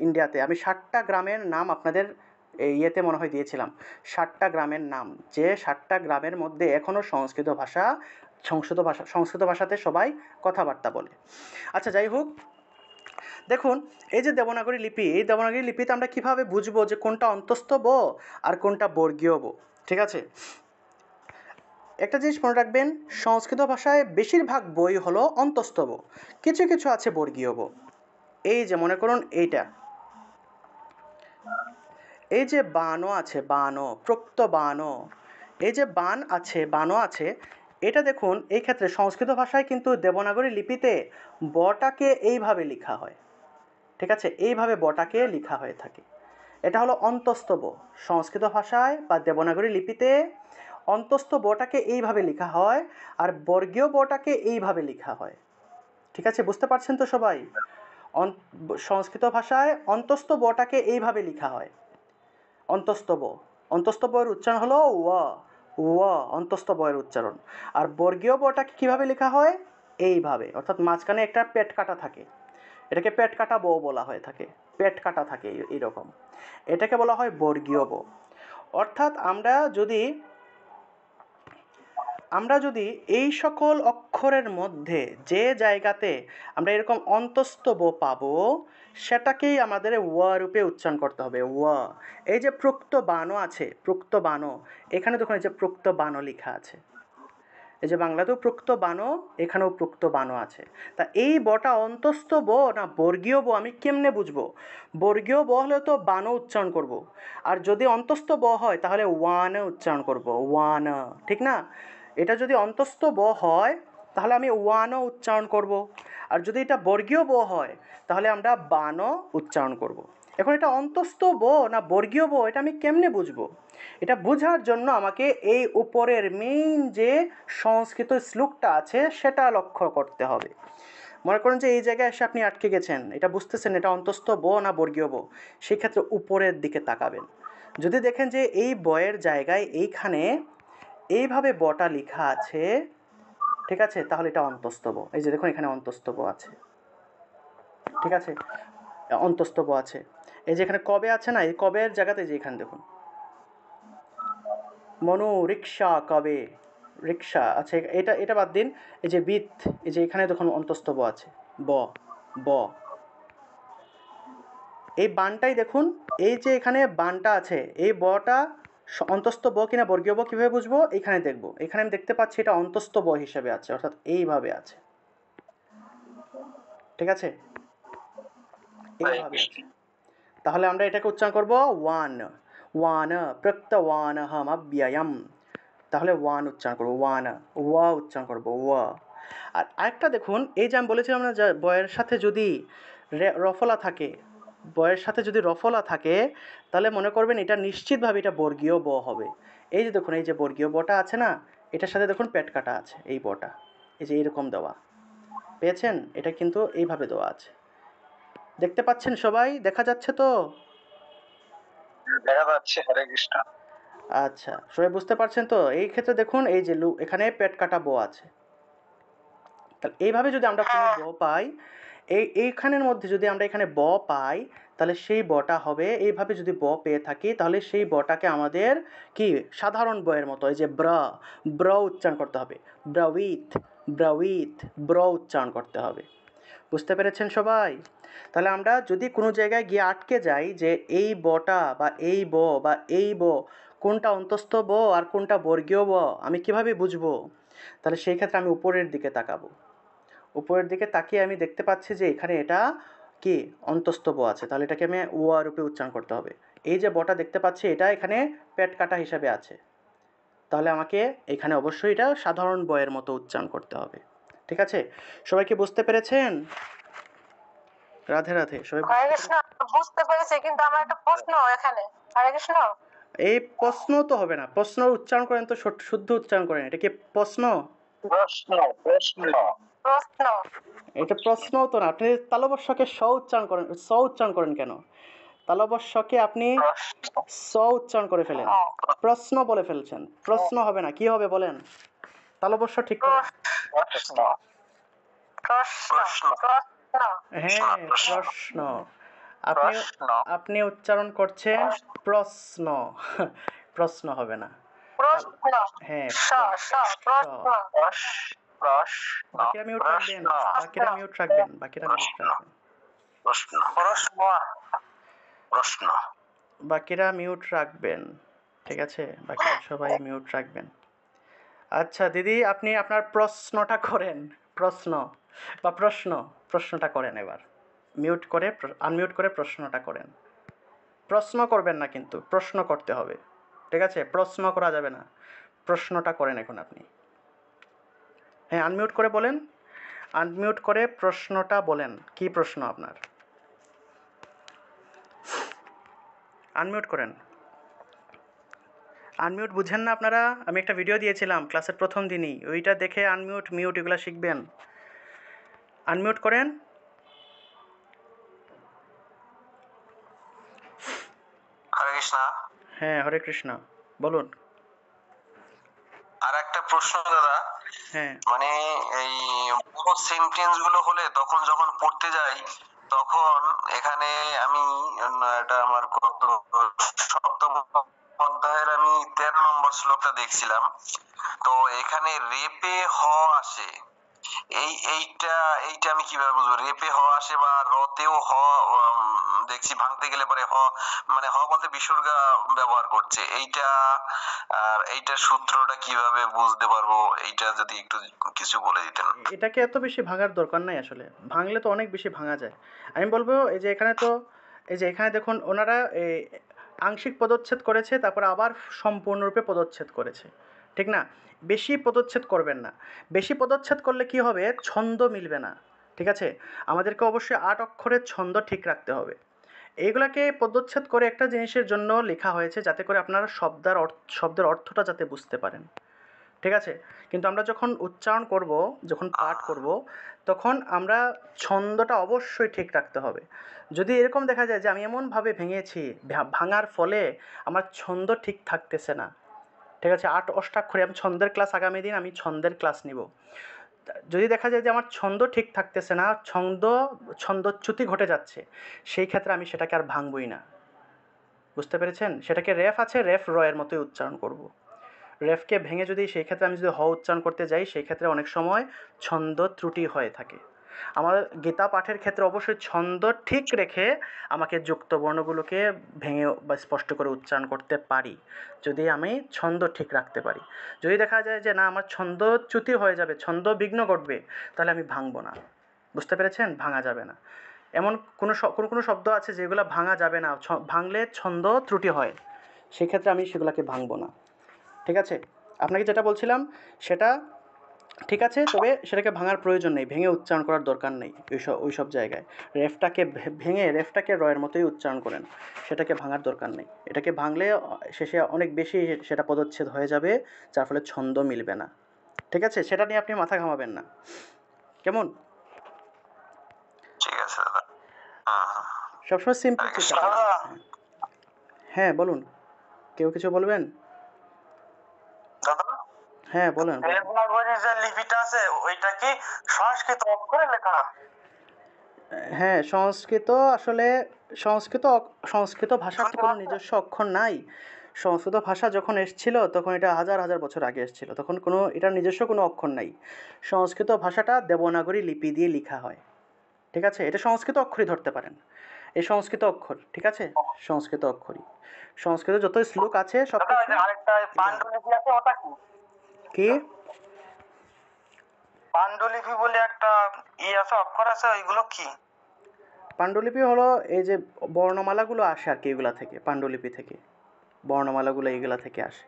ইন্ডিয়াতে, আমি 60টা গ্রামের নাম আপনাদের ইয়েতে মনে হয় দিয়েছিলাম। 60টা গ্রামের নাম, যে 60টা গ্রামের মধ্যে এখনও সংস্কৃত ভাষাতে সবাই কথাবার্তা বলে। আচ্ছা, যাই হোক, দেখুন এই যে দেবনাগরী লিপি, এই দেবনাগরী লিপিতে আমরা কীভাবে বুঝবো যে কোনটা অন্তস্থ ব আর কোনটা বর্গীয় ব? ঠিক আছে, একটা জিনিস মনে রাখবেন, সংস্কৃত ভাষায় বেশিরভাগ বই হলো অন্তস্থ ব, কিছু কিছু আছে বর্গীয় ব। এই যে মনে করুন এইটা, এই যে বানও আছে, বানও, প্রক্ত বানও, এই যে বানও আছে, এটা দেখুন, এই ক্ষেত্রে সংস্কৃত ভাষায় কিন্তু দেবনাগরী লিপিতে বটাকে এইভাবে লেখা হয়। ঠিক আছে, এইভাবে বটাকে লেখা হয়ে থাকে। এটা হলো অন্তস্থ ব। সংস্কৃত ভাষায় বা দেবনাগরী লিপিতে অন্তস্থ বটাকে এইভাবে লেখা হয়, আর বর্গীয় বটাকে এইভাবে লেখা হয়। ঠিক আছে, বুঝতে পারছেন তো সবাই? সংস্কৃত ভাষায় অন্তস্থ বটাকে এইভাবে লেখা হয়, অন্তস্থ ব। অন্তস্থ বয়ের উচ্চারণ হলো ওয়া, অন্তস্থ বয়ের উচ্চারণ। আর বর্গীয় বটাকে কীভাবে লেখা হয়? এইভাবে, অর্থাৎ মাঝখানে একটা পেট কাটা থাকে, এটাকে পেট কাটা ব বলা হয়ে থাকে, পেট কাটা থাকে এইরকম, এটাকে বলা হয় বর্গীয় ব। অর্থাৎ আমরা যদি এই সকল অক্ষরের মধ্যে যে জায়গাতে আমরা এরকম অন্তস্থ ব পাবো, সেটাকেই আমাদের ওয়া রূপে উচ্চারণ করতে হবে, ওয়া। এই যে প্রুক্ত বানও আছে, প্রুক্ত বানও, এখানে দেখুন এই যে প্রুক্ত বানও লেখা আছে, এই যে বাংলাতেও প্রুক্ত বানও, এখানেও প্রুক্ত বানও আছে। তা এই বটা অন্তস্থ ব না বর্গীয় ব আমি কেমনে বুঝবো? বর্গীয় ব হলে তো বানও উচ্চারণ করব, আর যদি অন্তস্থ ব হয় তাহলে ওয়ানে উচ্চারণ করব, ওয়ানা, ঠিক না? এটা যদি অন্তস্থ ব হয় তাহলে আমি ওয়ানও উচ্চারণ করব, আর যদি এটা বর্গীয় ব হয় তাহলে আমরা বানও উচ্চারণ করব। এখন এটা অন্তস্থ ব না বর্গীয় ব, এটা আমি কেমনে বুঝবো? এটা বোঝার জন্য আমাকে এই উপরের মেইন যে সংস্কৃত শ্লোকটা আছে সেটা লক্ষ্য করতে হবে। মনে করেন যে এই জায়গায় এসে আপনি আটকে গেছেন, এটা বুঝতেছেন এটা অন্তস্থ ব না বর্গীয় ব, সেই ক্ষেত্রে উপরের দিকে তাকাবেন। যদি দেখেন যে এই বয়ের জায়গায় এইখানে এইভাবে বটা লেখা আছে, ঠিক আছে, তাহলে এটা অন্তস্থ ব। এই যে দেখুন এখানে অন্তস্থ ব আছে, ঠিক আছে, অন্তস্থ ব আছে। এই যে এখানে কবে আছে না, এই কবের জায়গাতে যে এখানে দেখুন মনু রিক্সা কবে, রিক্সা আছে, এটা এটা বাদ দিন। এই যে বিত, এই যে এখানে দেখুন অন্তস্থ ব আছে, ব ব। এই বানটাই দেখুন, এই যে এখানে বানটা আছে, এই বটা অন্তস্থ ব কিনা বর্গীয় ব কীভাবে বুঝবো? এখানে দেখবো, এখানে আমি দেখতে পাচ্ছি এটা অন্তস্থ ব হিসেবে আছে, অর্থাৎ এইভাবে আছে, ঠিক আছে, এইভাবে আছে। তাহলে আমরা এটাকে উচ্চারণ করব ওয়ান, ওয়ান প্রক্তওয়ান হম অব্যয়ম। তাহলে ওয়ান উচ্চারণ করবো, ওয়ান, ওয়া উচ্চারণ করবো, ওয়া। আর আরেকটা দেখুন, এই যে আমি বলেছিলাম না যে বয়ের সাথে যদি রফলা থাকে, বয়ের সাথে যদি রফলা থাকে, তাহলে মনে করবেন এটা নিশ্চিতভাবে এটা বর্গীয় ব হবে। এই যে দেখুন এই যে বর্গীয় বটা আছে না, এটার সাথে দেখুন পেট কাটা আছে, এই বটা এই যে এইরকম দেওয়া, পেয়েছেন? এটা কিন্তু এইভাবে দেওয়া আছে, দেখতে পাচ্ছেন সবাই? দেখা যাচ্ছে তো? দেখা যাচ্ছে। হরে কৃষ্ণ। আচ্ছা, সবাই বুঝতে পারছেন তো? এই ক্ষেত্রে দেখুন এই যে এখানে পেট কাটা ব আছে। তাহলে এইভাবে যদি আমরা কোনো ব পাই, এইখানের মধ্যে যদি আমরা এখানে ব পাই, তাহলে সেই বটা হবে, এইভাবে যদি ব পেয়ে থাকি তাহলে সেই বটাকে আমাদের কি সাধারণ বয়ের মতো এই যে ব্র উচ্চারণ করতে হবে, ব্রউইথ, ব্রউইথ, ব্র উচ্চারণ করতে হবে। বুঝতে পেরেছেন সবাই? তাহলে আমরা যদি কোনো জায়গায় গিয়ে আটকে যাই যে এই বটা বা এই ব বা এই ব কোনটা অন্তস্থ ব আর কোনটা বর্গীয় ব আমি কিভাবে বুঝবো? তাহলে সেই ক্ষেত্রে আমি উপরের দিকে তাকাবো, উপরের দিকে তাকিয়ে আমি দেখতে পাচ্ছি যে এখানে এটা কি অন্তস্থ ব আছে, তাহলে এটাকে আমি ওয়া রূপে উচ্চারণ করতে হবে। এই যে বটা দেখতে পাচ্ছি এটা এখানে পেট কাটা হিসাবে আছে, তাহলে আমাকে এখানে অবশ্যই এটা সাধারণ বয়ের মতো উচ্চারণ করতে হবে, ঠিক আছে? সবাই কি বুঝতে পেরেছেন? রাধে রাধে সবাই। হরে কৃষ্ণ, বুঝতে পেরেছি, কিন্তু আমার একটা প্রশ্ন এখানে। হরে কৃষ্ণ। এই প্রশ্ন তো হবে না, প্রশ্ন উচ্চারণ করেন তো, শুদ্ধ উচ্চারণ করেন। এটা কি প্রশ্ন? প্রশ্ন, প্রশ্ন, প্রশ্ন। এটা প্রশ্ন তো না, আপনি তালবস্যকে স উচ্চারণ করেন, স উচ্চারণ করেন কেন? তালবস্যকে আপনি স উচ্চারণ করে ফেলেন, প্রশ্ন বলে ফেলছেন, প্রশ্ন হবে না, কি হবে বলেন? তালবস্য ঠিক করেন। প্রশ্ন, প্রশ্ন। হ্যাঁ প্রশ্ন। আপনি প্রশ্ন, আপনি উচ্চারণ করছেন প্রশ্ন, প্রশ্ন হবে না। প্রশ্ন। হ্যাঁ স স প্রশ্ন। প্রশ্ন, বাকিরা মিউট রাখবেন, বাকিরা মিউট রাখবেন, বাকিরা মিউট রাখবেন, প্রশ্ন, প্রশ্ন, প্রশ্ন। বাকিরা মিউট রাখবেন, ঠিক আছে? বাকিরা সবাই মিউট রাখবেন। আচ্ছা দিদি, আপনি আপনার প্রশ্নটা করেন, প্রশ্ন বা প্রশ্নটা করেন এবার। মিউট করে আনমিউট করে প্রশ্নটা করেন। প্রশ্ন করবেন না কিন্তু, প্রশ্ন করতে হবে, ঠিক আছে? প্রশ্ন করা যাবে না, প্রশ্নটা করেন এখন আপনি। হ্যাঁ আনমিউট করে বলেন, আনমিউট করে প্রশ্নটা বলেন, কি প্রশ্ন আপনার? আনমিউট করেন। আনমিউট বুঝেন না আপনারা? আমি একটা ভিডিও দিয়েছিলাম ক্লাসের প্রথম দিনই, ওইটা দেখে আনমিউট মিউট এগুলো শিখবেন। আনমিউট করেন। হরে কৃষ্ণ। হ্যাঁ হরে কৃষ্ণ, বলুন। আর একটা প্রশ্ন দাদা, হ্যাঁ মানে এই পুরো সেন্টেন্স গুলো হলে তখন যখন পড়তে যাই তখন এখানে আমি এটা আমার কত সপ্তম অধ্যায়ের আমি 13 নম্বর শ্লোকটা দেখছিলাম, তো এখানে রেপে হ আসে, এইটা এইটা আমি কিভাবে বুঝবো? রেপে হ আসে বা রতেও হ, দেখছি ভাঙতে গেলে পরে হ, মানে হ বলতে বিসর্গা ব্যবহার করছে, এইটা আর এইটার সূত্রটা কিভাবে বুঝতে পারবো? এইটা যদি একটু কিছু বলে দিতেন। এটাকে এত বেশি ভাঙার দরকার নাই আসলে, ভাঙলে তো অনেক বেশি ভাঙা যায়। আমি বলবো এই যে এখানে তো, এই যে এখানে দেখুন ওনারা আংশিক পদচ্ছেদ করেছে, তারপর আবার সম্পূর্ণরূপে পদচ্ছেদ করেছে, ঠিক না? বেশি পদচ্ছেদ করবেন না, বেশি পদচ্ছেদ করলে কি হবে, ছন্দ মিলবে না, ঠিক আছে? আমাদেরকে অবশ্যই 8 অক্ষরের ছন্দ ঠিক রাখতে হবে। এইগুলাকে পদচ্ছেদ করে একটা জিনিসের জন্য লেখা হয়েছে, যাতে করে আপনারা শব্দের অর্থটা যাতে বুঝতে পারেন, ঠিক আছে? কিন্তু আমরা যখন উচ্চারণ করব, যখন পাঠ করব, তখন আমরা ছন্দটা অবশ্যই ঠিক রাখতে হবে। যদি এরকম দেখা যায় যে আমি এমনভাবে ভেঙেছি, ভাঙার ফলে আমার ছন্দ ঠিক থাকতেছে না, ঠিক আছে? আট অষ্টাক্ষরী, আমি ছন্দের ক্লাস, আগামী দিন আমি ছন্দের ক্লাস নিব। যদি দেখা যায় যে আমার ছন্দ ঠিক থাকতেছে না, ছন্দচ্যুতি ঘটে যাচ্ছে, সেই ক্ষেত্রে আমি সেটাকে আর ভাঙবই না। বুঝতে পেরেছেন? সেটাকে রেফ আছে, রেফ র এর মতোই উচ্চারণ করব। রেফকে ভেঙে যদি সেই ক্ষেত্রে আমি যদি হ উচ্চারণ করতে যাই, সেই ক্ষেত্রে অনেক সময় ছন্দ ত্রুটি হয়ে থাকে। আমার গীতা পাঠের ক্ষেত্রে অবশ্যই ছন্দ ঠিক রেখে আমাকে যুক্ত বর্ণগুলোকে ভেঙে বা স্পষ্ট করে উচ্চারণ করতে পারি, যদি আমি ছন্দ ঠিক রাখতে পারি। যদি দেখা যায় যে না, আমার ছন্দচ্যুতি হয়ে যাবে, ছন্দ বিঘ্ন ঘটবে, তাহলে আমি ভাঙবো না। বুঝতে পেরেছেন? ভাঙা যাবে না। এমন কোনো শব্দ আছে যেগুলো ভাঙা যাবে না, ভাঙলে ছন্দ ত্রুটি হয়, সেক্ষেত্রে আমি সেগুলোকে ভাঙবো না। ঠিক আছে? আপনাকে যেটা বলছিলাম সেটা ঠিক আছে, তবে সেটাকে ভাঙার প্রয়োজন নেই, ভেঙে উচ্চারণ করার দরকার নেই ওই সব জায়গায়। রেফটাকে ভেঙে রেফটাকে রয়ের মতোই উচ্চারণ করেন, সেটাকে ভাঙার দরকার নেই। এটাকে ভাঙলে শেষে অনেক বেশি সেটা পদচ্ছেদ হয়ে যাবে, যার ফলে ছন্দ মিলবে না। ঠিক আছে? সেটা নিয়ে আপনি মাথা ঘামাবেন না, কেমন? ঠিক আছে দাদা। সবসময় সিম্পল চিন্তা করবেন। হ্যাঁ বলুন, কেউ কিছু বলবেন? দাদা, হ্যাঁ বলেন। দেবনাগরীর যে লিপিটা আছে ওইটা কি সংস্কৃত অক্ষরে লেখা? হ্যাঁ, আসলে সংস্কৃত ভাষার তো কোনো নিজস্ব অক্ষর নাই। সংস্কৃত ভাষা যখন এসেছিল তখন এটা হাজার হাজার বছর আগে এসেছিল, তখন এটার নিজস্ব কোনো অক্ষর নাই। সংস্কৃত ভাষাটা দেবনাগরী লিপি দিয়ে লেখা হয়। ঠিক আছে? এটা সংস্কৃত অক্ষরই ধরতে পারেন। এই সংস্কৃত অক্ষর, ঠিক আছে? সংস্কৃত অক্ষরই। সংস্কৃত যত শ্লোক আছে সব দাদা, ওই যে আরেকটা পাণ্ডুলিপি আছে, ওটা কি? কি? পাণ্ডুলিপি বলে একটা আছে, অক্ষর আছে, ওইগুলো কি? পাণ্ডুলিপি হলো এই যে বর্ণমালাগুলো আসে আর কি, এগুলা থেকে, পাণ্ডুলিপি থেকে বর্ণমালাগুলো এইগুলা থেকে আসে।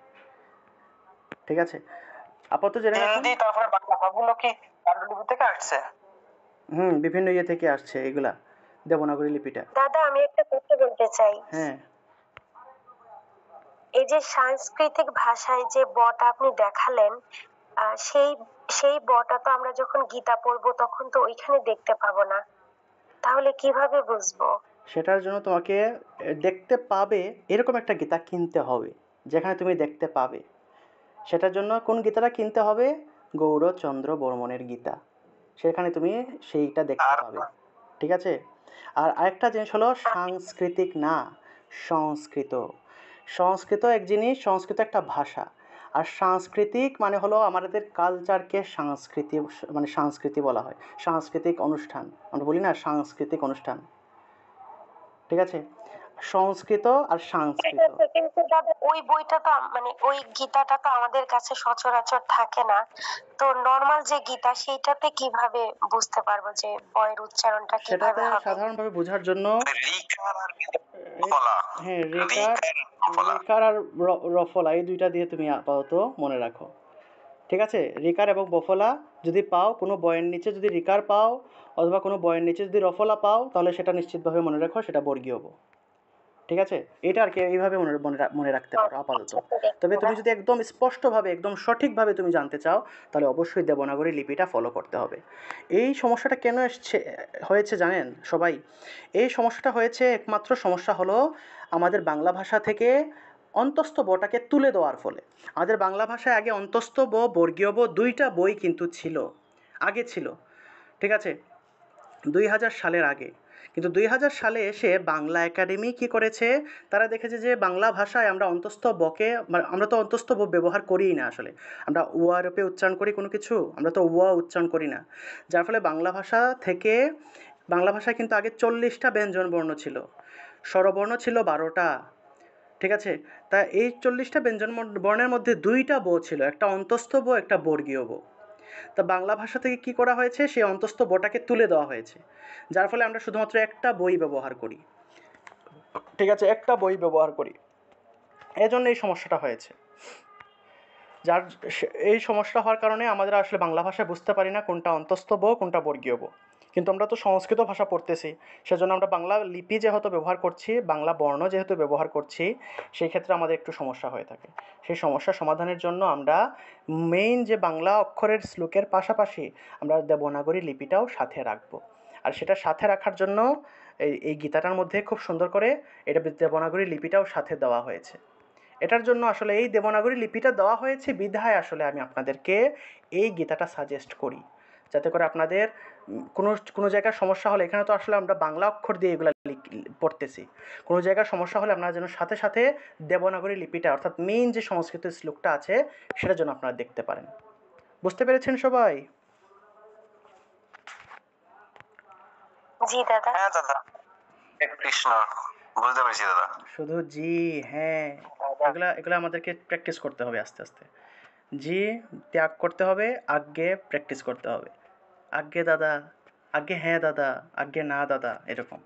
ঠিক আছে? আপাতত জেনে রাখুন। হিন্দি তারপরে বাংলা সবগুলো কি পাণ্ডুলিপি থেকে আসছে? বিভিন্ন ইয়ে থেকে আসছে এগুলা, দেবনাগরী লিপিটা। দাদা, আমি একটা কথা বলতে চাই। হ্যাঁ। এই যে সাংস্কৃতিক ভাষায় যে বটা আপনি দেখালেন, সেই সেই বটা তো আমরা যখন গীতা পড়বো তখন তো ওইখানে দেখতে পাবো না, তাহলে কিভাবে বুঝবো? সেটার জন্য তোমাকে দেখতে পাবে এরকম একটা গীতা কিনতে হবে, যেখানে তুমি দেখতে পাবে। সেটার জন্য কোন গীতাটা কিনতে হবে? গৌরচন্দ্র বর্মণের গীতা, সেখানে তুমি সেইটা দেখতে পাবে। ঠিক আছে? আর আরেকটা জিনিস হলো সাংস্কৃতিক না, সংস্কৃত। সংস্কৃত এক জিনিস, সংস্কৃত একটা ভাষা। আর সাংস্কৃতিক মানে হলো আমাদের কালচারকে সংস্কৃতি বলা হয়, সাংস্কৃতিক অনুষ্ঠান আমরা বলি না, সাংস্কৃতিক অনুষ্ঠান। ঠিক আছে? সংস্কৃত আর ঠিক সংস্কৃত। আছে, কিন্তু দাদা ওই বইটা তো মানে ওই গীতাটা তো আমাদের কাছে সচরাচর থাকে না, তো নর্মাল যে গীতা সেইটাতে কিভাবে বুঝতে পারবো যে বয়ের উচ্চারণটা সেটাতে কিভাবে হবে? সাধারণভাবে বোঝার জন্য রিকার আর ফলা, হ্যাঁ, রিকার ফলা। রেকার আর রফলা, এই দুইটা দিয়ে তুমি আপাতত মনে রাখো। ঠিক আছে? রিকার এবং বফলা যদি পাও, কোনো বয়ের নিচে যদি রিকার পাও অথবা কোনো বয়ের নিচে যদি রফলা পাও, তাহলে সেটা নিশ্চিতভাবে মনে রাখো সেটা বর্গীয় ব। ঠিক আছে? এটা আর কি, এইভাবে মনে রাখতে পারো আপাতত। তবে তুমি যদি একদম স্পষ্টভাবে, একদম সঠিকভাবে তুমি জানতে চাও, তাহলে অবশ্যই দেবনাগরী লিপিটা ফলো করতে হবে। এই সমস্যাটা কেন হয়েছে জানেন সবাই? এই সমস্যাটা হয়েছে, একমাত্র সমস্যা হলো আমাদের বাংলা ভাষা থেকে অন্তস্থ বটাকে তুলে দেওয়ার ফলে। আমাদের বাংলা ভাষায় আগে অন্তস্থ ব, বর্গীয় ব দুইটা বই কিন্তু ছিল, আগে ছিল। ঠিক আছে? 2000 সালের আগে। কিন্তু 2000 সালে এসে বাংলা একাডেমি কি করেছে, তারা দেখেছে যে বাংলা ভাষায় আমরা অন্তস্থ বকে, আমরা তো অন্তস্থ ব ব্যবহার করিই না আসলে। আমরা উয়া রূপে উচ্চারণ করি কোনো কিছু, আমরা তো উয়া উচ্চারণ করি না। যার ফলে বাংলা ভাষায় কিন্তু আগে 40টা ব্যঞ্জন বর্ণ ছিল, স্বরবর্ণ ছিল 12টা। ঠিক আছে? তা এই 40টা ব্যঞ্জন বর্ণের মধ্যে 2টা ব ছিল, একটা অন্তস্থ ব, একটা বর্গীয় ব। তা বাংলা ভাষা থেকে কি করা হয়েছে, সেই অন্তস্থ বটাকে তুলে দেওয়া হয়েছে, যার ফলে আমরা শুধুমাত্র একটা বই ব্যবহার করি। ঠিক আছে? একটা বই ব্যবহার করি, এজন্য এই সমস্যাটা হয়েছে। এই সমস্যা হওয়ার কারণে আমাদের আসলে বাংলা ভাষায় বুঝতে পারি না কোনটা অন্তস্থ ব, কোনটা বর্গীয় ব। কিন্তু আমরা তো সংস্কৃত ভাষা পড়তেছি, সেজন্য আমরা বাংলা লিপি যেহেতু ব্যবহার করছি, বাংলা বর্ণ যেহেতু ব্যবহার করছি, সেই ক্ষেত্রে আমাদের একটু সমস্যা হয়ে থাকে। সেই সমস্যা সমাধানের জন্য আমরা মেইন যে বাংলা অক্ষরের শ্লোকের পাশাপাশি আমরা দেবনাগরী লিপিটাও সাথে রাখবো। আর সেটা সাথে রাখার জন্য এই গীতাটার মধ্যে খুব সুন্দর করে এটা দেবনাগরী লিপিটাও সাথে দেওয়া হয়েছে। এটার জন্য আসলে এই দেবনাগরী লিপিটা দেওয়া হয়েছে বিধায় আসলে আমি আপনাদেরকে এই গীতাটা সাজেস্ট করি, যাতে করে আপনাদের কোনো কোনো জায়গায় সমস্যা হলে, এখানে তো আসলে আমরা বাংলা অক্ষর দিয়ে এগুলা পড়তেছি, কোনো জায়গায় সমস্যা হলে আপনারা যেন সাথে সাথে দেবনাগরী লিপিটা অর্থাৎ মেইন যে সংস্কৃত শ্লোকটা আছে সেটা যেন আপনারা দেখতে পারেন। বুঝতে পেরেছেন সবাই? জি দাদা। হ্যাঁ দাদা। হরে কৃষ্ণ, বুঝতে পেরেছি দাদা। শুধু জি হ্যাঁ, এগুলা এগুলা আমাদেরকে প্র্যাকটিস করতে হবে আস্তে আস্তে। জি ত্যাগ করতে হবে, আজ্ঞে প্র্যাকটিস করতে হবে। আজ্ঞে দাদা, আজ্ঞে হ্যাঁ দাদা, আজ্ঞে না দাদা, এরকম।